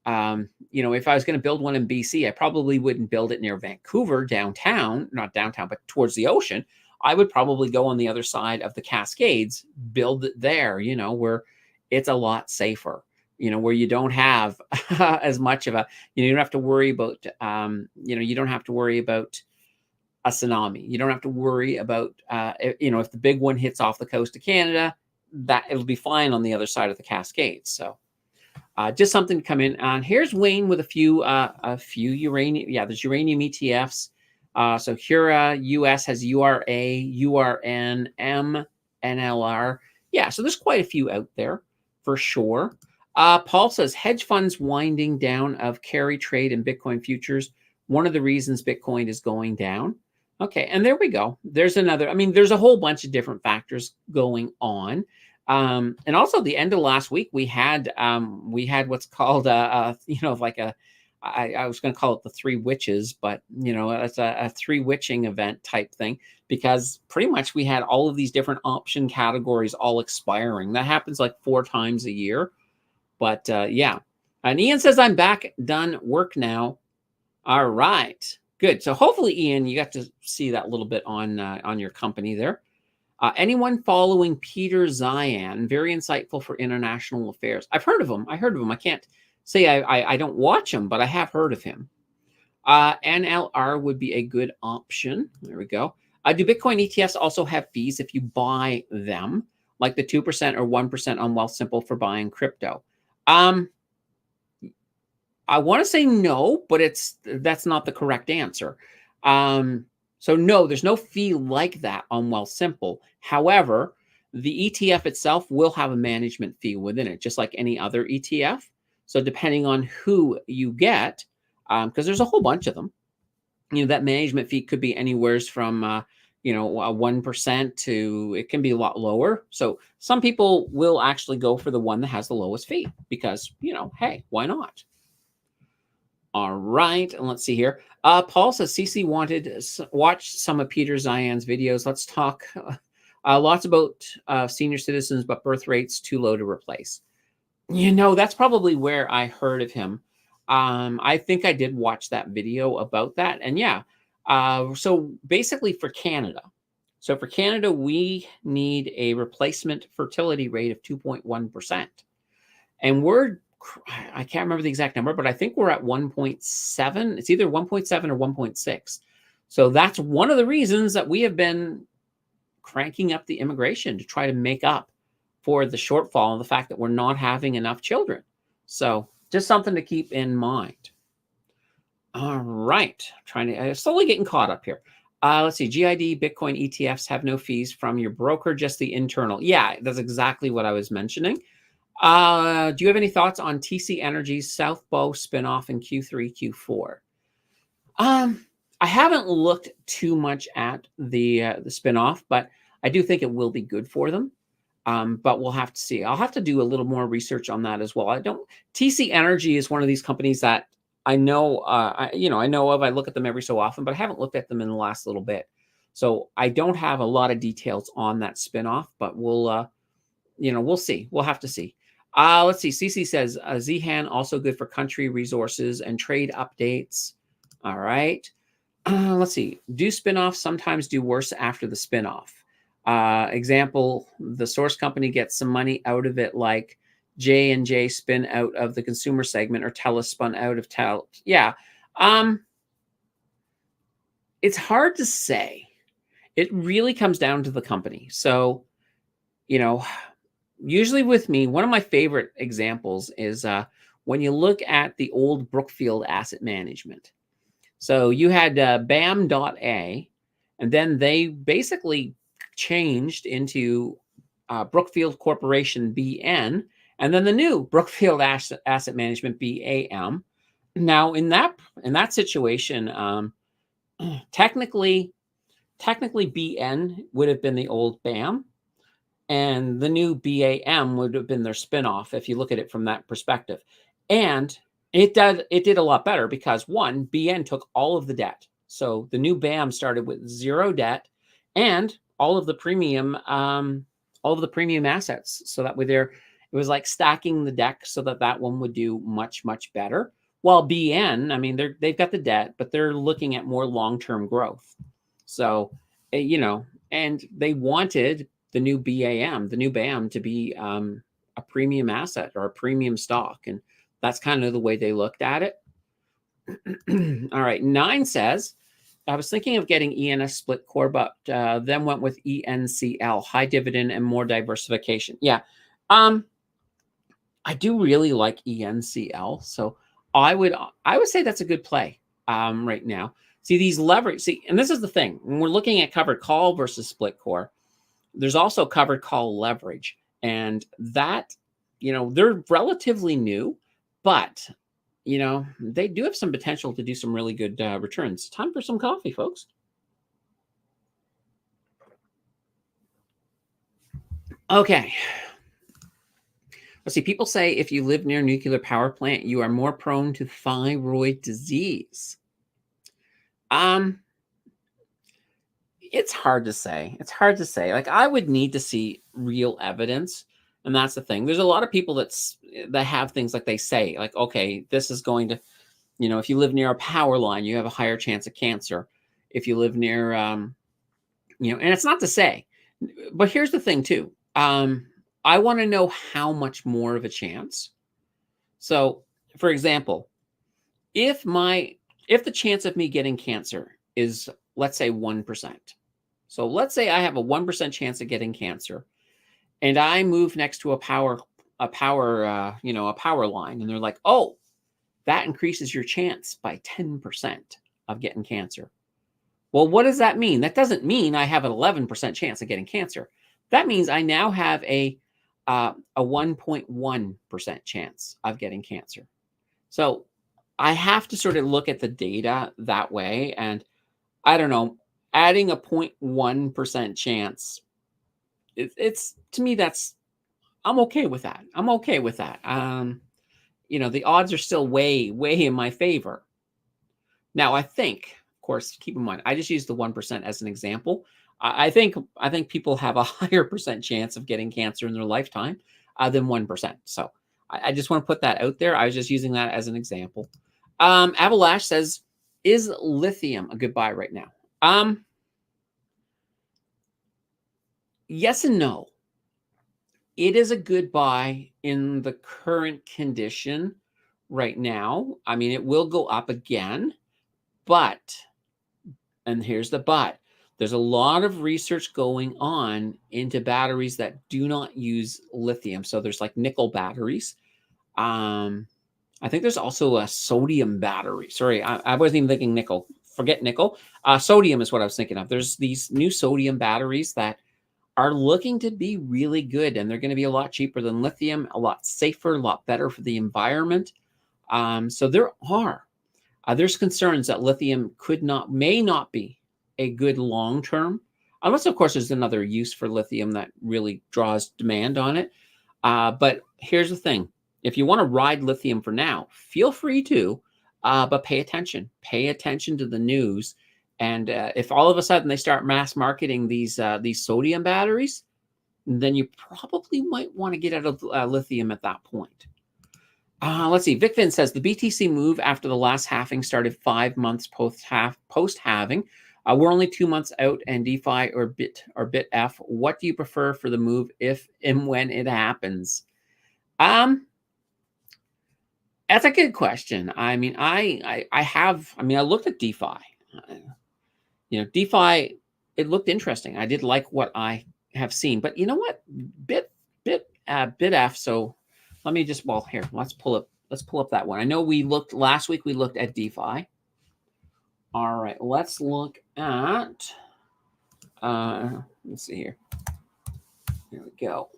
if I was going to build one in BC, I probably wouldn't build it near Vancouver downtown, not downtown, but towards the ocean. I would probably go on the other side of the Cascades, build it there, where it's a lot safer, where you don't have as much of you don't have to worry about, you don't have to worry about a tsunami. You don't have to worry about, if the big one hits off the coast of Canada, that it'll be fine on the other side of the Cascades. So just something to come in on. Here's Wayne with a few uranium. Yeah, there's uranium ETFs. So Hura US has URA, URN, M, NLR. Yeah, so there's quite a few out there for sure. Paul says hedge funds winding down of carry trade and Bitcoin futures. One of the reasons Bitcoin is going down. Okay, and there we go. There's another. I mean, there's a whole bunch of different factors going on. And also the end of last week, we had what's called I was going to call it the Three Witches, but it's a three witching event type thing, because pretty much we had all of these different option categories all expiring. That happens like 4 times a year. But yeah. And Ian says, I'm back, done work now. All right, good. So hopefully, Ian, you got to see that little bit on your company there. Anyone following Peter Zion? Very insightful for international affairs. I've heard of him. I can't say I don't watch him, but I have heard of him. NLR would be a good option. There we go. Do Bitcoin ETFs also have fees if you buy them, like the 2% or 1% on Wealthsimple for buying crypto? I want to say no, but that's not the correct answer. So no, there's no fee like that on Wealthsimple. However, the ETF itself will have a management fee within it, just like any other ETF. So depending on who you get, because there's a whole bunch of them, that management fee could be anywhere from, 1% to, it can be a lot lower. So some people will actually go for the one that has the lowest fee because, hey, why not? All right, and let's see here. Paul says CC wanted to watch some of Peter Zion's videos. Let's talk lots about senior citizens, but birth rates too low to replace. That's probably where I heard of him. I think I did watch that video about that. And yeah, So basically for Canada, we need a replacement fertility rate of 2.1%. And I can't remember the exact number, but I think we're at 1.7. It's either 1.7 or 1.6. So that's one of the reasons that we have been cranking up the immigration to try to make up for the shortfall and the fact that we're not having enough children. So just something to keep in mind. All right, slowly getting caught up here. Let's see, GID, Bitcoin ETFs have no fees from your broker, just the internal. Yeah, that's exactly what I was mentioning. Do you have any thoughts on TC Energy's South Bow spinoff in Q3, Q4? I haven't looked too much at the spinoff, but I do think it will be good for them. But we'll have to see. I'll have to do a little more research on that as well. TC Energy is one of these companies that I know, I know of. I look at them every so often, but I haven't looked at them in the last little bit. So I don't have a lot of details on that spinoff, but we'll see. We'll have to see. Let's see. CC says Zhan also good for country resources and trade updates. All right. Let's see. Do spinoffs sometimes do worse after the spinoff? Example: the source company gets some money out of it, like J&J spin out of the consumer segment, or TELUS spun out of TEL. Yeah. It's hard to say. It really comes down to the company. So, usually with me, one of my favorite examples is when you look at the old Brookfield Asset Management. So you had BAM.A, and then they basically changed into Brookfield Corporation BN, and then the new Brookfield Asset Management BAM. Now in that situation, technically BN would have been the old BAM, and the new BAM would have been their spinoff if you look at it from that perspective. And it did a lot better because, one, BN took all of the debt. So the new BAM started with zero debt and all of the premium assets. So that way it was like stacking the deck so that one would do much, much better. While BN, I mean, they've got the debt, but they're looking at more long-term growth. So, and they wanted the new BAM to be a premium asset or a premium stock. And that's kind of the way they looked at it. All right. 9 says, I was thinking of getting ENS split core, but then went with ENCL, high dividend and more diversification. Yeah. I do really like ENCL. So I would say that's a good play right now. See, these leverage, and this is the thing. When we're looking at covered call versus split core, there's also covered call leverage. And that, they're relatively new, but, they do have some potential to do some really good returns. Time for some coffee, folks. Okay. Let's see. People say if you live near a nuclear power plant, you are more prone to thyroid disease. It's hard to say. Like, I would need to see real evidence. And that's the thing. There's a lot of people that have things like they say, like, okay, this is going to, if you live near a power line, you have a higher chance of cancer. If you live near, and it's not to say, but here's the thing too. I want to know how much more of a chance. So, for example, if the chance of me getting cancer is, let's say, 1%. So let's say I have a 1% chance of getting cancer, and I move next to a power line, and they're like, oh, that increases your chance by 10% of getting cancer. Well, what does that mean? That doesn't mean I have an 11% chance of getting cancer. That means I now have a 1.1% chance of getting cancer. So I have to sort of look at the data that way. And I don't know, adding a 0.1% chance, it's to me, I'm okay with that. The odds are still way, way in my favor. Now, I think, of course, keep in mind, I just used the 1% as an example. I think people have a higher percent chance of getting cancer in their lifetime than 1%. So I just want to put that out there. I was just using that as an example. Avalash says, Is lithium a good buy right now? Yes and no. It is a good buy in the current condition right now. I mean, it will go up again, but, and here's the but, there's a lot of research going on into batteries that do not use lithium. So there's like nickel batteries. I think there's also a sodium battery. Sorry, I wasn't even thinking nickel. Forget nickel. Sodium is what I was thinking of. There's these new sodium batteries that are looking to be really good, and they're going to be a lot cheaper than lithium, a lot safer, a lot better for the environment. So there's concerns that lithium may not be a good long term, unless of course there's another use for lithium that really draws demand on it. But here's the thing: if you want to ride lithium for now, feel free to, but pay attention. Pay attention to the news. And if all of a sudden they start mass marketing these sodium batteries, then you probably might want to get out of lithium at that point. Let's see. VicVin says the BTC move after the last halving started 5 months post halving. We're only 2 months out, and DeFi or BitF. What do you prefer for the move if and when it happens? That's a good question. I mean, I looked at DeFi. DeFi, it looked interesting. I did like what I have seen, but you know what? BitF. So let me just, here, let's pull up that one. I know last week we looked at DeFi. All right, let's look at, let's see here. Here we go.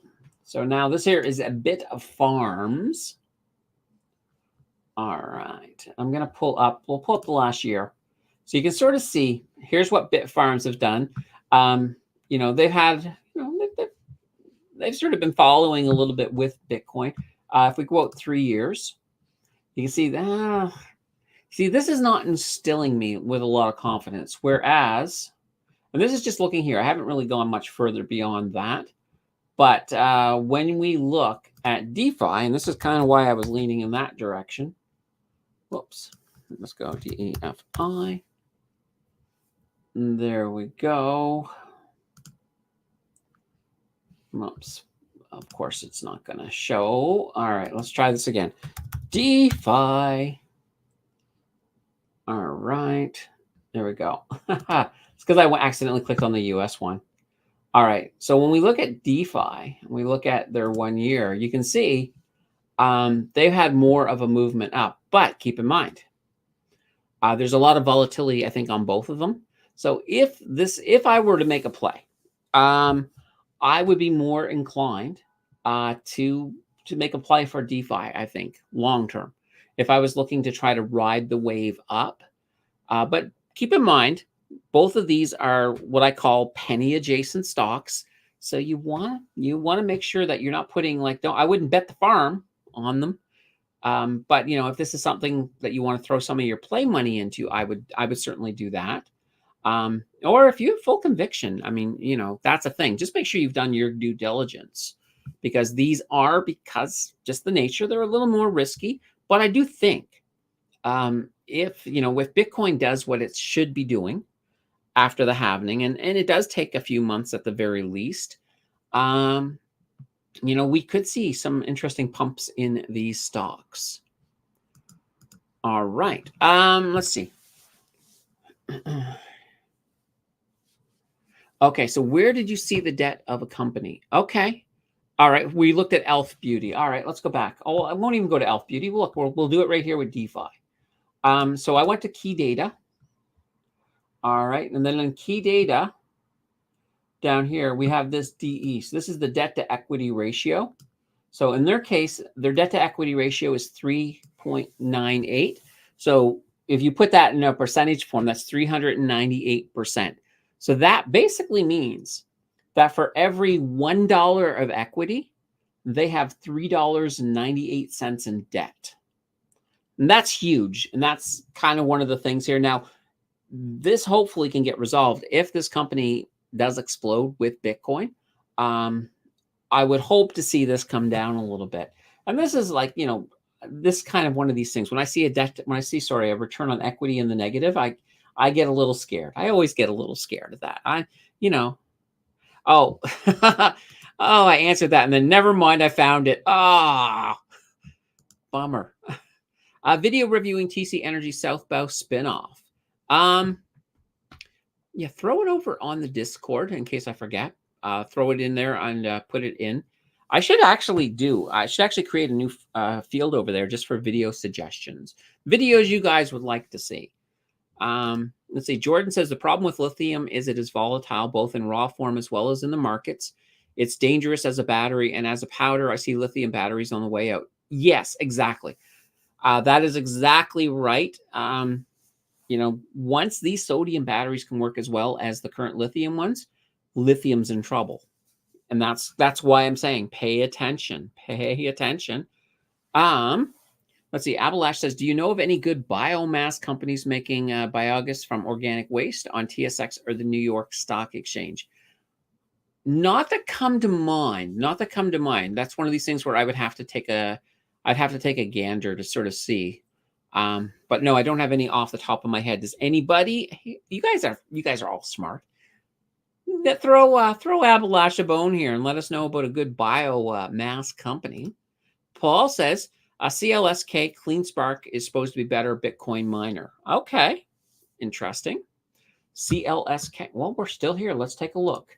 So now this here is a bit of farms. All right, we'll pull up the last year. So you can sort of see, here's what Bitfarms have done. They've had, they've sort of been following a little bit with Bitcoin. If we go out 3 years, you can see that, this is not instilling me with a lot of confidence. Whereas, and this is just looking here, I haven't really gone much further beyond that. But when we look at DeFi, and this is kind of why I was leaning in that direction. Whoops. Let's go DEFI. There we go. Oops. Of course, it's not going to show. All right, let's try this again. DeFi. All right. There we go. It's because I accidentally clicked on the US one. All right. So when we look at DeFi, we look at their 1 year, you can see they've had more of a movement up. But keep in mind, there's a lot of volatility, I think, on both of them. So if I were to make a play, I would be more inclined to make a play for DeFi, I think, long term, if I was looking to try to ride the wave up. But keep in mind, both of these are what I call penny adjacent stocks. So you want to make sure that you're not putting I wouldn't bet the farm on them. But if this is something that you want to throw some of your play money into, I would certainly do that. Or if you have full conviction, I mean, that's a thing. Just make sure you've done your due diligence, because because just the nature, they're a little more risky. But I do think if Bitcoin does what it should be doing after the halving, and it does take a few months at the very least, we could see some interesting pumps in these stocks. All right. Let's see. Okay, so where did you see the debt of a company? Okay. All right, we looked at Elf Beauty. All right, let's go back. Oh, I won't even go to Elf Beauty. Look, we'll do it right here with DeFi. So I went to key data. All right, and then in key data, down here, we have this DE. So this is the debt to equity ratio. So in their case, their debt to equity ratio is 3.98. So if you put that in a percentage form, that's 398%. So that basically means that for every $1 of equity, they have $3.98 in debt. And that's huge. And that's kind of one of the things here. Now, this hopefully can get resolved if this company does explode with Bitcoin. I would hope to see this come down a little bit. And this is this kind of one of these things. When I see a return on equity in the negative, I get a little scared. I always get a little scared of that. Oh, oh, I answered that, and then never mind, I found it. Ah, bummer. Video reviewing TC Energy Southbow spinoff. Yeah, throw it over on the Discord in case I forget. Throw it in there and put it in. I should actually create a new field over there just for video suggestions. Videos you guys would like to see. Let's see. Jordan says the problem with lithium is it is volatile, both in raw form as well as in the markets. It's dangerous as a battery, and as a powder, I see lithium batteries on the way out. Yes, exactly. That is exactly right. Once these sodium batteries can work as well as the current lithium ones, lithium's in trouble. And that's why I'm saying pay attention. Pay attention. Let's see. Abalash says, do you know of any good biomass companies making biogas from organic waste on TSX or the New York Stock Exchange? Not that come to mind. That's one of these things where I'd have to take a gander to sort of see. But no, I don't have any off the top of my head. Does anybody? You guys are all smart. Throw Abalash a bone here and let us know about a good biomass company. Paul says CLSK CleanSpark is supposed to be better Bitcoin miner. Okay, interesting. CLSK. Well, we're still here. Let's take a look.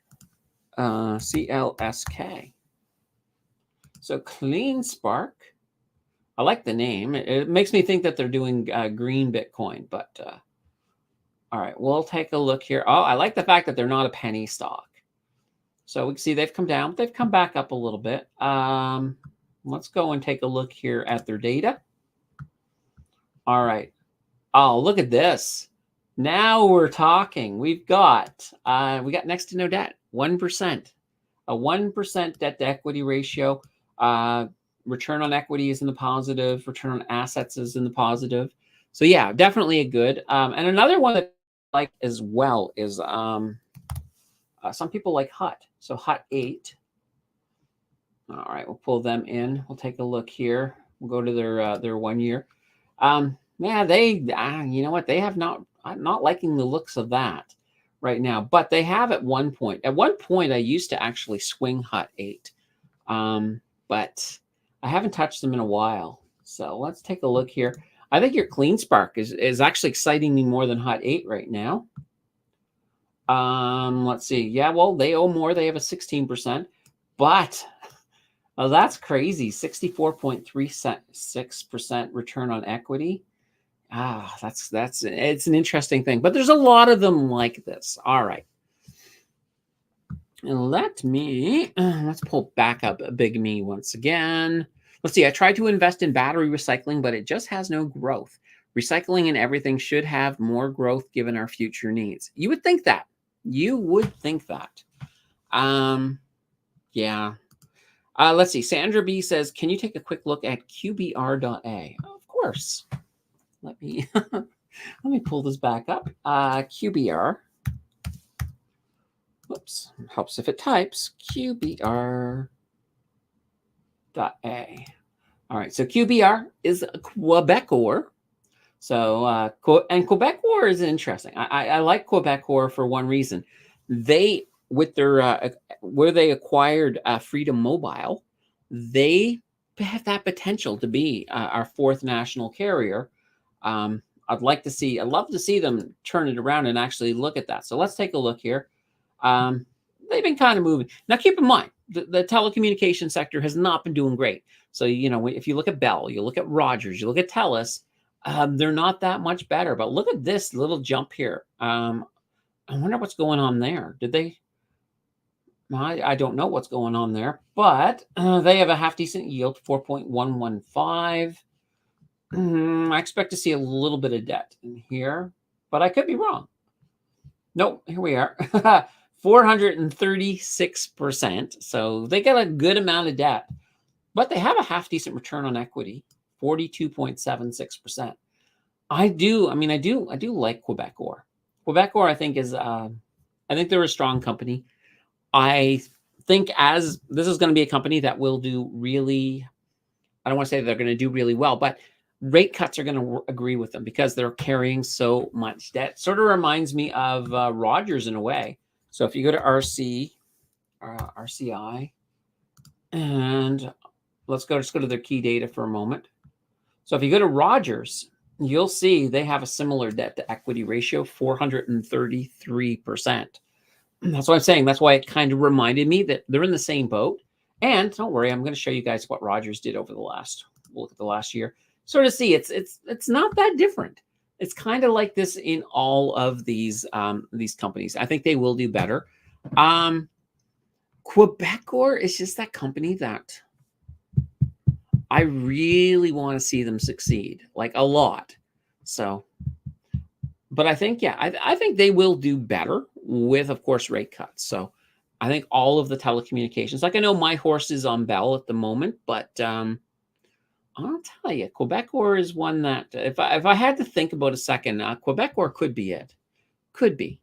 CLSK. So CleanSpark. I like the name. It makes me think that they're doing green Bitcoin, but all right, we'll take a look here. Oh, I like the fact that they're not a penny stock. So we can see they've come down, but they've come back up a little bit. Let's go and take a look here at their data. All right. Oh, look at this. Now we're talking. We got next to no debt, 1%. A 1% debt to equity ratio. Return on equity is in the positive. Return on assets is in the positive. So yeah, definitely a good. And another one that I like as well is some people like Hut. So Hut 8. All right, we'll pull them in. We'll take a look here. We'll go to their 1 year. Yeah, they you know what? They have I'm not liking the looks of that right now, but they have at one point. At one point, I used to actually swing Hut 8, but I haven't touched them in a while. So let's take a look here. I think your CleanSpark is actually exciting me more than Hut 8 right now. Let's see. Yeah, well, they owe more. They have a 16%, but that's crazy. 64.36% return on equity. It's an interesting thing, but there's a lot of them like this. All right. And let's pull back up a Big Me once again. Let's see. I tried to invest in battery recycling, but it just has no growth. Recycling and everything should have more growth given our future needs. You would think that. Yeah. Let's see. Sandra B says, can you take a quick look at QBR.A? Of course. Let me pull this back up. QBR. Whoops. Helps if it types. QBR.A. All right. So QBR is a Quebecor. So and Quebecor is interesting. I like Quebecor for one reason. They with their where they acquired Freedom Mobile, they have that potential to be our fourth national carrier. I'd love to see them turn it around and actually look at that. So let's take a look here. They've been kind of moving. Now, keep in mind, the telecommunication sector has not been doing great. So, if you look at Bell, you look at Rogers, you look at TELUS, they're not that much better. But look at this little jump here. I wonder what's going on there. Did they? I don't know what's going on there, but they have a half decent yield, 4.115. I expect to see a little bit of debt in here, but I could be wrong. Nope, here we are. 436%. So they got a good amount of debt, but they have a half decent return on equity, 42.76%. I do like Quebecor. Quebecor, I think they're a strong company. I think as this is going to be a company that will do really I don't want to say they're going to do really well, but rate cuts are going to agree with them because they're carrying so much debt. Sort of reminds me of Rogers in a way. So if you go to RCI, and just go to their key data for a moment. So if you go to Rogers, you'll see they have a similar debt to equity ratio, 433%. That's what I'm saying. That's why it kind of reminded me that they're in the same boat. And don't worry, I'm going to show you guys what Rogers did over we'll look at the last year. Sort of see it's not that different. It's kind of like this in all of these companies. I think they will do better. Quebecor is just that company that I really want to see them succeed, like a lot. So, but I think, yeah, I think they will do better with, of course, rate cuts. So I think all of the telecommunications, like I know my horse is on Bell at the moment, but I'll tell you, Quebecor is one that if I had to think about a second, Quebecor could be it. Could be.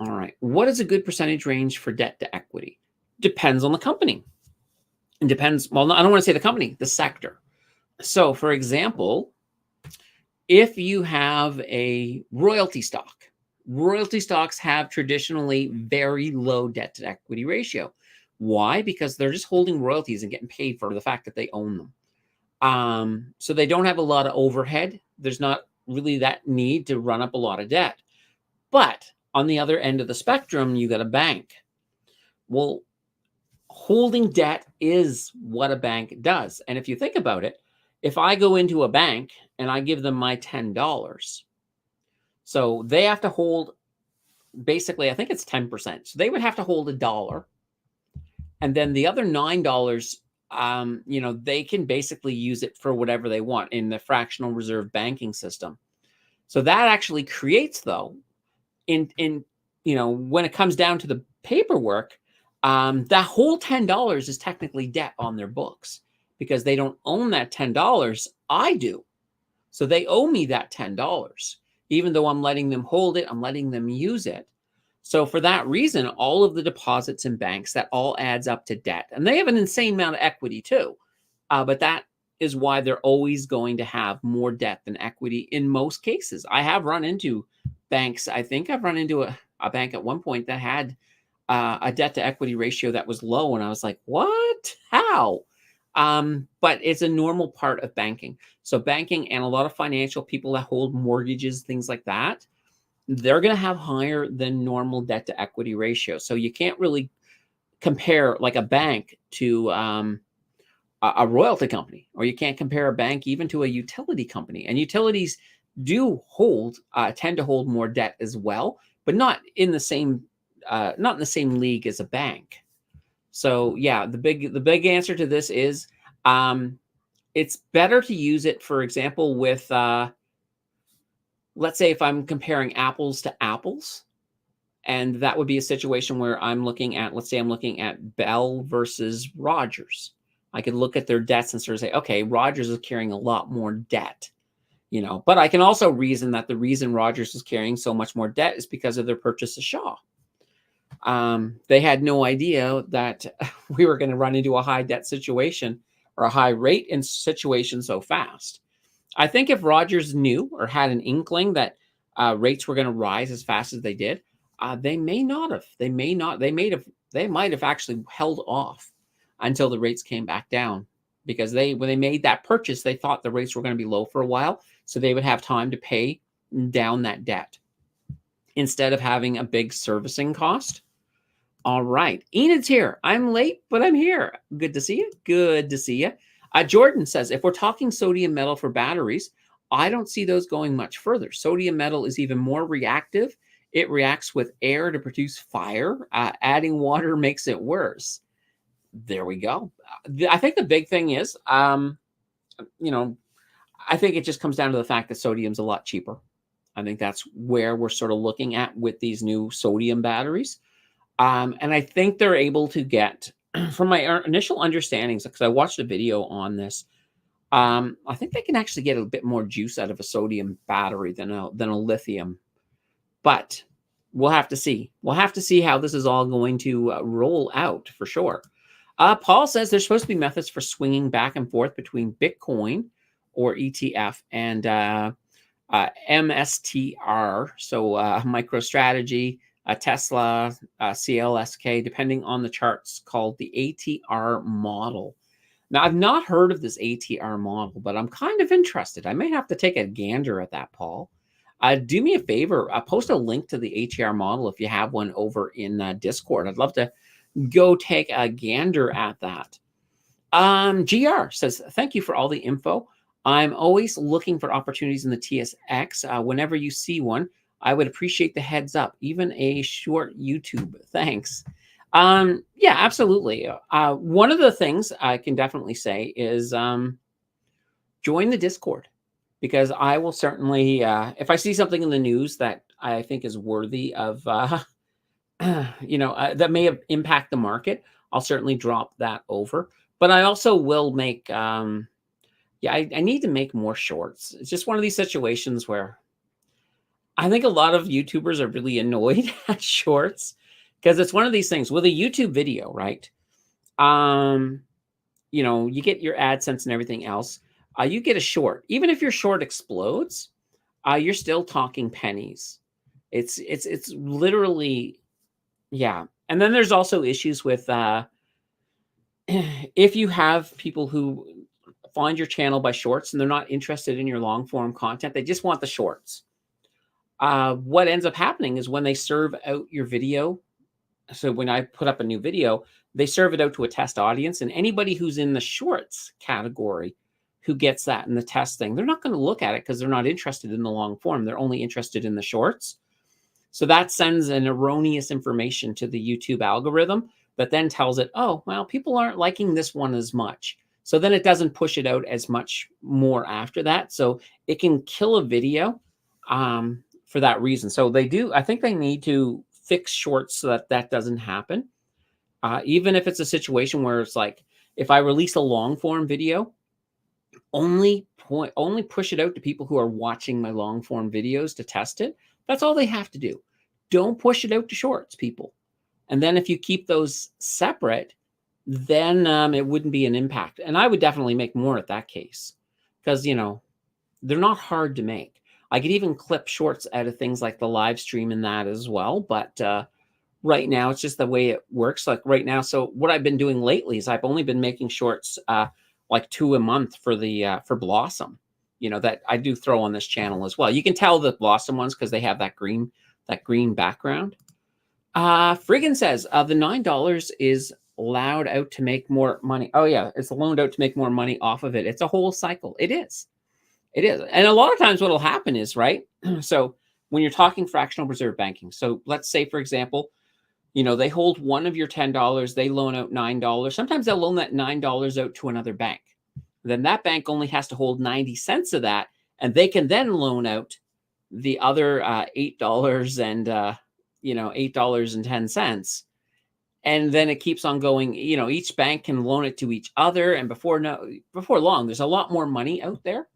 All right. What is a good percentage range for debt to equity? Depends on the company. It depends. Well, I don't want to say the company, the sector. So, for example, if you have a royalty stock, royalty stocks have traditionally very low debt to equity ratio. Why? Because they're just holding royalties and getting paid for the fact that they own them. So they don't have a lot of overhead. There's not really that need to run up a lot of debt. But on the other end of the spectrum, you got a bank. Well, holding debt is what a bank does. And if you think about it, if I go into a bank and I give them my $10, so they have to hold, basically, I think it's 10%. So they would have to hold $1. And then the other $9, they can basically use it for whatever they want in the fractional reserve banking system. So that actually creates, though, when it comes down to the paperwork, that whole $10 is technically debt on their books because they don't own that $10. I do. So they owe me that $10. Even though I'm letting them hold it, I'm letting them use it. So for that reason, all of the deposits in banks, that all adds up to debt. And they have an insane amount of equity too. But that is why they're always going to have more debt than equity in most cases. I have run into banks. I think I've run into a bank at one point that had a debt to equity ratio that was low. And I was like, what? How? But it's a normal part of banking. So banking and a lot of financial people that hold mortgages, things like that, they're going to have higher than normal debt to equity ratio. So you can't really compare like a bank to a royalty company, or you can't compare a bank even to a utility company. And utilities do tend to hold more debt as well, but not in the same league as a bank. So yeah, the big answer to this is it's better to use it, for example, with let's say if I'm comparing apples to apples, and that would be a situation where let's say I'm looking at Bell versus Rogers. I could look at their debts and sort of say, okay, Rogers is carrying a lot more debt, but I can also reason that the reason Rogers is carrying so much more debt is because of their purchase of Shaw. They had no idea that we were going to run into a high debt situation or a high rate in situation so fast. I think if Rogers knew or had an inkling that rates were going to rise as fast as they did, they may not have. They might have actually held off until the rates came back down, because when they made that purchase, they thought the rates were going to be low for a while, so they would have time to pay down that debt instead of having a big servicing cost. All right. Enid's here. I'm late, but I'm here. Good to see you. Good to see you. Jordan says, if we're talking sodium metal for batteries, I don't see those going much further. Sodium metal is even more reactive. It reacts with air to produce fire. Adding water makes it worse. There we go. I think the big thing is, I think it just comes down to the fact that sodium's a lot cheaper. I think that's where we're sort of looking at with these new sodium batteries. And I think they're able to get, from my initial understandings, because I watched a video on this, I think they can actually get a bit more juice out of a sodium battery than a lithium. But we'll have to see. We'll have to see how this is all going to roll out for sure. Paul says there's supposed to be methods for swinging back and forth between Bitcoin or ETF and MSTR, so MicroStrategy, Tesla, CLSK, depending on the charts, called the ATR model. Now, I've not heard of this ATR model, but I'm kind of interested. I may have to take a gander at that, Paul. Do me a favor, post a link to the ATR model if you have one over in Discord. I'd love to go take a gander at that. GR says, thank you for all the info. I'm always looking for opportunities in the TSX. Whenever you see one, I would appreciate the heads up, even a short YouTube. Thanks. Yeah, absolutely. One of the things I can definitely say is join the Discord, because I will certainly, if I see something in the news that I think is worthy of, that may impact the market, I'll certainly drop that over. But I also will make, I need to make more shorts. It's just one of these situations where I think a lot of YouTubers are really annoyed at shorts, because it's one of these things with a YouTube video, right? You get your AdSense and everything else. You get a short. Even if your short explodes, you're still talking pennies. It's literally, yeah. And then there's also issues with if you have people who find your channel by shorts and they're not interested in your long form content, they just want the shorts. What ends up happening is when they serve out your video, so when I put up a new video, they serve it out to a test audience, and anybody who's in the shorts category who gets that in the test thing, they're not going to look at it because they're not interested in the long form. They're only interested in the shorts. So that sends an erroneous information to the YouTube algorithm that then tells it, oh, well, people aren't liking this one as much. So then it doesn't push it out as much more after that. So it can kill a video for that reason. So I think they need to fix shorts so that that doesn't happen. Even if it's a situation where it's like, if I release a long form video, only push it out to people who are watching my long form videos to test it. That's all they have to do. Don't push it out to shorts, people. And then if you keep those separate, then it wouldn't be an impact. And I would definitely make more at that case, because, they're not hard to make. I could even clip shorts out of things like the live stream in that as well. But right now, it's just the way it works. Like right now, so what I've been doing lately is I've only been making shorts like 2 a month for Blossom, that I do throw on this channel as well. You can tell the Blossom ones because they have that green background. Friggin says the $9 is allowed out to make more money. Oh yeah, it's loaned out to make more money off of it. It's a whole cycle. It is. And a lot of times what'll happen is, right? So when you're talking fractional reserve banking, so let's say, for example, they hold one of your $10, they loan out $9. Sometimes they'll loan that $9 out to another bank. Then that bank only has to hold 90 cents of that, and they can then loan out the other $8 and $8.10. And then it keeps on going. Each bank can loan it to each other, and before long, there's a lot more money out there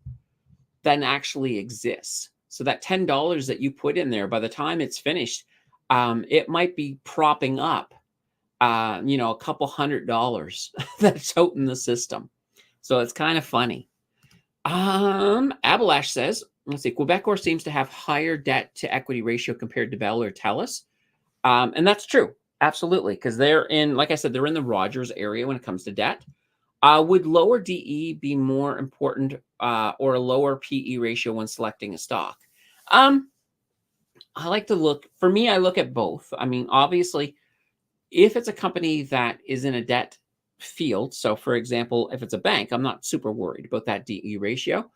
than actually exists. So that $10 that you put in there, by the time it's finished, it might be propping up, a couple $100 that's out in the system. So it's kind of funny. Abalash says, let's see, Quebecor seems to have higher debt to equity ratio compared to Bell or TELUS. And that's true. Absolutely. Because they're in, like I said, they're in the Rogers area when it comes to debt. Would lower DE be more important or a lower PE ratio when selecting a stock? I like to look, for me, I look at both. I mean, obviously, if it's a company that is in a debt field, so for example, if it's a bank, I'm not super worried about that DE ratio.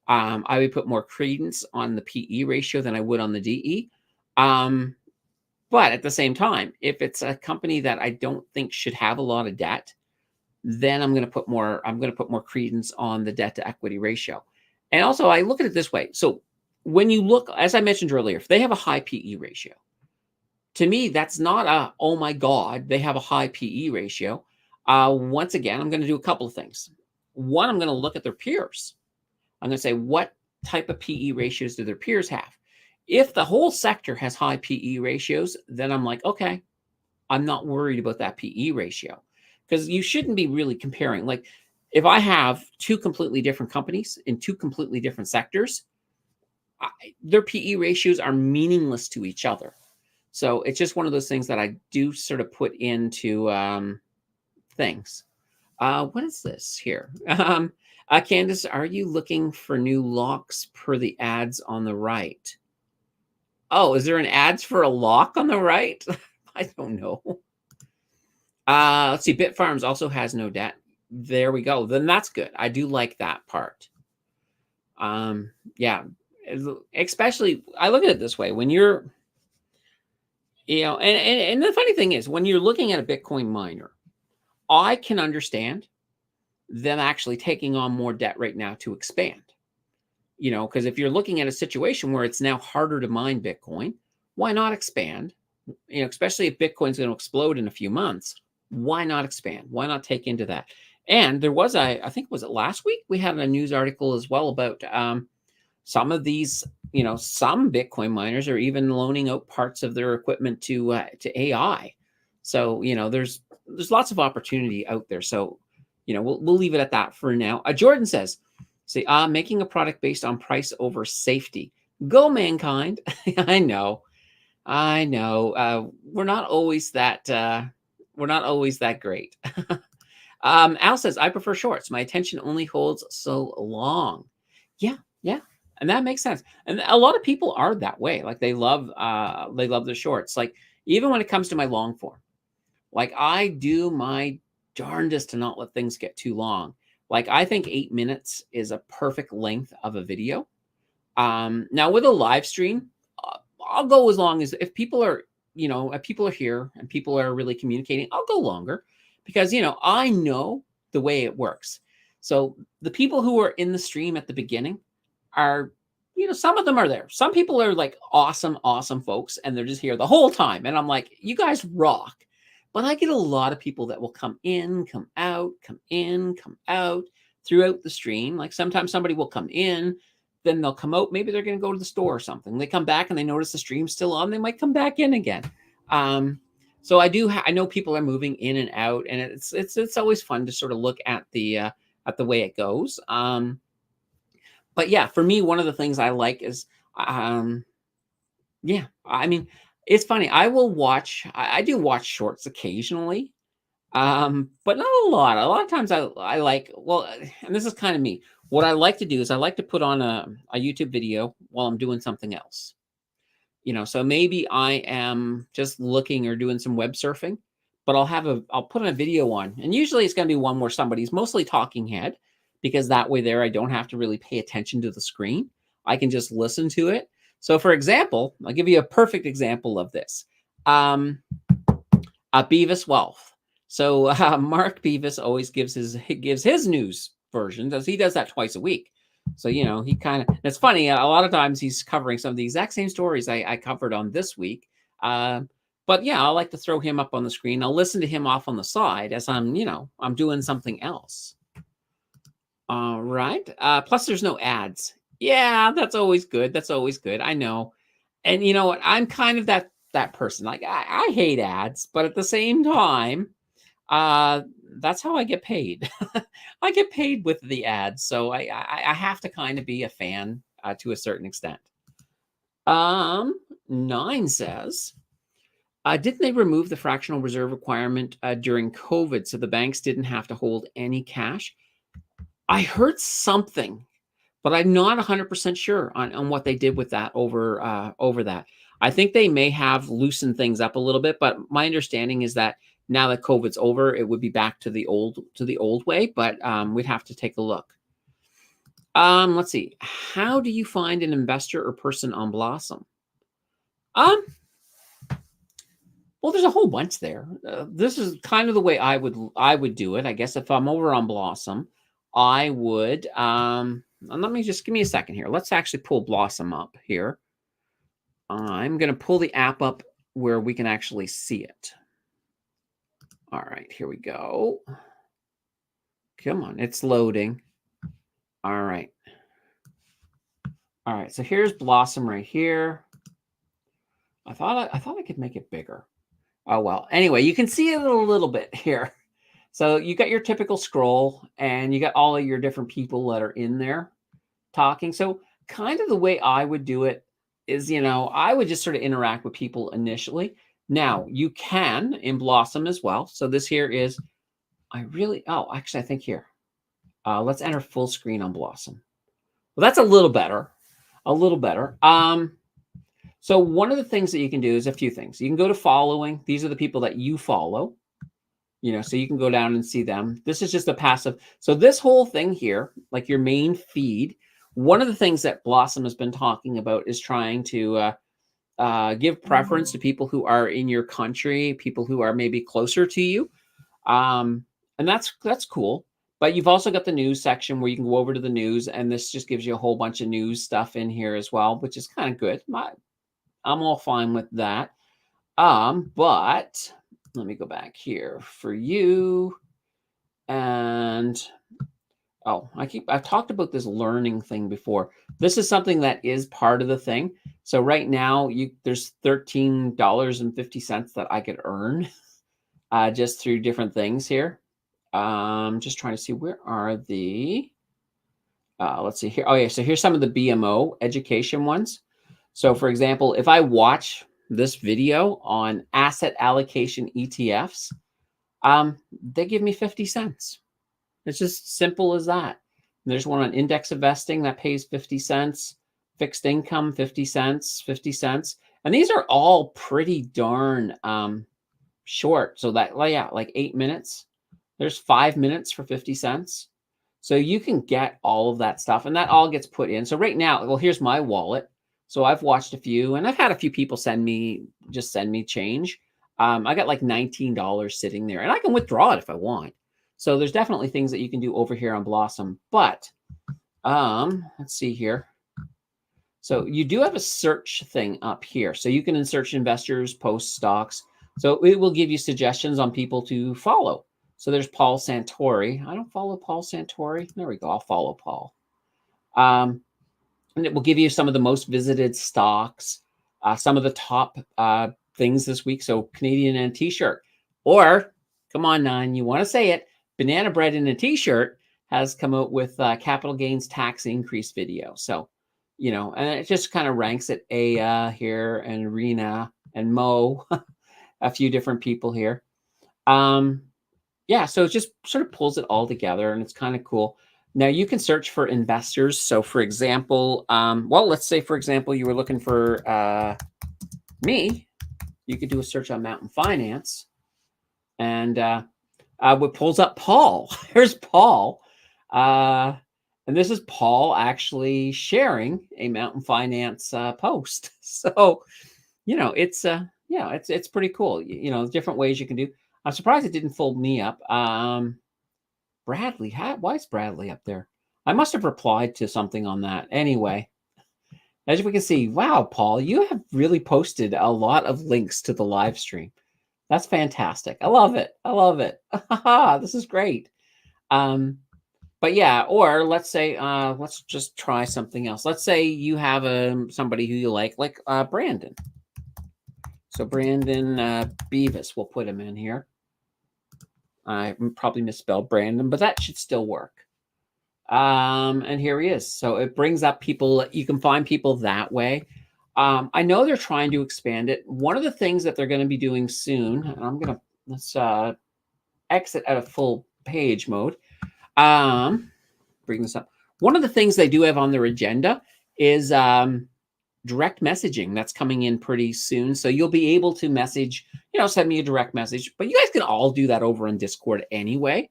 I would put more credence on the PE ratio than I would on the DE. But at the same time, if it's a company that I don't think should have a lot of debt, then I'm going to put more credence on the debt to equity ratio. And also, I look at it this way. So when you look, as I mentioned earlier, if they have a high PE ratio, to me, that's not a, oh my God, they have a high PE ratio. Once again, I'm going to do a couple of things. One, I'm going to look at their peers. I'm going to say, what type of PE ratios do their peers have? If the whole sector has high PE ratios, then I'm like, okay, I'm not worried about that PE ratio. because you shouldn't be really comparing. Like if I have two completely different companies in two completely different sectors, their PE ratios are meaningless to each other. So it's just one of those things that I do sort of put into things. What is this here? Candace, are you looking for new locks per the ads on the right? Oh, is there an ads for a lock on the right? I don't know. Let's see. Bitfarms also has no debt. There we go. Then that's good. I do like that part. Yeah, especially I look at it this way: when you're, and the funny thing is, when you're looking at a Bitcoin miner, I can understand them actually taking on more debt right now to expand. Because if you're looking at a situation where it's now harder to mine Bitcoin, why not expand? Especially if Bitcoin's going to explode in a few months, why not expand? Why not take into that? And there was I think, was it last week? We had a news article as well about some of these, some Bitcoin miners are even loaning out parts of their equipment to AI. So, there's lots of opportunity out there. So, we'll leave it at that for now. Jordan says, making a product based on price over safety. Go mankind. I know. We're not always that great. Al says, I prefer shorts. My attention only holds so long. Yeah. And that makes sense. And a lot of people are that way. Like they love the shorts. Like even when it comes to my long form, like I do my darndest to not let things get too long. Like I think 8 minutes is a perfect length of a video. Now with a live stream, I'll go as long as if people are here and people are really communicating, I'll go longer because, I know the way it works. So the people who are in the stream at the beginning are, some of them are there. Some people are like awesome folks and they're just here the whole time. And I'm like, you guys rock. But I get a lot of people that will come in, come out, come in, come out throughout the stream. Like sometimes somebody will come in, then they'll come out. Maybe they're going to go to the store or something. They come back and they notice the stream's still on. They might come back in again. So I know people are moving in and out, and it's always fun to sort of look at the way it goes. But yeah, for me, one of the things I like is, yeah, I mean, it's funny. I do watch shorts occasionally, but not a lot. A lot of times I like, well, and this is kind of me. What I like to do is I like to put on a YouTube video while I'm doing something else. So maybe I am just looking or doing some web surfing, but I'll put a video on, and usually it's going to be one where somebody's mostly talking head, because that way there I don't have to really pay attention to the screen. I can just listen to it. So for example, I'll give you a perfect example of this. Beavis Wealth. So Mark Beavis always gives his news version, as he does that twice a week. So, he kind of, it's funny, a lot of times he's covering some of the exact same stories I covered on this week. But yeah, I like to throw him up on the screen. I'll listen to him off on the side as I'm doing something else. All right. Plus there's no ads. Yeah, that's always good. That's always good. I know. And you know what? I'm kind of that person. Like I hate ads, but at the same time, that's how I get paid. I get paid with the ads, so I have to kind of be a fan to a certain extent. 9 says, didn't they remove the fractional reserve requirement during COVID so the banks didn't have to hold any cash? I heard something, but I'm not 100% sure on what they did with that over that. I think they may have loosened things up a little bit, but my understanding is that now that COVID's over, it would be back to the old way, but we'd have to take a look. Let's see. How do you find an investor or person on Blossom? Well, there's a whole bunch there. This is kind of the way I would do it. I guess if I'm over on Blossom, I would. Let me just give me a second here. Let's actually pull Blossom up here. I'm going to pull the app up where we can actually see it. All right, here we go. Come on, it's loading. All right. All right, so here's Blossom right here. I thought I could make it bigger. Oh, well. Anyway, you can see it a little bit here. So you got your typical scroll, and you got all of your different people that are in there talking. So kind of the way I would do it is, I would just sort of interact with people initially. Now you can in Blossom as well. So this here is, actually, I think here, let's enter full screen on Blossom. Well, that's a little better, a little better. So one of the things that you can do is a few things. You can go to following. These are the people that you follow, so you can go down and see them. This is just a passive. So this whole thing here, like your main feed, one of the things that Blossom has been talking about is trying to give preference to people who are in your country, people who are maybe closer to you. And that's cool. But you've also got the news section where you can go over to the news, and this just gives you a whole bunch of news stuff in here as well, which is kind of good. I'm all fine with that. But let me go back here for you. And I've talked about this learning thing before. This is something that is part of the thing. So right now there's $13.50 that I could earn just through different things here. Just trying to see, where are the let's see here. Oh yeah, so here's some of the BMO education ones. So for example, if I watch this video on asset allocation ETFs, they give me 50 cents. It's just simple as that. And there's one on index investing that pays 50 cents, fixed income, 50 cents, 50 cents. And these are all pretty darn short. So that, yeah, like 8 minutes. There's 5 minutes for 50 cents. So you can get all of that stuff, and that all gets put in. So right now, well, here's my wallet. So I've watched a few, and I've had a few people send me change. I got like $19 sitting there, and I can withdraw it if I want. So there's definitely things that you can do over here on Blossom. But let's see here. So you do have a search thing up here. So you can search investors, post stocks. So it will give you suggestions on people to follow. So there's Paul Santori. I don't follow Paul Santori. There we go. I'll follow Paul. And it will give you some of the most visited stocks, some of the top things this week. So Canadian and T-shirt. Or, come on, Nan, you want to say it, Banana Bread in a T-shirt has come out with capital gains tax increase video. So, and it just kind of ranks it here, and Rena and Mo, a few different people here. Yeah, so it just sort of pulls it all together, and it's kind of cool. Now you can search for investors. So for example, let's say, for example, you were looking for me. You could do a search on Mountain Finance, and what pulls up Paul. Here's Paul. And this is Paul actually sharing a Mountain Finance post. So, it's pretty cool. Different ways you can do. I'm surprised it didn't fold me up. Bradley, why is Bradley up there? I must have replied to something on that. Anyway, as we can see, wow, Paul, you have really posted a lot of links to the live stream. That's fantastic. I love it. I love it. This is great. But yeah, or let's say, let's just try something else. Let's say you have somebody who you like Brandon. So Brandon Beavis, we'll put him in here. I probably misspelled Brandon, but that should still work. And here he is. So it brings up people. You can find people that way. I know they're trying to expand it. One of the things that they're going to be doing soon, and let's exit out of full page mode. Bring this up. One of the things they do have on their agenda is direct messaging. That's coming in pretty soon. So you'll be able to message, send me a direct message. But you guys can all do that over in Discord anyway.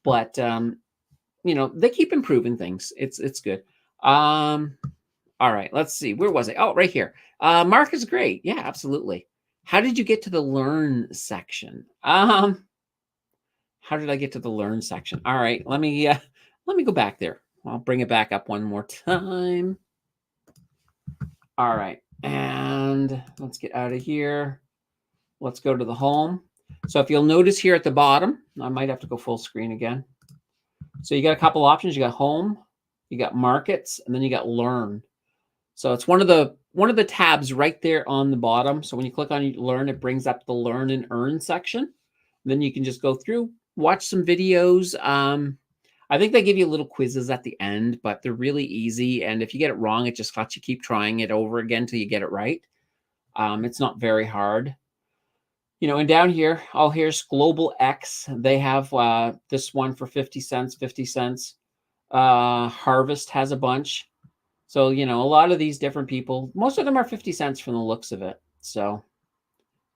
But they keep improving things. It's good. All right, let's see. Where was I? Oh, right here. Mark is great. Yeah, absolutely. How did you get to the learn section? How did I get to the learn section? All right, let me go back there. I'll bring it back up one more time. All right, and let's get out of here. Let's go to the home. So if you'll notice here at the bottom, I might have to go full screen again. So you got a couple options. You got home, you got markets, and then you got learn. So it's one of the tabs right there on the bottom. So when you click on learn, it brings up the learn and earn section. And then you can just go through, watch some videos. I think they give you little quizzes at the end, but they're really easy. And if you get it wrong, it just lets you keep trying it over again till you get it right. It's not very hard. And down here, here's Global X. They have this one for 50 cents, 50 cents. Harvest has a bunch. So, a lot of these different people, most of them are 50 cents from the looks of it. So,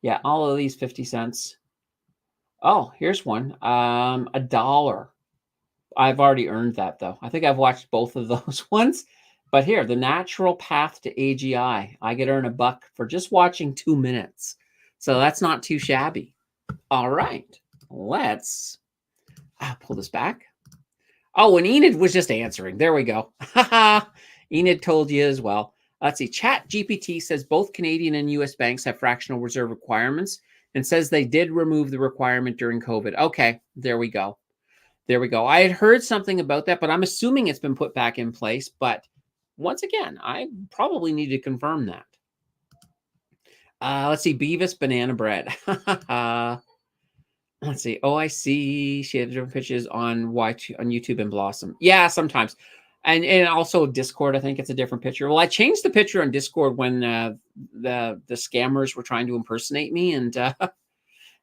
yeah, all of these 50 cents. Oh, here's one. $1. I've already earned that, though. I think I've watched both of those ones. But here, the natural path to AGI. I get earn $1 for just watching 2 minutes. So that's not too shabby. All right. Let's pull this back. Oh, and Enid was just answering. There we go. Enid told you as well. Let's see. Chat GPT says both Canadian and U.S. banks have fractional reserve requirements and says they did remove the requirement during COVID. Okay, there we go. There we go. I had heard something about that, but I'm assuming it's been put back in place. But once again, I probably need to confirm that. Let's see. Beavis Banana Bread. Let's see. Oh, I see. She had different pitches on YouTube and Blossom. Yeah, sometimes. And also Discord, I think it's a different picture. Well, I changed the picture on Discord when the scammers were trying to impersonate me, and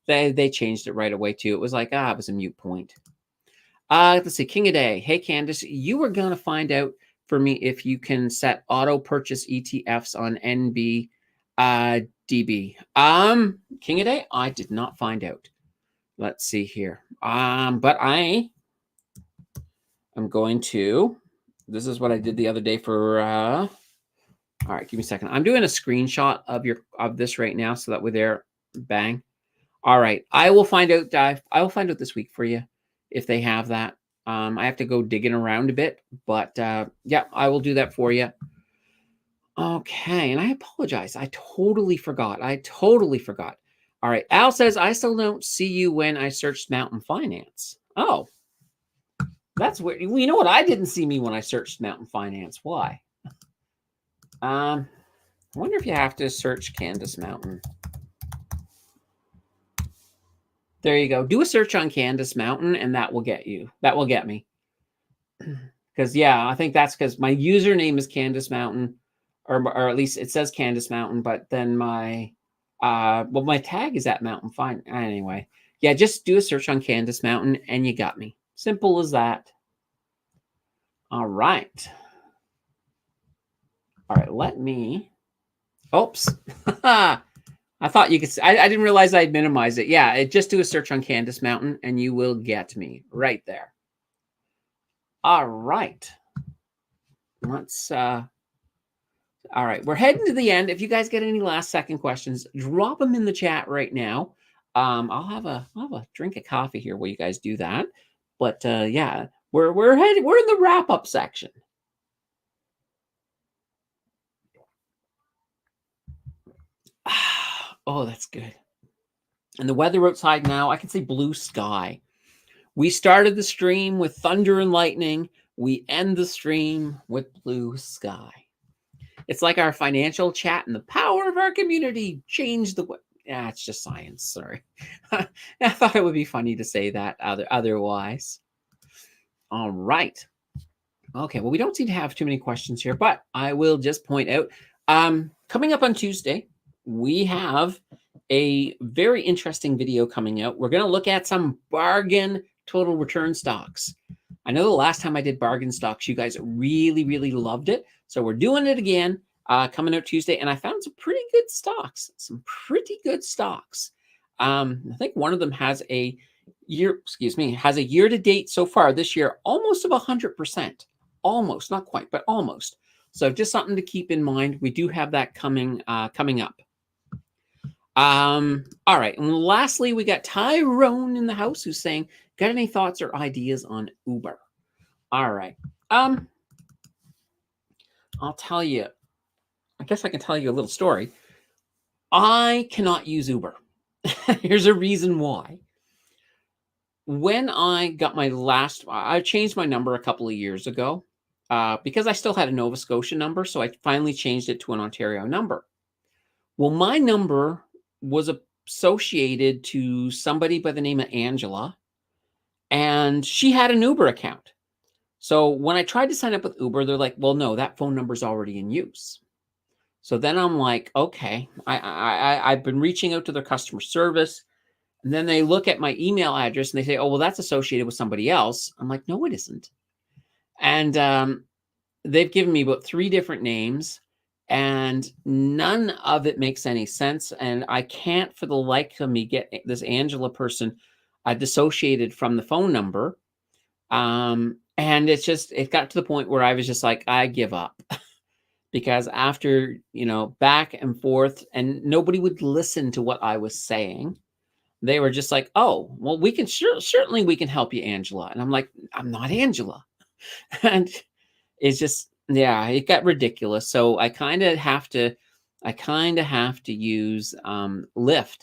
they changed it right away too. It was like, it was a mute point. Let's see. King of Day. Hey, Candace, you were going to find out for me if you can set auto purchase ETFs on NB DB. King of Day, I did not find out. Let's see here. But I am going to. This is what I did the other day for. All right, give me a second. I'm doing a screenshot of this right now, so that we're there. Bang. All right, I will find out. I will find out this week for you if they have that. I have to go digging around a bit, but yeah, I will do that for you. Okay, and I apologize. I totally forgot. All right, Al says, I still don't see you when I searched Mountain Finance. Oh, that's weird. You know what? I didn't see me when I searched Mountain Finance. Why? I wonder if you have to search Candace Mountain. There you go. Do a search on Candace Mountain, and that will get you. That will get me. Because, yeah, I think that's because my username is Candace Mountain, or at least it says Candace Mountain, but then my tag is at Mountain Fine. Anyway, yeah, just do a search on Candace Mountain, and you got me. Simple as that. All right. All right, let me. Oops. I thought you could. I didn't realize I'd minimized it. Yeah, just do a search on Candace Mountain, and you will get me right there. All right. Let's. All right, we're heading to the end. If you guys get any last second questions, drop them in the chat right now. I'll have a drink of coffee here while you guys do that. But yeah, we're in the wrap up section. Oh, that's good. And the weather outside now, I can see blue sky. We started the stream with thunder and lightning. We end the stream with blue sky. It's like our financial chat and the power of our community changed the way. Yeah, it's just science. Sorry. I thought it would be funny to say that otherwise. All right. Okay, well, we don't seem to have too many questions here, but I will just point out, coming up on Tuesday, we have a very interesting video coming out. We're going to look at some bargain total return stocks. I know the last time I did bargain stocks, you guys really, really loved it. So we're doing it again coming out Tuesday. And I found some pretty good stocks, I think one of them has a year to date so far this year, almost of 100%. Almost, not quite, but almost. So just something to keep in mind. We do have that coming up. All right. And lastly, we got Tyrone in the house who's saying, got any thoughts or ideas on Uber? All right. I'll tell you. I guess I can tell you a little story. I cannot use Uber. Here's a reason why. When I got I changed my number a couple of years ago because I still had a Nova Scotia number. So I finally changed it to an Ontario number. Well, my number was associated to somebody by the name of Angela. and she had an Uber account. So when I tried to sign up with Uber, they're like, well, no, that phone number's already in use. So then I'm like, okay, I've been reaching out to their customer service. And then they look at my email address and they say, oh, well, that's associated with somebody else. I'm like, no, it isn't. And they've given me about 3 different names, and none of it makes any sense. And I can't for the life of me get this Angela person dissociated from the phone number. And it got to the point where I was just like, I give up. Because after, back and forth, and nobody would listen to what I was saying. They were just like, oh, well, we can certainly we can help you, Angela. And I'm like, I'm not Angela. And it's just, yeah, it got ridiculous. So I kind of have to use Lyft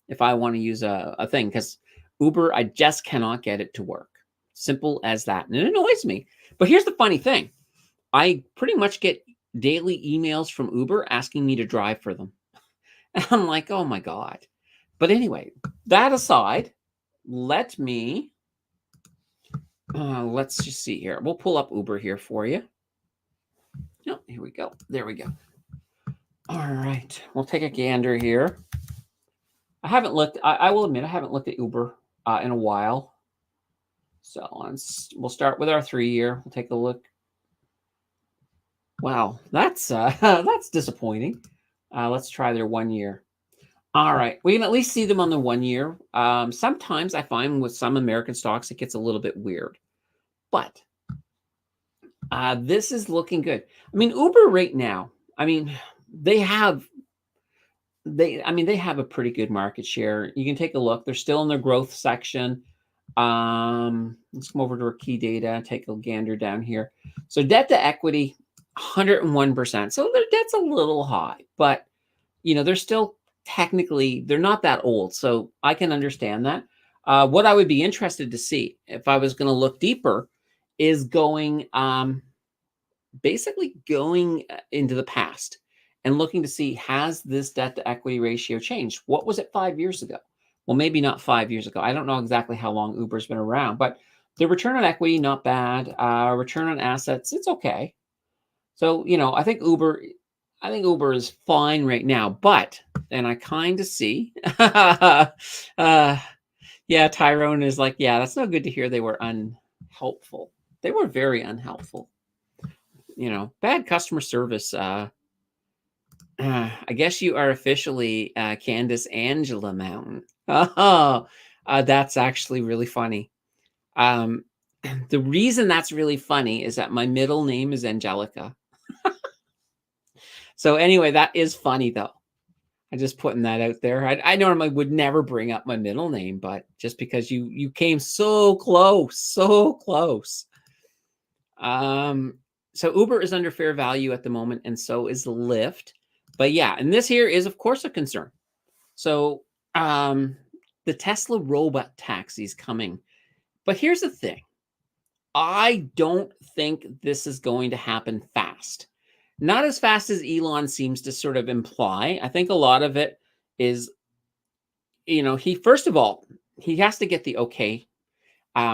if I want to use a thing, because Uber, I just cannot get it to work. Simple as that. And it annoys me. But here's the funny thing. I pretty much get daily emails from Uber asking me to drive for them. And I'm like, oh my God. But anyway, that aside, let's just see here. We'll pull up Uber here for you. Oh, here we go. There we go. All right. We'll take a gander here. I haven't looked, I will admit, I haven't looked at Uber in a while. So we'll start with our 3-year. We'll take a look. Wow, that's disappointing. Let's try their 1 year. All right, we can at least see them on the 1 year. Sometimes I find with some American stocks, it gets a little bit weird. But this is looking good. I mean, Uber right now, they have a pretty good market share. You can take a look. They're still in their growth section. Let's come over to our key data, take a gander down here. So debt to equity, 101%. So their debt's a little high, but they're still technically, they're not that old. So I can understand that. What I would be interested to see if I was going to look deeper is basically going into the past and looking to see, has this debt to equity ratio changed? What was it 5 years ago? Well, maybe not 5 years ago. I don't know exactly how long Uber's been around, but the return on equity, not bad. Return on assets, it's okay. So, I think Uber is fine right now, but then I kind of see, yeah, Tyrone is like, yeah, that's no good to hear. They were unhelpful. They were very unhelpful. Bad customer service. I guess you are officially Candace Angela Mountain. Oh, that's actually really funny. The reason that's really funny is that my middle name is Angelica. So anyway, that is funny though. I'm just putting that out there. I normally would never bring up my middle name, but just because you came so close, so close. So Uber is under fair value at the moment, and so is Lyft. But yeah, and this here is of course a concern. So the Tesla robot taxi is coming. But here's the thing. I don't think this is going to happen fast. Not as fast as Elon seems to sort of imply. I think a lot of it is, first of all, he has to get the okay.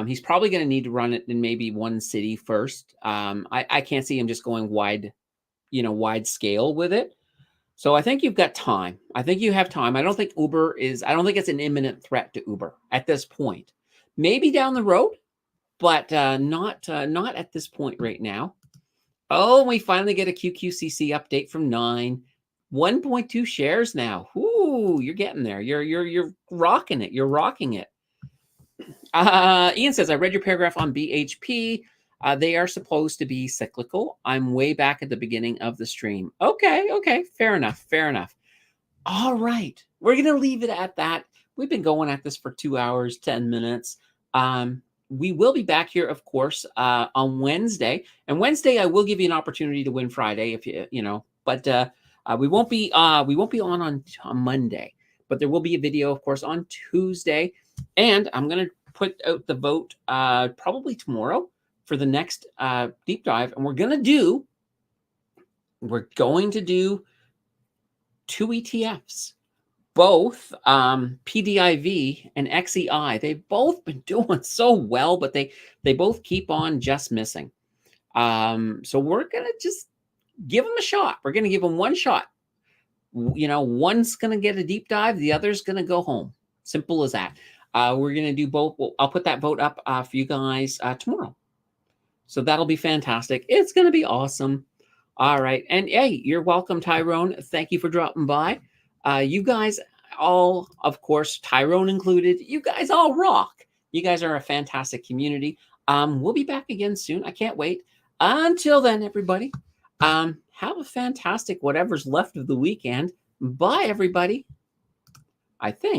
He's probably going to need to run it in maybe one city first. I can't see him just going wide scale with it. So I think you've got time. I think you have time. I don't think it's an imminent threat to Uber at this point. Maybe down the road, but not at this point right now. Oh, we finally get a QQCC update from 9. 1.2 shares now. Ooh, you're getting there. You're rocking it. You're rocking it. Ian says, I read your paragraph on BHP. They are supposed to be cyclical. I'm way back at the beginning of the stream. Okay. Fair enough. All right. We're going to leave it at that. We've been going at this for 2 hours, 10 minutes. We will be back here, of course, on Wednesday. And Wednesday, I will give you an opportunity to win Friday if but we won't be on Monday. But there will be a video, of course, on Tuesday. And I'm going to put out the vote probably tomorrow for the next deep dive. And we're going to do 2 ETFs. both PDIV and XEI, they've both been doing so well, but they both keep on just missing. So we're gonna just give them a shot. We're gonna give them one shot. One's gonna get a deep dive, the other's gonna go home. Simple as that. We're gonna do both. Well, I'll put that vote up for you guys tomorrow. So that'll be fantastic. It's gonna be awesome. All right. And hey, you're welcome, Tyrone. Thank you for dropping by. You guys all, of course, Tyrone included, you guys all rock. You guys are a fantastic community. We'll be back again soon. I can't wait. Until then, everybody, have a fantastic whatever's left of the weekend. Bye, everybody. I think.